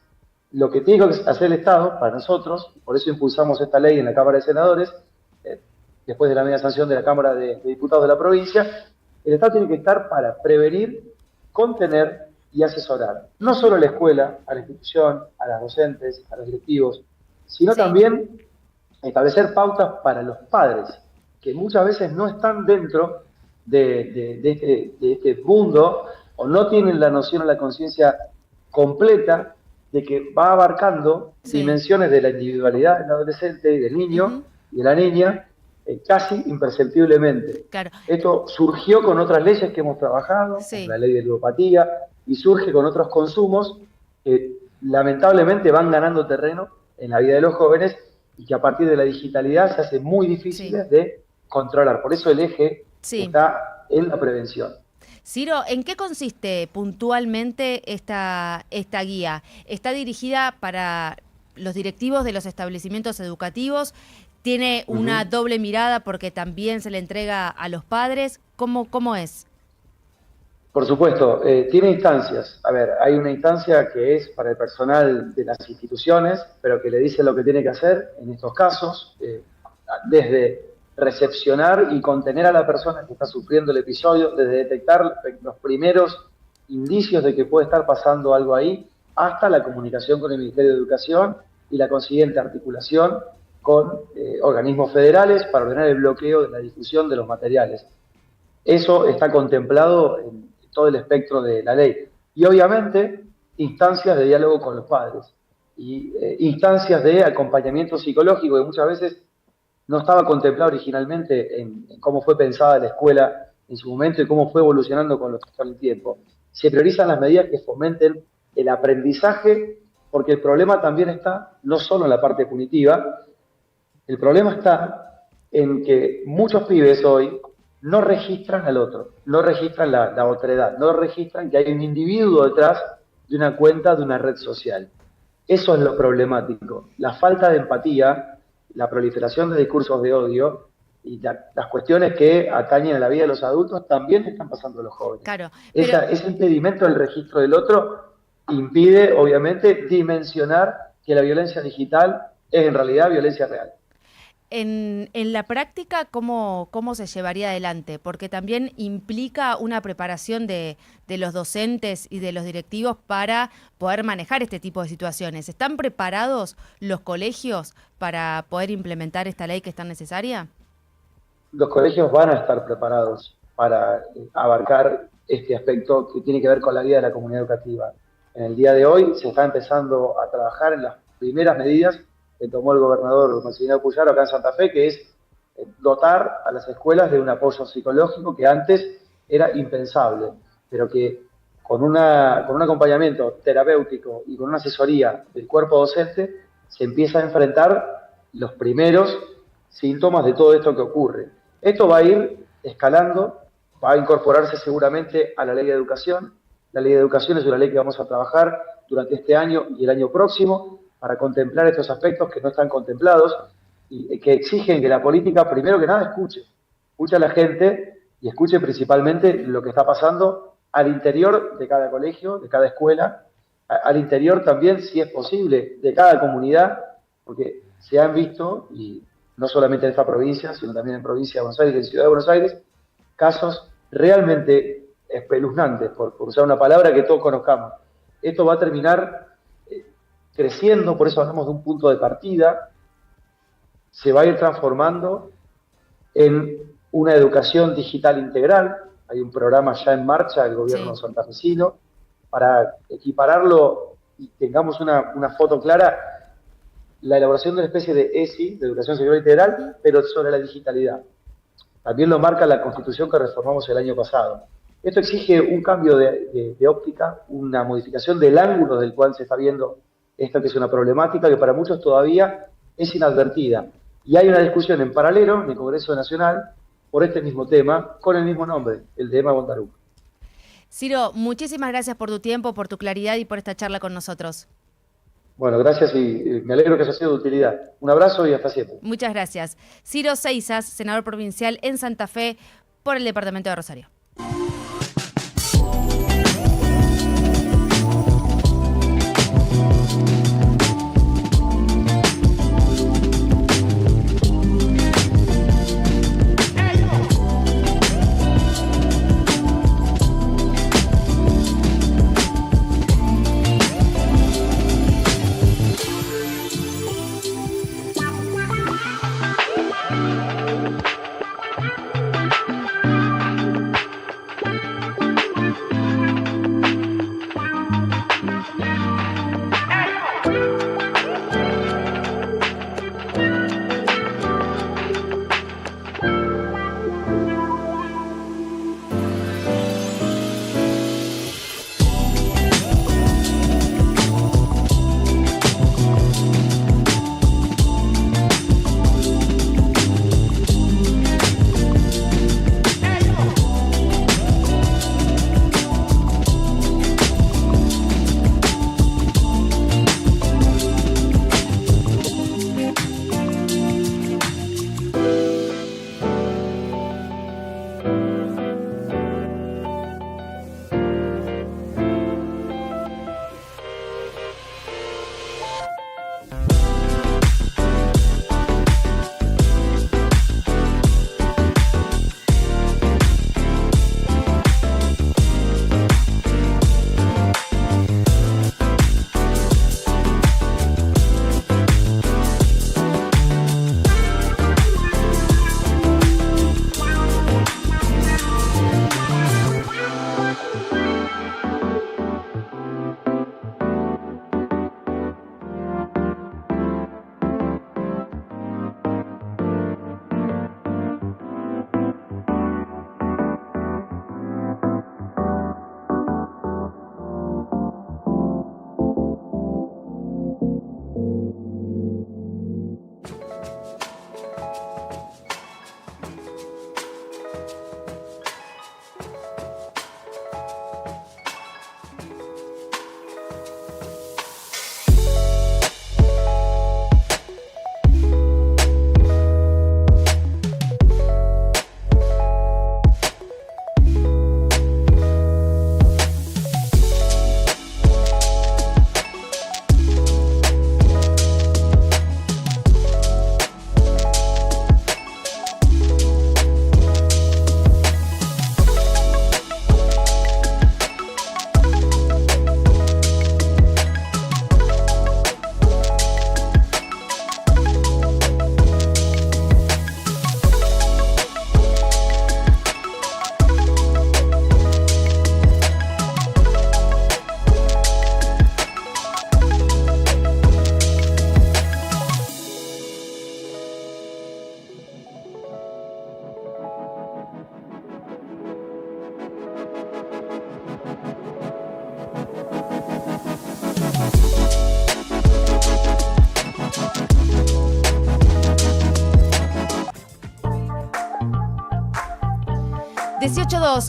V: lo que tiene que hacer el Estado para nosotros, por eso impulsamos esta ley en la Cámara de Senadores, después de la media sanción de la Cámara de Diputados de la provincia, el Estado tiene que estar para prevenir, contener y asesorar. No solo a la escuela, a la institución, a los docentes, a los directivos, sino también establecer pautas para los padres, que muchas veces no están dentro de este mundo o no tienen la noción o la conciencia completa de que va abarcando dimensiones de la individualidad del adolescente y del niño y de la niña casi imperceptiblemente.
A: Claro.
V: Esto surgió con otras leyes que hemos trabajado, como la ley de ludopatía, y surge con otros consumos que lamentablemente van ganando terreno en la vida de los jóvenes y que a partir de la digitalidad se hace muy difícil de controlar. Por eso el eje está en la prevención.
A: Ciro, ¿en qué consiste puntualmente esta guía? ¿Está dirigida para los directivos de los establecimientos educativos? ¿Tiene una doble mirada porque también se le entrega a los padres? ¿Cómo es?
V: Por supuesto, tiene instancias. A ver, hay una instancia que es para el personal de las instituciones, pero que le dice lo que tiene que hacer en estos casos, desde recepcionar y contener a la persona que está sufriendo el episodio, desde detectar los primeros indicios de que puede estar pasando algo ahí, hasta la comunicación con el Ministerio de Educación y la consiguiente articulación con organismos federales para ordenar el bloqueo de la difusión de los materiales. Eso está contemplado en todo el espectro de la ley. Y obviamente, instancias de diálogo con los padres y instancias de acompañamiento psicológico que muchas veces no estaba contemplado originalmente en cómo fue pensada la escuela en su momento y cómo fue evolucionando con el tiempo. Se priorizan las medidas que fomenten el aprendizaje, porque el problema también está no solo en la parte punitiva, el problema está en que muchos pibes hoy no registran al otro, no registran la otredad, no registran que hay un individuo detrás de una cuenta de una red social. Eso es lo problemático, la falta de empatía, la proliferación de discursos de odio y las cuestiones que atañen a la vida de los adultos también están pasando a los jóvenes.
A: Claro,
V: Ese impedimento del registro del otro impide, obviamente, dimensionar que la violencia digital es en realidad violencia real.
A: En la práctica, ¿cómo se llevaría adelante? Porque también implica una preparación de los docentes y de los directivos para poder manejar este tipo de situaciones. ¿Están preparados los colegios para poder implementar esta ley que es tan necesaria?
V: Los colegios van a estar preparados para abarcar este aspecto que tiene que ver con la vida de la comunidad educativa. En el día de hoy se está empezando a trabajar en las primeras medidas que tomó el gobernador Maximiliano Puyaro acá en Santa Fe, que es dotar a las escuelas de un apoyo psicológico que antes era impensable, pero que con un acompañamiento terapéutico y con una asesoría del cuerpo docente se empieza a enfrentar los primeros síntomas de todo esto que ocurre. Esto va a ir escalando, va a incorporarse seguramente a la Ley de Educación. La Ley de Educación es una ley que vamos a trabajar durante este año y el año próximo, para contemplar estos aspectos que no están contemplados y que exigen que la política, primero que nada, escuche a la gente y escuche principalmente lo que está pasando al interior de cada colegio, de cada escuela, al interior también, si es posible, de cada comunidad, porque se han visto, y no solamente en esta provincia, sino también en provincia de Buenos Aires y en Ciudad de Buenos Aires, casos realmente espeluznantes, por usar una palabra que todos conozcamos. Esto va a terminar creciendo, por eso hablamos de un punto de partida, se va a ir transformando en una educación digital integral. Hay un programa ya en marcha del gobierno santafesino para equipararlo y tengamos una foto clara, la elaboración de una especie de ESI, de educación sexual integral, pero sobre la digitalidad. También lo marca la Constitución que reformamos el año pasado. Esto exige un cambio de óptica, una modificación del ángulo del cual se está viendo esta que es una problemática que para muchos todavía es inadvertida. Y hay una discusión en paralelo en el Congreso Nacional por este mismo tema, con el mismo nombre, el de Emma Bondaruga.
A: Ciro, muchísimas gracias por tu tiempo, por tu claridad y por esta charla con nosotros.
V: Bueno, gracias y me alegro que haya sido de utilidad. Un abrazo y hasta siempre.
A: Muchas gracias. Ciro Seizas, senador provincial en Santa Fe por el departamento de Rosario.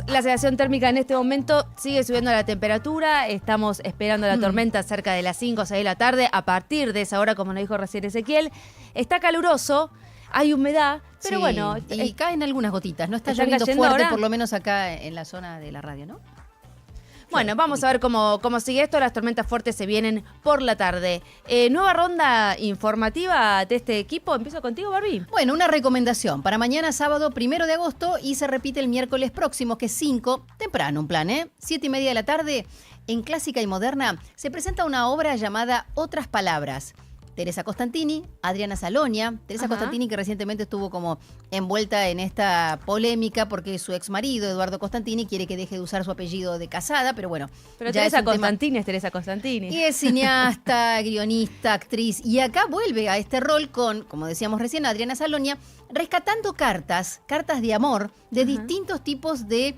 A: La sensación térmica en este momento sigue subiendo la temperatura. Estamos esperando la tormenta cerca de las 5 o 6 de la tarde. A partir de esa hora, como nos dijo recién Ezequiel, está caluroso, hay humedad, pero
E: Sí,
A: bueno.
E: y caen algunas gotitas. No está
A: ¿Están
E: lloviendo
A: cayendo
E: fuerte,
A: ahora?
E: por lo menos acá en la zona de la radio, ¿no?
A: Bueno, vamos a ver cómo sigue esto. Las tormentas fuertes se vienen por la tarde. Nueva ronda informativa de este equipo. Empiezo contigo, Barbie.
E: Bueno, una recomendación para mañana sábado 1 de agosto y se repite el miércoles próximo, que es 5, temprano un plan, 7:30 de la tarde. En Clásica y Moderna se presenta una obra llamada Otras Palabras. Teresa Costantini, Adriana Salonia. Teresa Costantini, que recientemente estuvo como envuelta en esta polémica porque su ex marido, Eduardo Costantini, quiere que deje de usar su apellido de casada, pero bueno.
A: Pero
E: ya
A: Teresa Costantini es Teresa Costantini.
E: Y es cineasta, guionista, actriz. Y acá vuelve a este rol con, como decíamos recién, Adriana Salonia, rescatando cartas de amor de distintos tipos de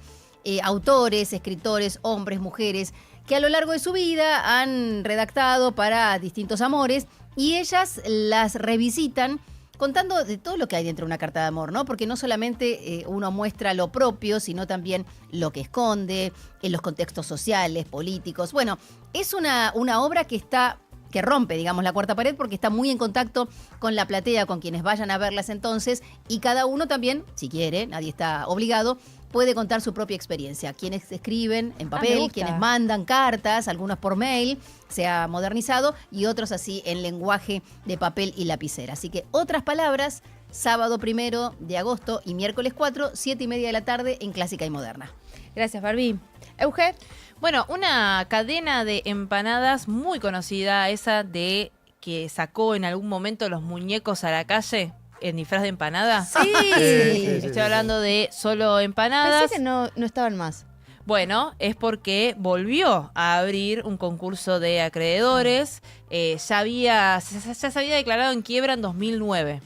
E: autores, escritores, hombres, mujeres, que a lo largo de su vida han redactado para distintos amores y ellas las revisitan contando de todo lo que hay dentro de una carta de amor, ¿no? Porque no solamente uno muestra lo propio, sino también lo que esconde, en los contextos sociales, políticos. Bueno, es una obra que rompe, digamos, la cuarta pared porque está muy en contacto con la platea, con quienes vayan a verlas entonces, y cada uno también, si quiere, nadie está obligado, puede contar su propia experiencia. Quienes escriben en papel, quienes mandan cartas, algunos por mail, se ha modernizado, y otros así en lenguaje de papel y lapicera. Así que otras palabras, sábado 1 de agosto y miércoles 4, 7:30 de la tarde en Clásica y Moderna.
A: Gracias, Barbie. Euge.
F: Bueno, una cadena de empanadas muy conocida, esa de que sacó en algún momento los muñecos a la calle en disfraz de empanada.
A: Sí.
F: Estoy hablando de Solo Empanadas.
A: Pensé que no estaban más.
F: Bueno, es porque volvió a abrir un concurso de acreedores. Ya se había declarado en quiebra en 2009.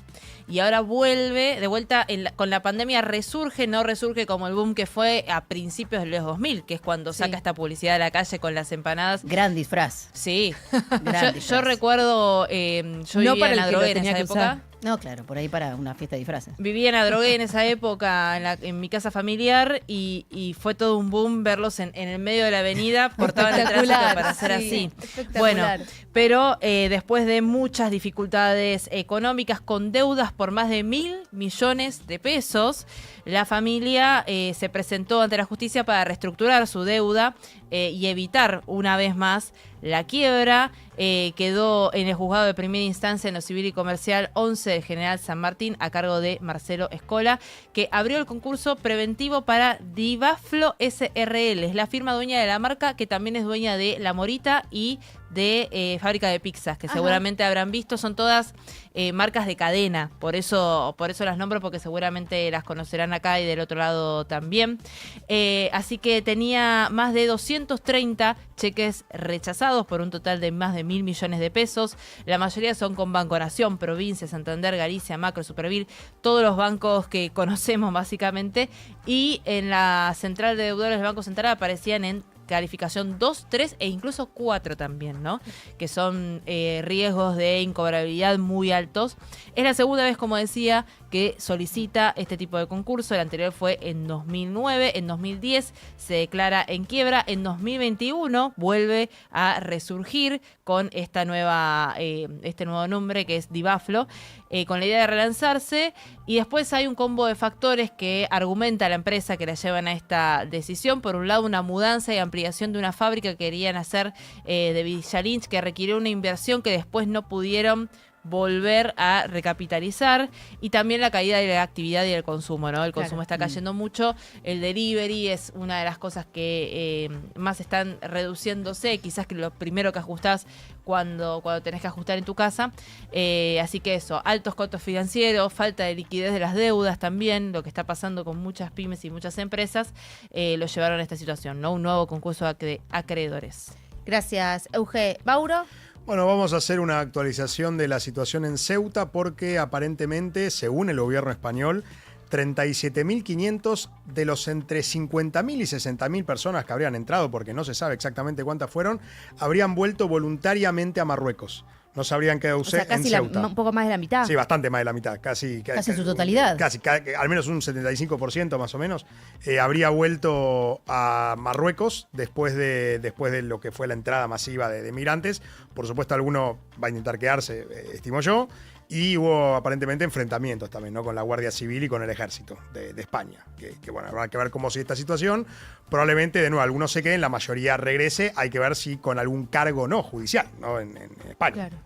F: Y ahora vuelve, de vuelta, con la pandemia no resurge como el boom que fue a principios de los 2000, que es cuando saca esta publicidad a la calle con las empanadas.
E: Gran disfraz.
F: Sí. Yo recuerdo, yo vivía en Adrogué en esa época.
E: No, claro, por ahí para una fiesta de disfraces.
F: Vivía en Adrogué en esa época, en mi casa familiar, y fue todo un boom verlos en el medio de la avenida, cortaban el tránsito para hacer así. Bueno, pero después de muchas dificultades económicas, con deudas por más de 1.000 millones de pesos, la familia se presentó ante la justicia para reestructurar su deuda y evitar una vez más la quiebra. Quedó en el juzgado de primera instancia en lo civil y comercial 11 de General San Martín a cargo de Marcelo Escola, que abrió el concurso preventivo para Divaflo SRL. Es la firma dueña de la marca, que también es dueña de La Morita y de Fábrica de Pizzas, que seguramente habrán visto. Son todas marcas de cadena, por eso las nombro, porque seguramente las conocerán acá y del otro lado también. Así que tenía más de 230 cheques rechazados por un total de más de 1.000 millones de pesos. La mayoría son con Banco Nación, Provincia, Santander, Galicia, Macro, Supervil, todos los bancos que conocemos básicamente. Y en la central de deudores del Banco Central aparecían en calificación 2, 3 e incluso 4 también, ¿no? Que son riesgos de incobrabilidad muy altos. Es la segunda vez, como decía, que solicita este tipo de concurso. El anterior fue en 2009, en 2010 se declara en quiebra, en 2021 vuelve a resurgir con esta este nuevo nombre que es Divaflo, con la idea de relanzarse, y después hay un combo de factores que argumenta la empresa que la llevan a esta decisión. Por un lado, una mudanza y ampliación de una fábrica que querían hacer de Villa Lynch, que requirió una inversión que después no pudieron volver a recapitalizar, y también la caída de la actividad y del consumo, ¿no? El consumo está cayendo mucho, el delivery es una de las cosas que más están reduciéndose, quizás que lo primero que ajustás cuando tenés que ajustar en tu casa, así que eso, altos costos financieros, falta de liquidez de las deudas también, lo que está pasando con muchas pymes y muchas empresas, lo llevaron a esta situación, ¿no? Un nuevo concurso de acreedores.
A: Gracias, Euge. ¿Mauro?
C: Bueno, vamos a hacer una actualización de la situación en Ceuta porque aparentemente, según el gobierno español, 37.500 de los entre 50.000 y 60.000 personas que habrían entrado, porque no se sabe exactamente cuántas fueron, habrían vuelto voluntariamente a Marruecos. No se habrían quedado en Ceuta.
A: Un poco más de la mitad.
C: Sí, bastante más de la mitad, casi
E: en su totalidad.
C: Casi, al menos un 75% más o menos, habría vuelto a Marruecos después de lo que fue la entrada masiva de migrantes. Por supuesto, alguno va a intentar quedarse, estimo yo. Y hubo aparentemente enfrentamientos también, ¿no? Con la Guardia Civil y con el Ejército de España. Que bueno, habrá que ver cómo sigue esta situación. Probablemente, de nuevo, algunos se queden, la mayoría regrese. Hay que ver si con algún cargo no judicial, ¿no? En España.
A: Claro.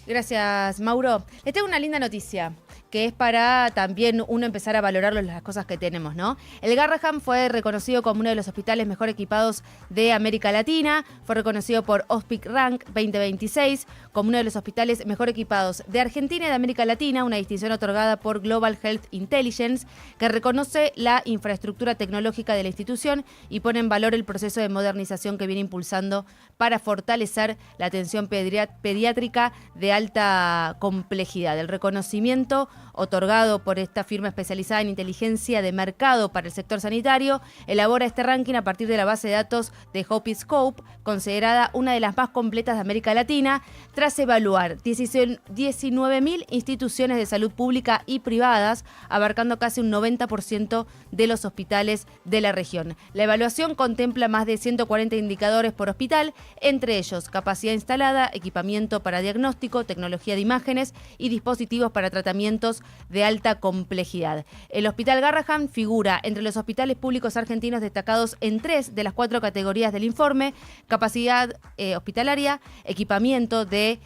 A: Gracias, Mauro. Les tengo una linda noticia. que es para también uno empezar a valorar las cosas que tenemos, ¿no? El Garrahan fue reconocido como uno de los hospitales mejor equipados de América Latina, fue reconocido por Hospic Rank 2026 como uno de los hospitales mejor equipados de Argentina y de América Latina, una distinción otorgada por Global Health Intelligence, que reconoce la infraestructura tecnológica de la institución y pone en valor el proceso de modernización que viene impulsando para fortalecer la atención pediátrica de alta complejidad. El reconocimiento otorgado por esta firma especializada en inteligencia de mercado para el sector sanitario elabora este ranking a partir de la base de datos de HopiScope, considerada una de las más completas de América Latina, tras evaluar 19.000 instituciones de salud pública y privadas, abarcando casi un 90% de los hospitales de la región. La evaluación contempla más de 140 indicadores por hospital, entre ellos capacidad instalada, equipamiento para diagnóstico, tecnología de imágenes y dispositivos para tratamientos de alta complejidad. El Hospital Garrahan figura entre los hospitales públicos argentinos destacados en 3 de las 4 categorías del informe: capacidad hospitalaria, equipamiento de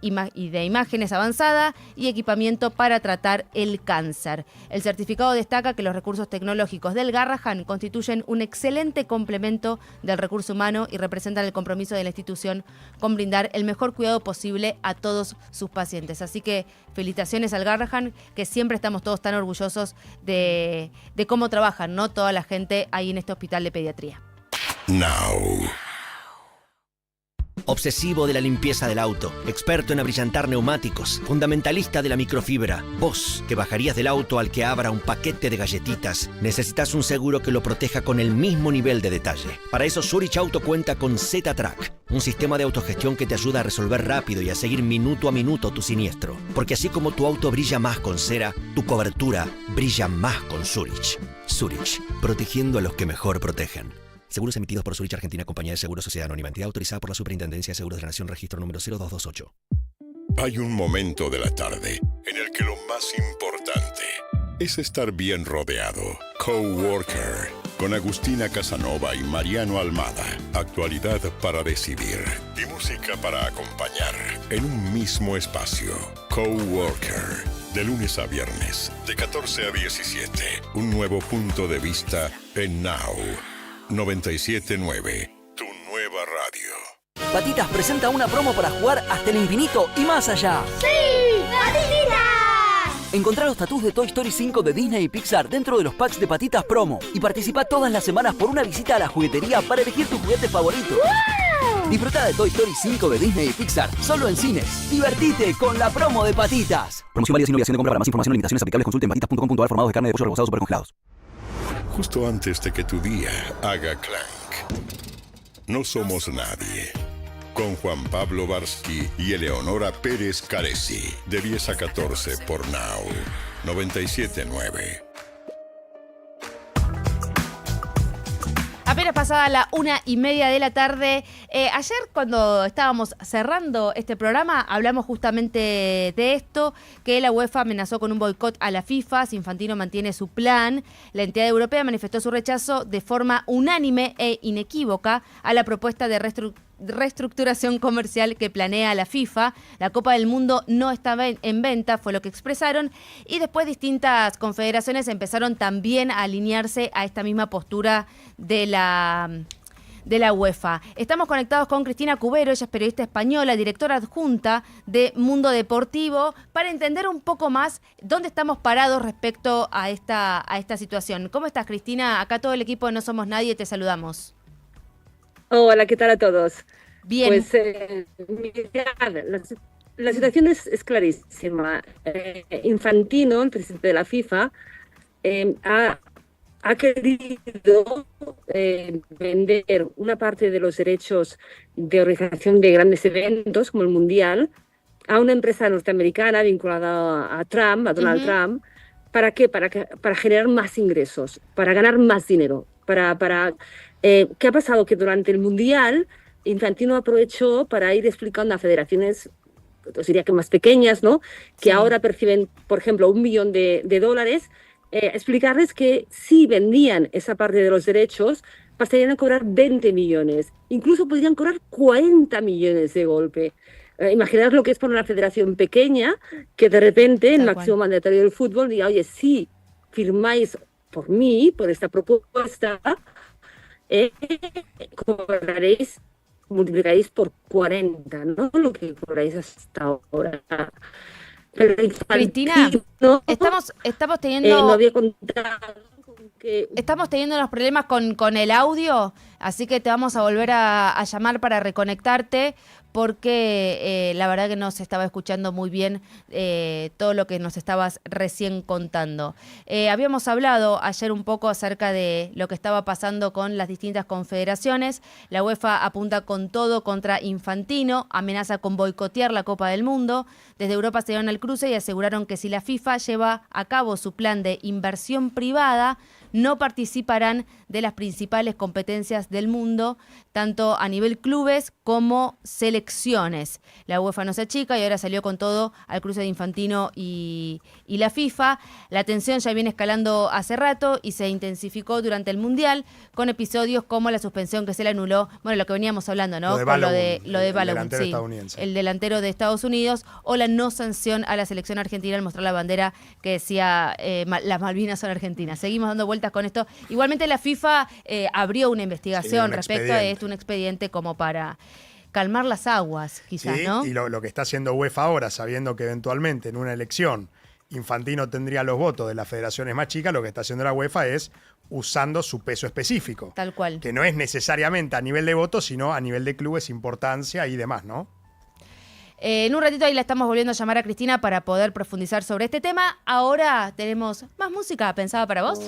A: imágenes avanzada y equipamiento para tratar el cáncer. El certificado destaca que los recursos tecnológicos del Garrahan constituyen un excelente complemento del recurso humano y representan el compromiso de la institución con brindar el mejor cuidado posible a todos sus pacientes. Así que felicitaciones al Garrahan, que siempre estamos todos tan orgullosos de cómo trabajan, ¿no? Toda la gente ahí en este hospital de pediatría.
D: Now.
B: Obsesivo de la limpieza del auto, experto en abrillantar neumáticos, fundamentalista de la microfibra. Vos, que bajarías del auto al que abra un paquete de galletitas, necesitas un seguro que lo proteja con el mismo nivel de detalle. Para eso Zurich Auto cuenta con Z-Track, un sistema de autogestión que te ayuda a resolver rápido y a seguir minuto a minuto tu siniestro. Porque así como tu auto brilla más con cera, tu cobertura brilla más con Zurich. Zurich, protegiendo a los que mejor protegen. Seguros emitidos por Zurich Argentina, Compañía de Seguros, Sociedad Anónima, entidad autorizada por la Superintendencia de Seguros de la Nación, registro número 0228.
D: Hay un momento de la tarde en el que lo más importante es estar bien rodeado. Coworker, con Agustina Casanova y Mariano Almada. Actualidad para decidir y música para acompañar en un mismo espacio. Coworker, de lunes a viernes, de 14 a 17. Un nuevo punto de vista en Now 97.9, tu nueva radio.
M: Patitas presenta una promo para jugar hasta el infinito y más allá.
S: ¡Sí! ¡Patitas!
M: Encontrá los tatús de Toy Story 5 de Disney y Pixar dentro de los packs de Patitas Promo y participa todas las semanas por una visita a la juguetería para elegir tu juguete favorito.
S: ¡Wow!
M: Disfruta de Toy Story 5 de Disney y Pixar solo en cines. Divertite con la promo de Patitas. Promoción válida sin obligación de compra. Para más información y limitaciones aplicables consulte en patitas.com.ar. Formados de carne de pollo rebozados supercongelados.
D: Justo antes de que tu día haga clank. No somos nadie. Con Juan Pablo Barsky y Eleonora Pérez Caresi. De 10 a 14 por Now 97.9.
A: Apenas pasada la 1:30 de la tarde. Ayer, cuando estábamos cerrando este programa, hablamos justamente de esto, que la UEFA amenazó con un boicot a la FIFA si Infantino mantiene su plan. La entidad europea manifestó su rechazo de forma unánime e inequívoca a la propuesta de reestructuración comercial que planea la FIFA. La Copa del Mundo no estaba en venta, fue lo que expresaron, y después distintas confederaciones empezaron también a alinearse a esta misma postura de la UEFA. Estamos conectados con Cristina Cubero, ella es periodista española, directora adjunta de Mundo Deportivo, para entender un poco más dónde estamos parados respecto a esta situación. ¿Cómo estás, Cristina? Acá todo el equipo de No Somos Nadie, te saludamos.
G: Hola, ¿qué tal a todos?
A: Bien.
G: Pues mirad, la situación es clarísima. Infantino, el presidente de la FIFA, ha querido vender una parte de los derechos de organización de grandes eventos, como el Mundial, a una empresa norteamericana vinculada a Trump, a Donald Trump. ¿Para qué? Para generar más ingresos, para ganar más dinero. ¿Qué ha pasado? Que durante el Mundial Infantino aprovechó para ir explicando a federaciones, os diría que más pequeñas, ¿no? Que ahora perciben, por ejemplo, $1 millón de dólares, explicarles que si vendían esa parte de los derechos, pasarían a cobrar 20 millones. Incluso podrían cobrar 40 millones de golpe. Imaginaos lo que es para una federación pequeña que de repente el máximo mandatario del fútbol diga, oye, si firmáis por mí, por esta propuesta, multiplicaréis por 40, ¿no? Lo que cobráis hasta ahora. Pero
A: Cristina, estamos teniendo...
G: no había contado que...
A: Estamos teniendo unos problemas con el audio, así que te vamos a volver a llamar para reconectarte, porque la verdad que no se estaba escuchando muy bien todo lo que nos estabas recién contando. Habíamos hablado ayer un poco acerca de lo que estaba pasando con las distintas confederaciones. La UEFA apunta con todo contra Infantino, amenaza con boicotear la Copa del Mundo. Desde Europa se dieron al cruce y aseguraron que si la FIFA lleva a cabo su plan de inversión privada, no participarán de las principales competencias del mundo, tanto a nivel clubes como selecciones. La UEFA no se achica y ahora salió con todo al cruce de Infantino y la FIFA. La tensión ya viene escalando hace rato y se intensificó durante el Mundial, con episodios como la suspensión que se le anuló, bueno, lo que veníamos hablando, ¿no?
C: Lo de
A: Balogun, sí, el delantero de Estados Unidos, o la no sanción a la selección argentina al mostrar la bandera que decía las Malvinas son argentinas. Seguimos dando vueltas con esto. Igualmente la FIFA abrió una investigación respecto a esto, un expediente como para calmar las aguas, quizás,
C: sí,
A: ¿no?
C: Y lo que está haciendo UEFA ahora, sabiendo que eventualmente en una elección Infantino tendría los votos de las federaciones más chicas, lo que está haciendo la UEFA es usando su peso específico.
A: Tal cual.
C: Que no es necesariamente a nivel de votos, sino a nivel de clubes, importancia y demás, ¿no?
A: En un ratito ahí la estamos volviendo a llamar a Cristina para poder profundizar sobre este tema. Ahora tenemos más música pensada para vos.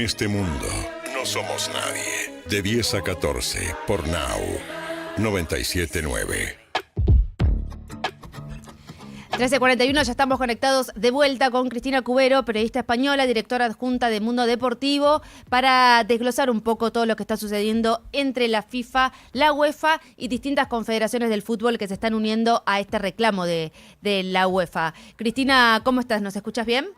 D: este mundo no somos nadie. De 10 a 14 por Now 97.9.
A: 13:41, ya estamos conectados de vuelta con Cristina Cubero, periodista española, directora adjunta de Mundo Deportivo, para desglosar un poco todo lo que está sucediendo entre la FIFA, la UEFA y distintas confederaciones del fútbol que se están uniendo a este reclamo de la UEFA. Cristina, ¿cómo estás? ¿Nos escuchas bien?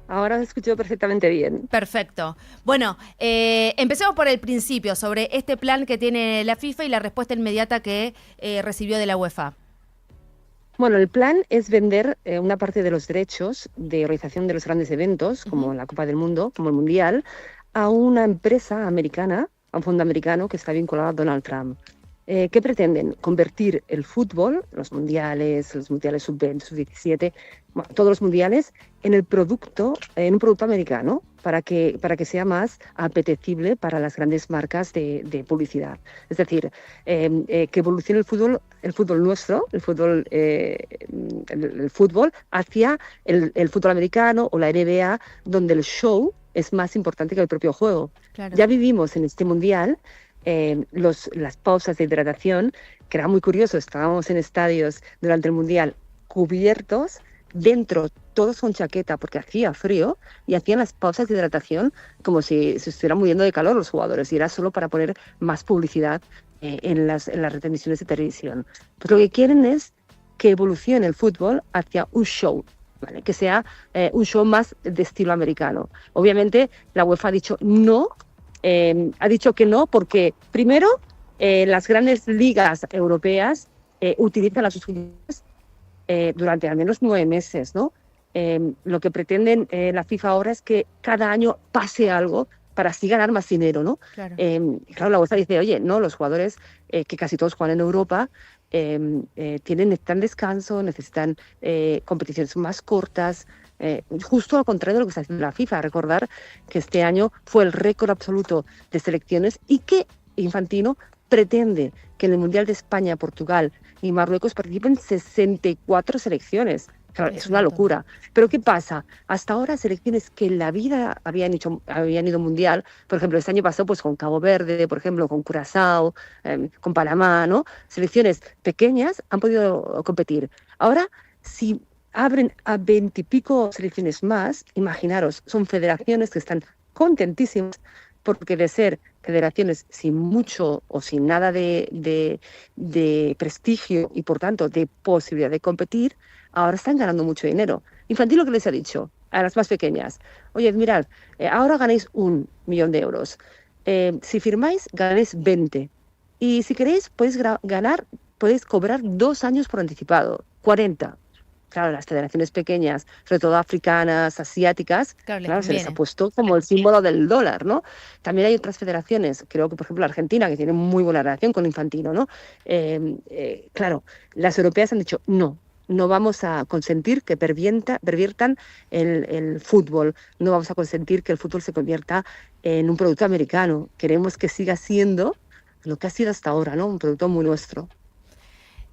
G: Ahora os escucho perfectamente bien.
A: Perfecto. Bueno, empecemos por el principio, sobre este plan que tiene la FIFA y la respuesta inmediata que recibió de la UEFA.
G: Bueno, el plan es vender una parte de los derechos de organización de los grandes eventos, como la Copa del Mundo, como el Mundial, a una empresa americana, a un fondo americano que está vinculado a Donald Trump. ¿Qué pretenden? Convertir el fútbol, los mundiales sub-20, sub-17, todos los mundiales, en un producto americano para que sea más apetecible para las grandes marcas de publicidad. Es decir, que evolucione el fútbol nuestro, el fútbol hacia el fútbol americano o la NBA, donde el show es más importante que el propio juego. Claro. Ya vivimos en este mundial las pausas de hidratación, que era muy curioso. Estábamos en estadios durante el Mundial cubiertos, dentro todos con chaqueta porque hacía frío, y hacían las pausas de hidratación como si se estuvieran muriendo de calor los jugadores, y era solo para poner más publicidad en las retransmisiones de televisión. Pues lo que quieren es que evolucione el fútbol hacia un show, ¿vale? Que sea un show más de estilo americano. Obviamente la UEFA ha dicho no. Ha dicho que no porque, primero, las grandes ligas europeas utilizan las suscripciones durante al menos 9 meses, ¿no? Lo que pretenden la FIFA ahora es que cada año pase algo para así ganar más dinero, ¿no? Claro, la UEFA dice, oye, no, los jugadores que casi todos juegan en Europa necesitan descanso, necesitan competiciones más cortas. Justo al contrario de lo que está haciendo la FIFA. Recordar que este año fue el récord absoluto de selecciones y que Infantino pretende que en el Mundial de España, Portugal y Marruecos participen 64 selecciones. Claro, es una locura. Pero ¿qué pasa? Hasta ahora selecciones que en la vida habían ido mundial, por ejemplo, este año pasó pues con Cabo Verde, por ejemplo, con Curazao, con Panamá, ¿no? Selecciones pequeñas han podido competir. Ahora, si abren a 20 y pico selecciones más, imaginaros, son federaciones que están contentísimas porque de ser federaciones sin mucho o sin nada de prestigio y por tanto de posibilidad de competir, ahora están ganando mucho dinero. Infantino, ¿qué les ha dicho a las más pequeñas? Oye, mirad, ahora ganáis 1 millón de euros. Si firmáis, ganáis 20. Y si queréis, podéis cobrar 2 años por anticipado, 40. Claro, las federaciones pequeñas, sobre todo africanas, asiáticas, claro, se les ha puesto como el símbolo del dólar, ¿no? También hay otras federaciones, creo que por ejemplo Argentina, que tiene muy buena relación con Infantino, ¿no? Claro, las europeas han dicho no vamos a consentir que perviertan el fútbol, no vamos a consentir que el fútbol se convierta en un producto americano. Queremos que siga siendo lo que ha sido hasta ahora, ¿no? Un producto muy nuestro.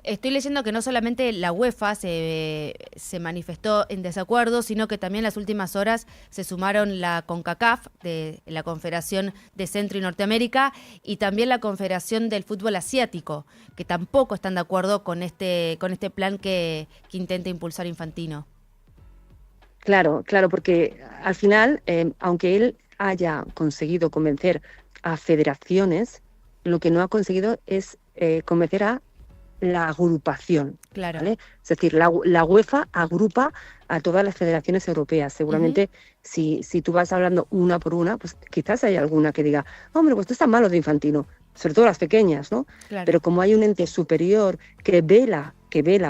A: Estoy leyendo que no solamente la UEFA se manifestó en desacuerdo, sino que también en las últimas horas se sumaron la CONCACAF, de la Confederación de Centro y Norteamérica, y también la Confederación del Fútbol Asiático, que tampoco están de acuerdo con este plan que intenta impulsar Infantino.
G: Claro, porque al final, aunque él haya conseguido convencer a federaciones, lo que no ha conseguido es convencer a la agrupación, claro. ¿Vale? Es decir, la UEFA agrupa a todas las federaciones europeas. Seguramente si tú vas hablando una por una, pues quizás hay alguna que diga, hombre, pues esto está malo de Infantino, sobre todo las pequeñas, ¿no? Claro. Pero como hay un ente superior que vela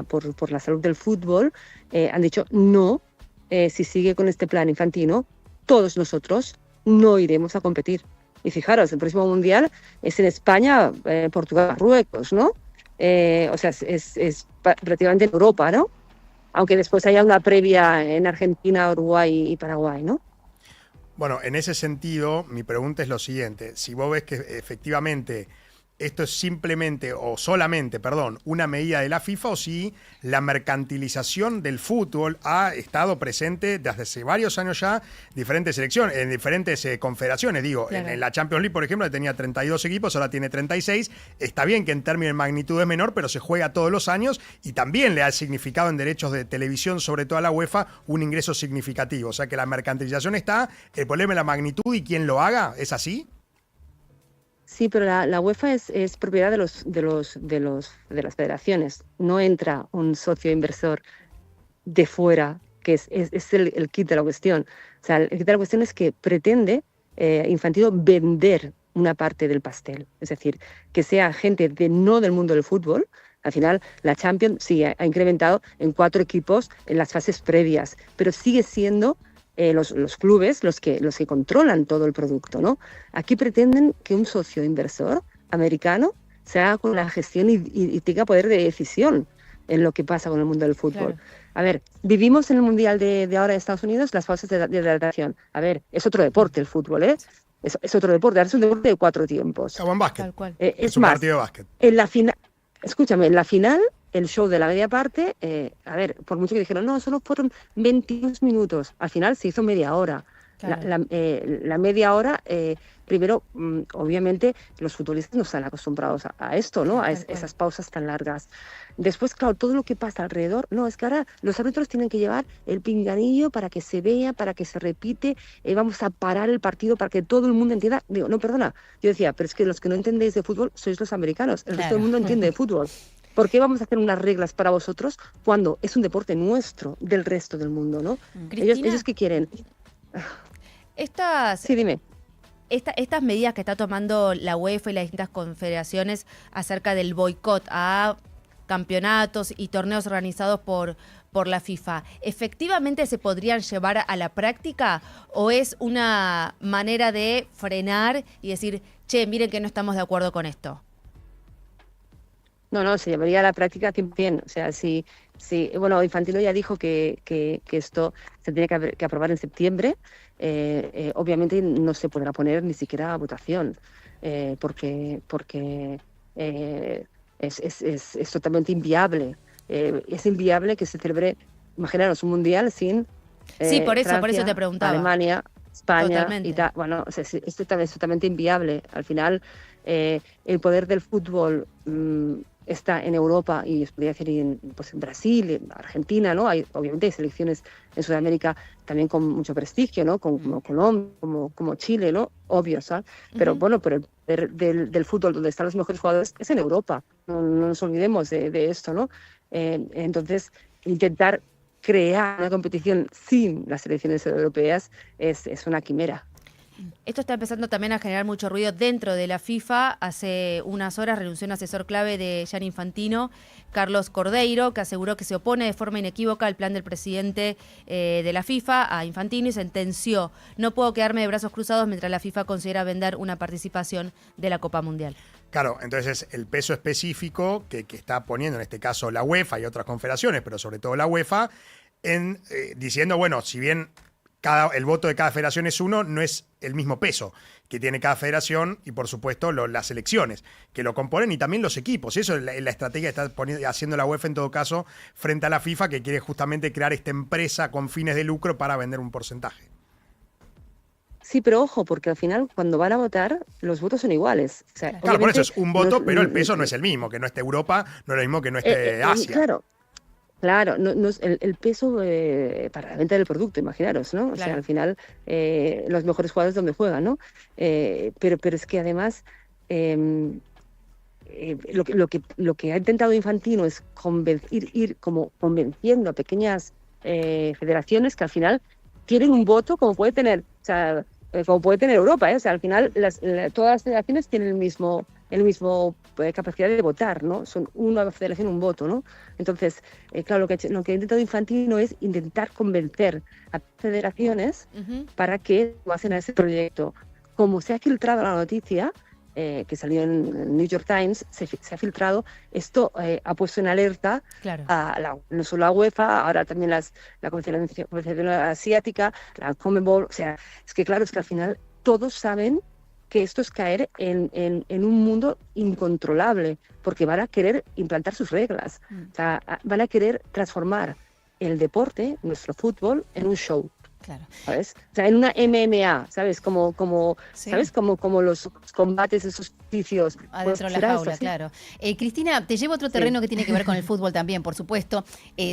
G: por la salud del fútbol, han dicho no, si sigue con este plan Infantino, todos nosotros no iremos a competir. Y fijaros, el próximo Mundial es en España, Portugal, Marruecos, ¿no? O sea, es relativamente en Europa, ¿no? Aunque después haya una previa en Argentina, Uruguay y Paraguay, ¿no?
C: Bueno, en ese sentido, mi pregunta es lo siguiente. Si vos ves que efectivamente esto es simplemente o solamente, una medida de la FIFA o si la mercantilización del fútbol ha estado presente desde hace varios años ya diferentes selecciones, en diferentes confederaciones. Digo,
A: Claro.
C: en la Champions League, por ejemplo, tenía 32 equipos, ahora tiene 36. Está bien que en términos de magnitud es menor, pero se juega todos los años y también le ha significado en derechos de televisión, sobre todo a la UEFA, un ingreso significativo. O sea que la mercantilización está, el problema es la magnitud y quién lo haga, ¿es así?
G: Sí, pero la UEFA es propiedad de las federaciones. No entra un socio inversor de fuera, que es el kit de la cuestión. O sea, el kit de la cuestión es que pretende Infantino vender una parte del pastel. Es decir, que sea gente no del mundo del fútbol. Al final, la Champions sí ha incrementado en 4 equipos en las fases previas, pero sigue siendo los clubes los que controlan todo el producto, ¿no? Aquí pretenden que un socio inversor americano se haga con la gestión y tenga poder de decisión en lo que pasa con el mundo del fútbol. Claro. A ver, vivimos en el Mundial de ahora de Estados Unidos las fases de hidratación. A ver, es otro deporte el fútbol, ¿eh? Es otro deporte, ahora es un deporte de 4 tiempos.
C: Como en básquet.
A: Tal cual.
C: Es un partido de básquet.
G: En la final, escúchame, en la final, el show de la media parte, a ver, por mucho que dijeron, no, solo fueron 22 minutos. Al final se hizo media hora. Claro. La media hora, primero, obviamente, los futbolistas no están acostumbrados a esto, ¿no? A esas pausas tan largas. Después, claro, todo lo que pasa alrededor, no, es que ahora los árbitros tienen que llevar el pinganillo para que se vea, para que se repite, vamos a parar el partido para que todo el mundo entienda. Digo, no, perdona, yo decía, pero es que los que no entendéis de fútbol sois los americanos, el resto del mundo entiende de fútbol. ¿Por qué vamos a hacer unas reglas para vosotros cuando es un deporte nuestro, del resto del mundo, ¿no? Ellos ¿qué quieren? Sí, dime.
A: Estas medidas que está tomando la UEFA y las distintas confederaciones acerca del boicot a campeonatos y torneos organizados por la FIFA, ¿efectivamente se podrían llevar a la práctica o es una manera de frenar y decir, che, miren que no estamos de acuerdo con esto?
G: No, se llevaría a la práctica 100%. O sea, sí, bueno, Infantino ya dijo que esto se tenía que aprobar en septiembre. Obviamente no se podrá poner ni siquiera a votación, porque es totalmente inviable. Es inviable que se celebre, imaginaros, un mundial sin
A: sí, por eso
G: Francia,
A: te preguntaba.
G: Alemania, España,
A: Totalmente.
G: bueno, es totalmente inviable. Al final, el poder del fútbol está en Europa y os podría decir en Brasil, en Argentina, ¿no? Obviamente hay selecciones en Sudamérica también con mucho prestigio, ¿no? Como Colombia, como Chile, ¿no? Obvio, ¿sabes? Pero bueno, pero el poder del fútbol donde están los mejores jugadores es en Europa. No nos olvidemos de esto, ¿no? Entonces, intentar crear una competición sin las selecciones europeas es una quimera.
A: Esto está empezando también a generar mucho ruido dentro de la FIFA. Hace unas horas renunció un asesor clave de Gianni Infantino, Carlos Cordeiro, que aseguró que se opone de forma inequívoca al plan del presidente de la FIFA, a Infantino, y sentenció: no puedo quedarme de brazos cruzados mientras la FIFA considera vender una participación de la Copa Mundial.
C: Claro, entonces el peso específico que está poniendo en este caso la UEFA y otras confederaciones, pero sobre todo la UEFA, en diciendo, bueno, si bien el voto de cada federación es uno, no es el mismo peso que tiene cada federación y, por supuesto, las selecciones que lo componen y también los equipos. Eso es la estrategia que está haciendo la UEFA, en todo caso, frente a la FIFA, que quiere justamente crear esta empresa con fines de lucro para vender un porcentaje.
G: Sí, pero ojo, porque al final, cuando van a votar, los votos son iguales. O sea,
C: claro, por eso es un voto, pero el peso no es el mismo. Que no esté Europa, no es lo mismo que no esté Asia.
G: Claro, no es el peso para la venta del producto, imaginaros, ¿no? O sea, al final, los mejores jugadores donde juegan, ¿no? Pero es que además, lo que ha intentado Infantino es ir como convenciendo a pequeñas federaciones que al final tienen un voto como puede tener, como puede tener Europa, ¿eh? O sea, al final todas las federaciones tienen el mismo capacidad de votar, ¿no? Son una federación, un voto, ¿no? Entonces, claro, lo que ha intentado Infantino es intentar convencer a federaciones para que pasen a ese proyecto. Como se ha filtrado la noticia, que salió en el New York Times, se ha filtrado, esto ha puesto en alerta no solo a UEFA, ahora también la Confederación Asiática, la CONMEBOL. O sea, es que claro, es que al final todos saben que esto es caer en un mundo incontrolable, porque van a querer implantar sus reglas, o sea, van a querer transformar el deporte, nuestro fútbol, en un show.
E: Claro.
G: ¿Sabes? O sea, en una MMA, ¿sabes?
E: Sí.
G: ¿Sabes? Como los combates, esos vicios.
E: Adentro de la jaula, claro. Cristina, te llevo a otro terreno que tiene que ver con el fútbol también, por supuesto.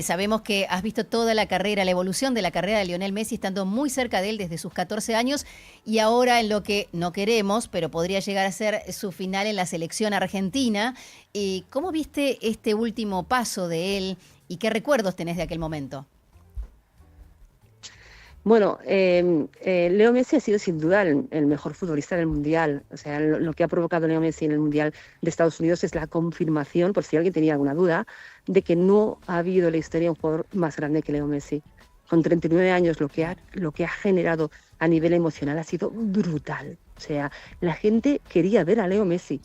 E: Sabemos que has visto toda la carrera, la evolución de la carrera de Lionel Messi, estando muy cerca de él desde sus 14 años y ahora en lo que no queremos, pero podría llegar a ser su final en la selección argentina. ¿Cómo viste este último paso de él y qué recuerdos tenés de aquel momento?
G: Bueno, Leo Messi ha sido sin duda el mejor futbolista del Mundial. O sea, lo que ha provocado Leo Messi en el Mundial de Estados Unidos es la confirmación, por si alguien tenía alguna duda, de que no ha habido en la historia un jugador más grande que Leo Messi. Con 39 años lo que ha generado a nivel emocional ha sido brutal. O sea, la gente quería ver a Leo Messi.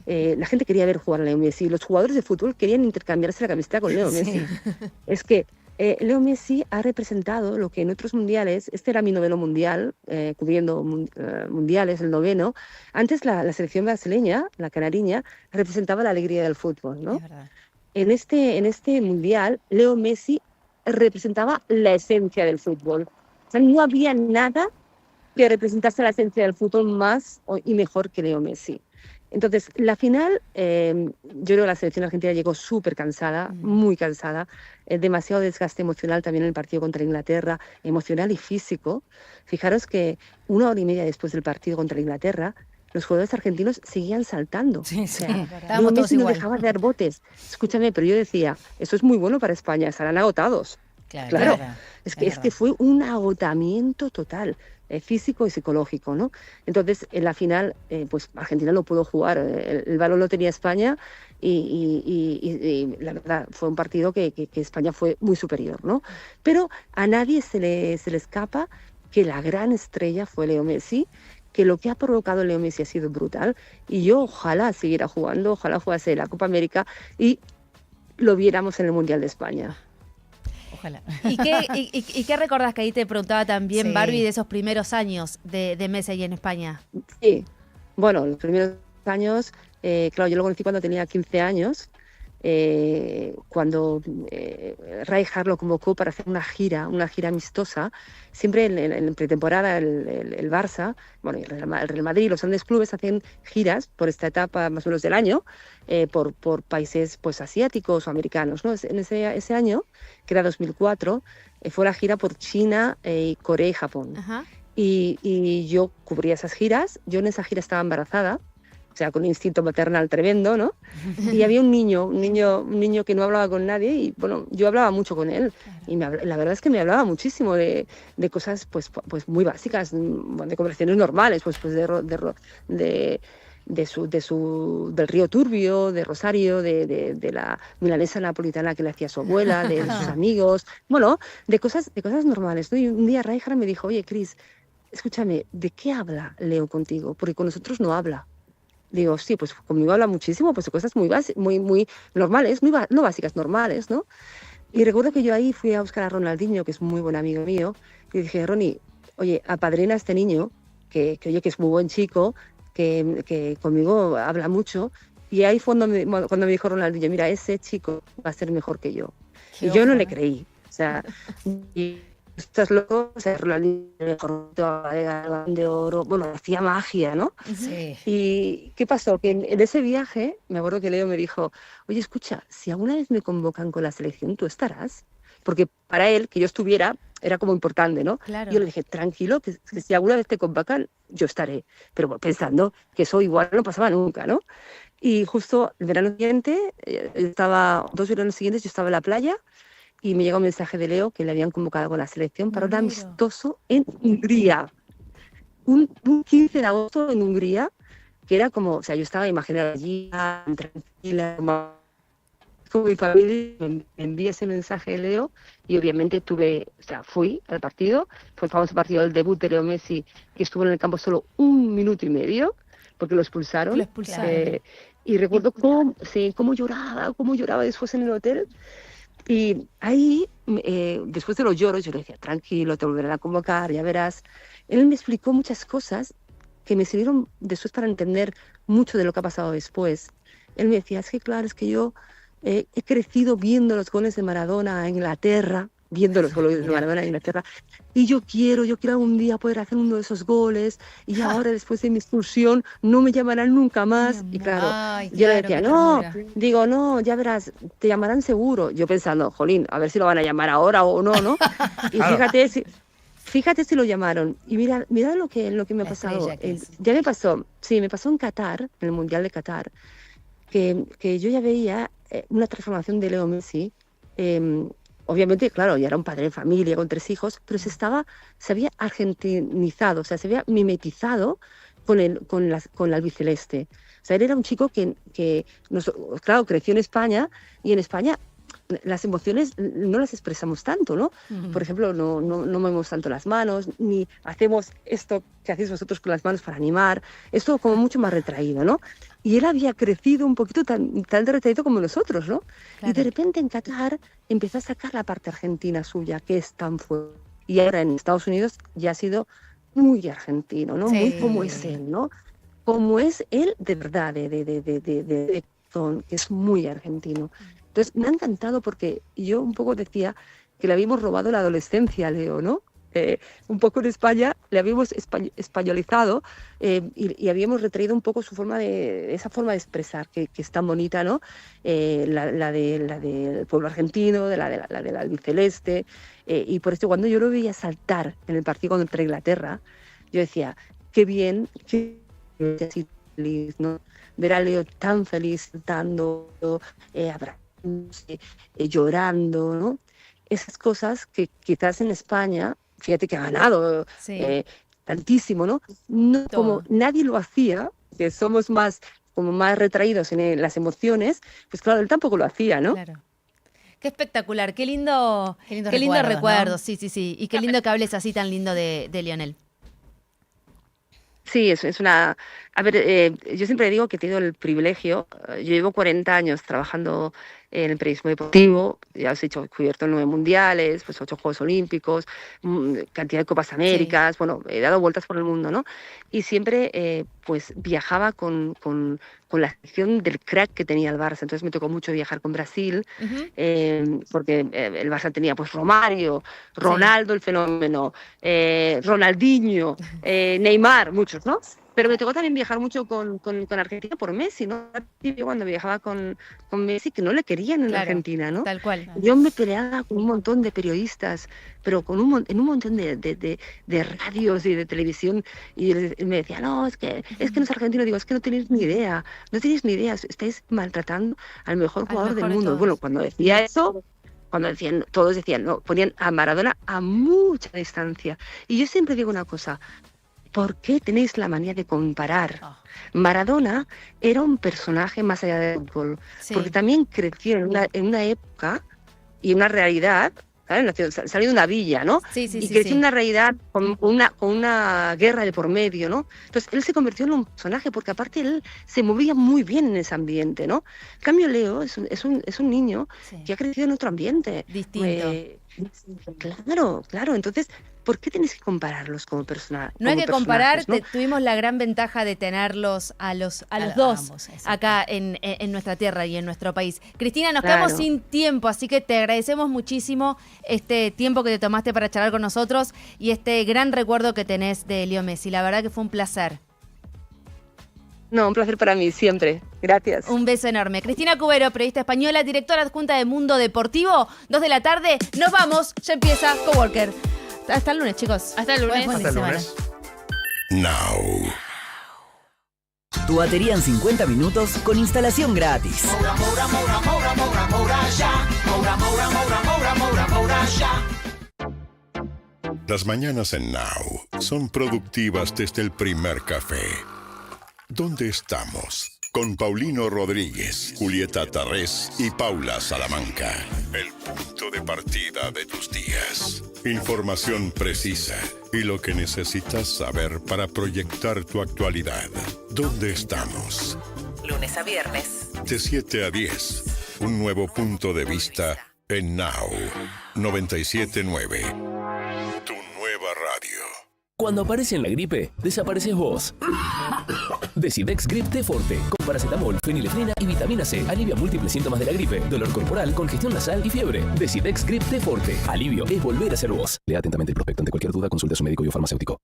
G: La gente quería ver jugar a Leo Messi. Los jugadores de fútbol querían intercambiarse la camiseta con Leo Messi. Es que Leo Messi ha representado lo que en otros mundiales, este era mi 9º mundial, cubriendo mundiales, el 9º. Antes la selección brasileña, la canariña, representaba la alegría del fútbol, ¿no? En este mundial, Leo Messi representaba la esencia del fútbol. O sea, no había nada que representase la esencia del fútbol más y mejor que Leo Messi. Entonces, la final, yo creo que la selección argentina llegó súper cansada, muy cansada, demasiado desgaste emocional también en el partido contra Inglaterra, emocional y físico. Fijaros que 1 hora y media después del partido contra Inglaterra, los jugadores argentinos seguían saltando. Sí, o sea,
E: estábamos todos
G: no
E: igual.
G: dejaba de dar botes. Escúchame, pero yo decía, esto es muy bueno para España, estarán agotados. Claro. Es que fue un agotamiento total. Físico y psicológico, ¿no? Entonces, en la final, pues Argentina no pudo jugar, el balón lo tenía España y la verdad fue un partido que España fue muy superior, ¿no? Pero a nadie se le escapa que la gran estrella fue Leo Messi, que lo que ha provocado Leo Messi ha sido brutal y yo ojalá siguiera jugando, ojalá jugase la Copa América y lo viéramos en el Mundial de España.
E: Ojalá.
A: ¿Y qué recordás que ahí te preguntaba también,
E: Sí.
A: Barbie, de esos primeros años de Messi ahí en España?
G: Sí, bueno, los primeros años, claro, yo lo conocí cuando tenía 15 años, cuando Rijkaard lo convocó para hacer una gira amistosa. Siempre en pretemporada el Barça, bueno, el Real Madrid y los grandes clubes hacen giras por esta etapa más o menos del año, por países pues asiáticos o americanos, ¿no? En ese año, que era 2004, fue la gira por China, Corea y Japón.
A: Ajá.
G: Y yo cubría esas giras. Yo en esa gira estaba embarazada, o sea, con un instinto maternal tremendo, ¿no? Y había un niño que no hablaba con nadie y, bueno, yo hablaba mucho con él. Y la verdad es que me hablaba muchísimo de cosas, pues muy básicas, de conversaciones normales, del Río Turbio, de Rosario, de la milanesa napolitana que le hacía su abuela, de sus amigos, bueno, de cosas normales, ¿no? Y un día Rijkaard me dijo, oye, Cris, escúchame, ¿de qué habla Leo contigo? Porque con nosotros no habla. Digo, sí, pues conmigo habla muchísimo, pues de cosas muy normales, no básicas, normales, ¿no? Y recuerdo que yo ahí fui a buscar a Ronaldinho, que es un muy buen amigo mío, y dije, Ronnie, oye, apadrina a este niño, que es muy buen chico, que conmigo habla mucho. Y ahí fue cuando me dijo Ronaldinho, mira, ese chico va a ser mejor que yo. Y yo no le creí. O sea, y estás loco, o sea, Ronaldinho mejor de oro, bueno, hacía magia, ¿no?
E: Sí.
G: ¿Y qué pasó? Que en ese viaje, me acuerdo que Leo me dijo, oye, escucha, si alguna vez me convocan con la selección, ¿tú estarás? Porque para él, que yo estuviera, era como importante, ¿no?
A: Claro.
G: Yo le dije, tranquilo, que si alguna vez te convocan, yo estaré. Pero pensando que eso igual no pasaba nunca, ¿no? Y justo el verano siguiente, 2 veranos siguientes, yo estaba en la playa y me llega un mensaje de Leo que le habían convocado con la selección para un amistoso en Hungría. Un 15 de agosto en Hungría, que era como, o sea, yo estaba imaginando allí, tranquila, con mi familia, me envié ese mensaje de Leo y obviamente fui al partido. Fue el famoso partido del debut de Leo Messi, que estuvo en el campo solo 1 minuto y medio porque lo expulsaron. Y recuerdo cómo lloraba después en el hotel. Y ahí, después de los lloros, yo le decía, tranquilo, te volverán a convocar, ya verás. Él me explicó muchas cosas
H: que me sirvieron después para entender mucho de lo que ha pasado después. Él me decía, es que claro, es que yo he crecido viendo los goles de Maradona en Inglaterra, y yo quiero algún día poder hacer uno de esos goles, y ahora después de mi expulsión no me llamarán nunca más. Y claro, yo le decía, no, ya verás, te llamarán seguro. Yo pensando, jolín, a ver si lo van a llamar ahora o no, ¿no? Y fíjate si lo llamaron. Y mira lo que me ha pasado. Ya me pasó en Qatar, en el Mundial de Qatar, que yo ya veía una transformación de Leo Messi. Obviamente, claro, ya era un padre de familia con 3 hijos, pero se había argentinizado, o sea, se había mimetizado con el albiceleste. O sea, él era un chico que claro, creció en España, y en España las emociones no las expresamos tanto, ¿no? Por ejemplo, no movemos tanto las manos, ni hacemos esto que hacéis vosotros con las manos para animar, esto como mucho más retraído, ¿no? Y él había crecido un poquito tan retraído como nosotros, ¿no? Claro. Y de repente en Qatar empezó a sacar la parte argentina suya, que es tan fuerte. Y ahora en Estados Unidos ya ha sido muy argentino, ¿no? Sí. Muy como es él, ¿no? Como es él de verdad, que es muy argentino. Entonces me ha encantado porque yo un poco decía que le habíamos robado la adolescencia a Leo, ¿no? Un poco en España le habíamos españolizado y habíamos retraído un poco esa forma de expresar que es tan bonita, ¿no? La del pueblo argentino, la del albiceleste, y por eso cuando yo lo veía saltar en el partido contra Inglaterra, yo decía, qué bien, qué así feliz, ¿no? Ver a Leo tan feliz, saltando, abrazándose, llorando, ¿no? Esas cosas que quizás en España, fíjate que ha ganado tantísimo, ¿no? Como nadie lo hacía, que somos más retraídos en las emociones, pues claro, él tampoco lo hacía, ¿no?
A: Claro. Qué espectacular, qué lindo recuerdo, ¿no? Sí. Y qué lindo que hables así tan lindo de Lionel.
H: Sí, es una... A ver, yo siempre digo que he tenido el privilegio, yo llevo 40 años trabajando en el periodismo deportivo, ya os he cubierto 9 mundiales, pues 8 Juegos Olímpicos, cantidad de Copas Américas, sí. Bueno, he dado vueltas por el mundo, ¿no? Y siempre pues viajaba con la sección del crack que tenía el Barça, entonces me tocó mucho viajar con Brasil, porque el Barça tenía pues Romario, Ronaldo, el fenómeno, Ronaldinho, Neymar, muchos, ¿no? Pero me tocó también viajar mucho con Argentina por Messi, ¿no? Yo cuando viajaba con Messi, que no le querían en Argentina, ¿no? Tal cual. Yo me peleaba con un montón de periodistas, pero en un montón de radios y de televisión, y me decía, no, es que no es argentino. Digo, es que no tenéis ni idea, estáis maltratando al mejor jugador del mundo. Bueno, cuando decía eso... Todos decían, no, ponían a Maradona a mucha distancia. Y yo siempre digo una cosa, ¿por qué tenéis la manía de comparar? Maradona era un personaje más allá del fútbol, porque también creció en una época y una realidad, ¿sabes? Salió de una villa, ¿no? Y creció en una realidad con una guerra de por medio, ¿no? Entonces él se convirtió en un personaje porque aparte él se movía muy bien en ese ambiente, ¿no? En cambio Leo es un niño que ha crecido en otro ambiente. Distinto. Claro. Entonces, ¿por qué tienes que compararlos como personajes?
A: No hay que comparar, ¿no? Tuvimos la gran ventaja de tenerlos a los dos ambos, acá en nuestra tierra y en nuestro país. Cristina, nos quedamos sin tiempo, así que te agradecemos muchísimo este tiempo que te tomaste para charlar con nosotros y este gran recuerdo que tenés de Leo Messi. La verdad que fue un placer.
H: No, un placer para mí, siempre. Gracias.
A: Un beso enorme. Cristina Cubero, periodista española, directora adjunta de Mundo Deportivo. 2 de la tarde, nos vamos, ya empieza Coworker. Hasta el lunes, chicos.
F: Hasta el lunes.
A: Hasta el lunes.
D: Now.
M: Tu batería en 50 minutos con instalación gratis.
D: Las mañanas en Now son productivas desde el primer café. ¿Dónde estamos? Con Paulino Rodríguez, Julieta Tarrés y Paula Salamanca. El punto de partida de tus días. Información precisa y lo que necesitas saber para proyectar tu actualidad. ¿Dónde estamos?
L: Lunes a viernes.
D: De 7 a 10. Un nuevo punto de vista en Now 97.9. Tu nueva radio.
J: Cuando aparece en la gripe, desapareces vos. Decidex Grip T Forte, con paracetamol, fenilefrina y vitamina C. Alivia múltiples síntomas de la gripe, dolor corporal, congestión nasal y fiebre. Decidex Grip T Forte. Alivio es volver a ser vos. Lea atentamente el prospecto. Ante cualquier duda, consulte a su médico y o farmacéutico.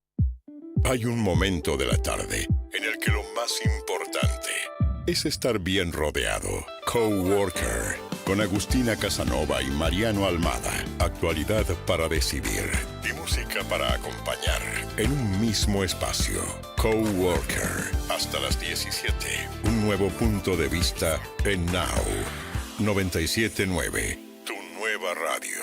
D: Hay un momento de la tarde en el que lo más importante es estar bien rodeado. Coworker, con Agustina Casanova y Mariano Almada. Actualidad para decidir y música para acompañar en un mismo espacio. Coworker, hasta las 17. Un nuevo punto de vista en Now 97.9, tu nueva radio.